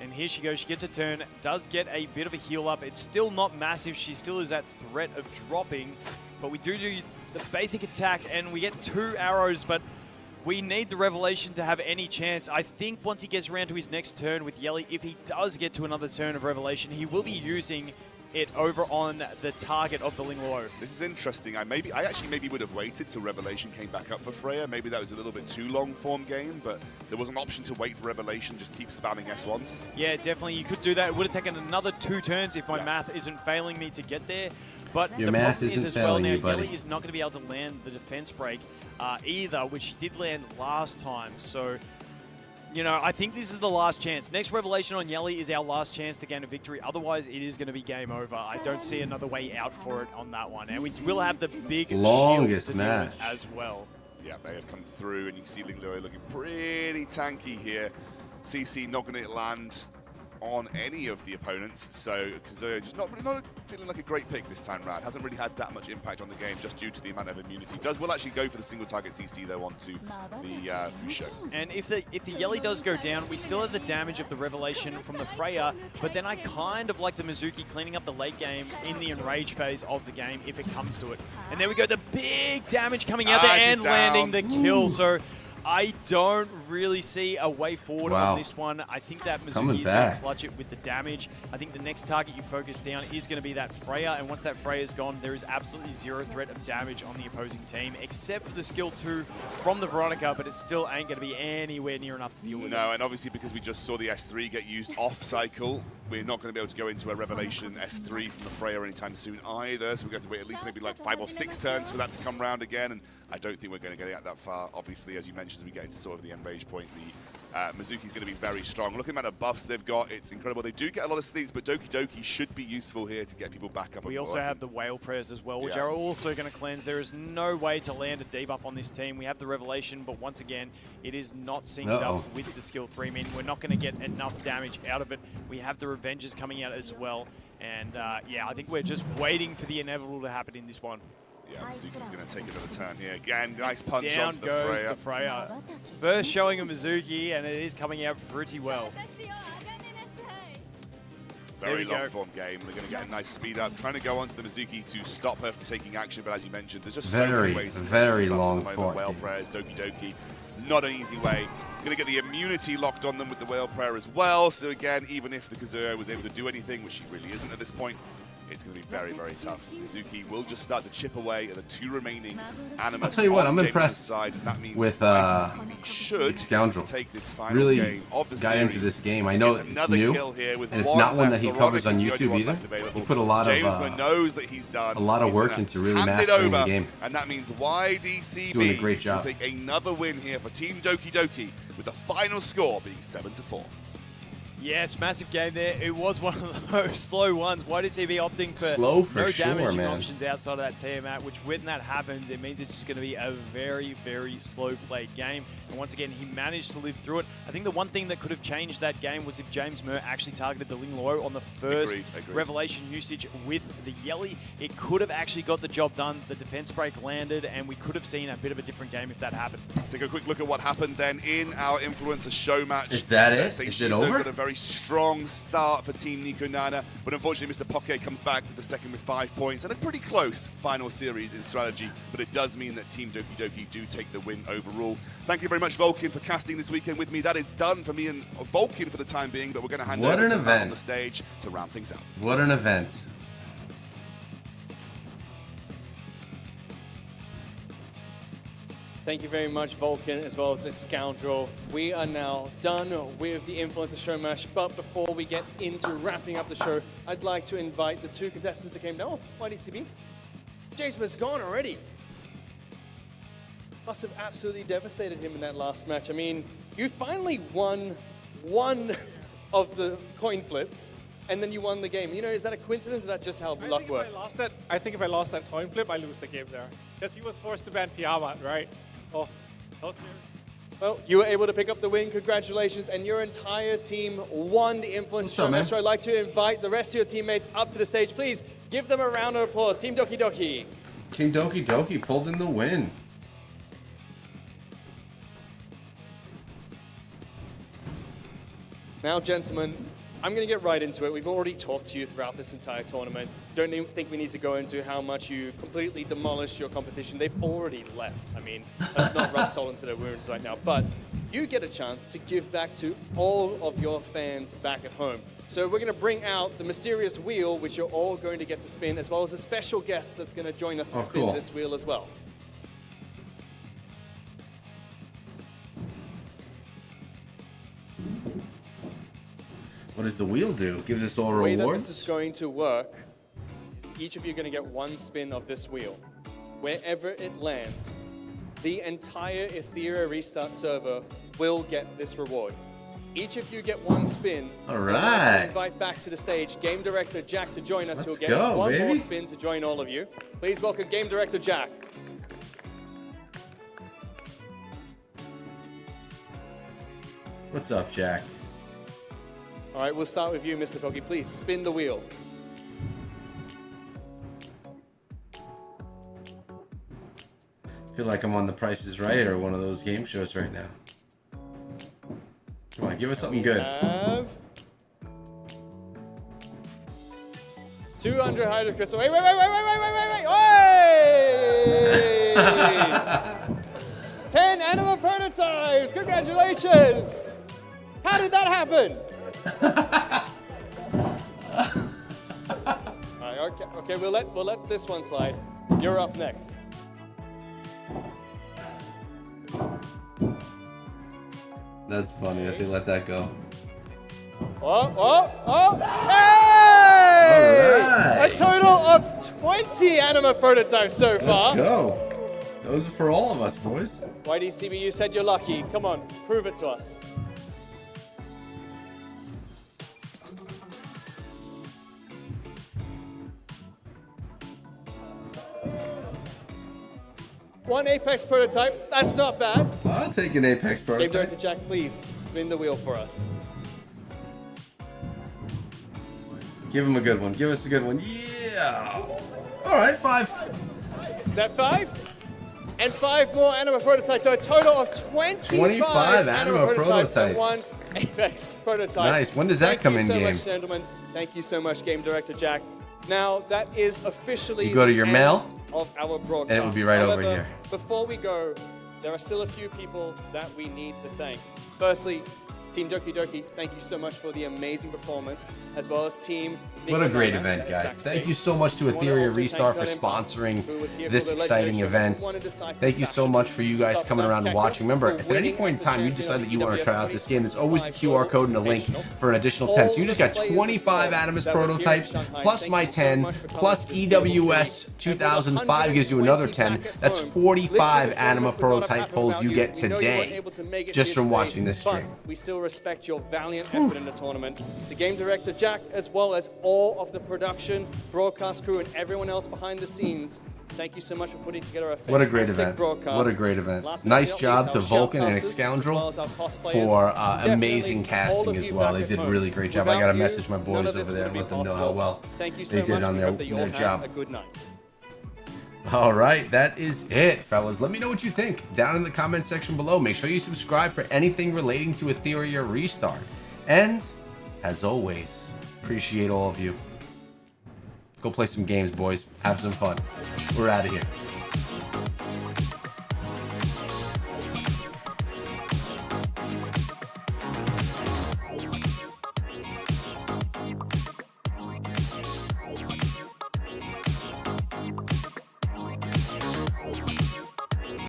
And here she goes. She gets a turn, does get a bit of a heal up. It's still not massive. She still is at threat of dropping. But we do the basic attack, and we get 2 arrows, but we need the Revelation to have any chance. I think once he gets around to his next turn with Yelly, if he does get to another turn of Revelation, he will be using it over on the target of the Ling Luo. This is interesting. I actually maybe would have waited till Revelation came back up for Freya. Maybe that was a little bit too long form game, but there was an option to wait for Revelation, just keep spamming S1s. Yeah, definitely. You could do that. It would have taken another 2 turns if my math isn't failing me to get there. But Your the math problem isn't is as well failing now, you, buddy. Yeli is not going to be able to land the defense break either, which he did land last time. So, you know, I think this is the last chance. Next Revelation on Yeli is our last chance to gain a victory. Otherwise, it is going to be game over. I don't see another way out for it on that one. And we will have the big Longest shields to deal match with as well. Yeah, they have come through, and you can see Ling Luo looking pretty tanky here. CC not going to land on any of the opponents, so Kazuya just not feeling like a great pick this time round. Hasn't really had that much impact on the game just due to the amount of immunity. Will actually go for the single target CC though onto the Fusho. And if the Yeli does go down, we still have the damage of the Revelation from the Freya, but then I kind of like the Mizuki cleaning up the late game in the Enrage phase of the game if it comes to it. And there we go, the big damage coming out there and landing the kill. So I don't really see a way forward on this one. I think that Mizuki is going to clutch it with the damage. I think the next target you focus down is going to be that Freya, and once that Freya is gone, there is absolutely zero threat of damage on the opposing team, except for the skill 2 from the Veronica, but it still ain't going to be anywhere near enough to deal with. No, and obviously because we just saw the S3 get used off cycle, we're not going to be able to go into a Revelation S3 from the Freya anytime soon either, so we're going to have to wait at least maybe like 5 or 6 turns for that to come round again, and I don't think we're going to get that far. Obviously, as you mentioned, as we get into sort of the end rage point, the Mizuki's going to be very strong. Look at the amount of buffs they've got. It's incredible. They do get a lot of sleeps, but Doki Doki should be useful here to get people back up. We also have the Whale Prayers as well, which are also going to cleanse. There is no way to land a debuff on this team. We have the Revelation, but once again, it is not synced up with the skill 3, meaning we're not going to get enough damage out of it. We have the Revengers coming out as well. And yeah, I think we're just waiting for the inevitable to happen in this one. Yeah, Mizuki's going to take another turn here. Again, nice punch Down onto the goes Freya. the Freya. First showing a Mizuki, and it is coming out pretty well. Very long form game. They're going to get a nice speed up, trying to go onto the Mizuki to stop her from taking action. But as you mentioned, there's just so many ways to very long form. Whale Prayers, Doki Doki, not an easy way. Going to get the immunity locked on them with the Whale Prayer as well. So again, even if the Kazuya was able to do anything, which she really isn't at this point, it's going to be very, very tough. Mizuki will just start to chip away at the 2 remaining Animus. I'll tell you what, I'm impressed side, and that means with should Scoundrel. Take this final really game of the got series. into this game. I know it's new, and it's not one that he covers on YouTube either. He put a lot of knows that he's done. A lot of work into really mastering the game. And that means YDCB doing a great job. will take another win here for Team Doki Doki, with the final score being 7-4. Yes, massive game there. It was one of those slow ones. YDCB opting for slow for no sure, damaging man. options outside of that Tiamat, which when that happens, it means it's just going to be a very, very slow played game. And once again, he managed to live through it. I think the one thing that could have changed that game was if James Murr actually targeted the Ling Luo on the first Revelation usage with the Yeli. It could have actually got the job done. The defense break landed, and we could have seen a bit of a different game if that happened. Let's take a quick look at what happened then in our Influencer show match. Is that it? Is it over? Got a very strong start for Team Nico Nana, but unfortunately Mr. Poke comes back with the second with 5 points and a pretty close final series in strategy, but it does mean that Team Doki Doki do take the win overall. Thank you very much, Vulcan, for casting this weekend with me. That is done for me and Vulcan for the time being, but we're going to hand over to Matt on the stage to round things out. What an event. Thank you very much, Vulcan, as well as the Scoundrel. We are now done with the Influencer Show match, but before we get into wrapping up the show, I'd like to invite the 2 contestants that came down. Oh, YDCB. Jason was gone already. Must have absolutely devastated him in that last match. I mean, you finally won one of the coin flips, and then you won the game. You know, is that a coincidence, or is that just how luck works? I think if I lost that coin flip, I lose the game there. Because he was forced to ban Tiamat, right? Oh, that was scary. Well, you were able to pick up the win. Congratulations. And your entire team won the Influencer Show match. So I'd like to invite the rest of your teammates up to the stage. Please give them a round of applause. Team Doki Doki. Team Doki Doki pulled in the win. Now, gentlemen, I'm going to get right into it. We've already talked to you throughout this entire tournament. Don't even think we need to go into how much you completely demolished your competition. They've already left. I mean, let's not rub salt into their wounds right now. But you get a chance to give back to all of your fans back at home. So we're going to bring out the mysterious wheel, which you're all going to get to spin, as well as a special guest that's going to join us to spin this wheel as well. What does the wheel do? Gives us all The way rewards? that this is going to work, is each of you are going to get one spin of this wheel. Wherever it lands, the entire Etheria Restart server will get this reward. Each of you get one spin. All right. Invite back to the stage Game Director Jack to join us. Let's Who'll get go, one more baby. spin to join all of you. Please welcome Game Director Jack. What's up, Jack? All right, we'll start with you, Mr. Koki. Please spin the wheel. I feel like I'm on The Price is Right or one of those game shows right now. Come on, give us something good. Have 200 Hydro Crystal. Wait! 10 animal prototypes. Congratulations! How did that happen? All right, okay, we'll let this one slide. You're up next. That's funny that they let that go. Hey! All right. A total of 20 anima prototypes so far. Let's go. Those are for all of us, boys. YDCB, you said you're lucky. Come on, prove it to us. One Apex prototype, that's not bad. I'll take an Apex Game prototype. Director Jack, please spin the wheel for us. Give him a good one. Give us a good one. Yeah. All right, 5. Is that 5? And 5 more anima prototypes, so a total of 25 anima prototypes. and 1 Apex prototype. Nice. When does that come in Thank you so game? much, gentlemen. Thank you so much, Game Director Jack. Now, that is officially You go to the your end mail, of our broadcast. and it will be right over However, here. Before we go, there are still a few people that we need to thank. Firstly, Team Doki Doki, thank you so much for the amazing performance, as well as Team What a great Nick event, Banana, guys. that's Thank backstage. you so much to I wanna Etheria also Restart for thank Glenn sponsoring who was here for this the exciting legendary event. One in decisive Thank you so fashion. much for you guys coming around and watching. Remember, if at any point in time you decide that you want to try out this game, there's always a QR code and a link for an additional 10. So you just got 25 Animus prototypes, plus my 10, plus EWS 2005 gives you another 10. That's 45 Anima prototype pulls you get today just from watching this stream. We still respect your valiant effort in the tournament. The game director, Jack, as well as all of the production, broadcast crew, and everyone else behind the scenes, thank you so much for putting together a fantastic What a great event. broadcast. What a great event. Last but Nice not job least, to our Vulcan and shoutcasters, Scoundrel as well as our cosplayers. for Definitely amazing all casting of as you well. back They at did a home. really great job. I Without got to you, message my none boys of this over there would and be let them know how possible. well Thank you so they much. did on We their hope that you all have job. a good night. All right, that is it, fellas. Let me know what you think down in the comment section below. Make sure you subscribe for anything relating to Etheria Restart. And, as always, appreciate all of you. Go play some games, boys. Have some fun. We're out of here.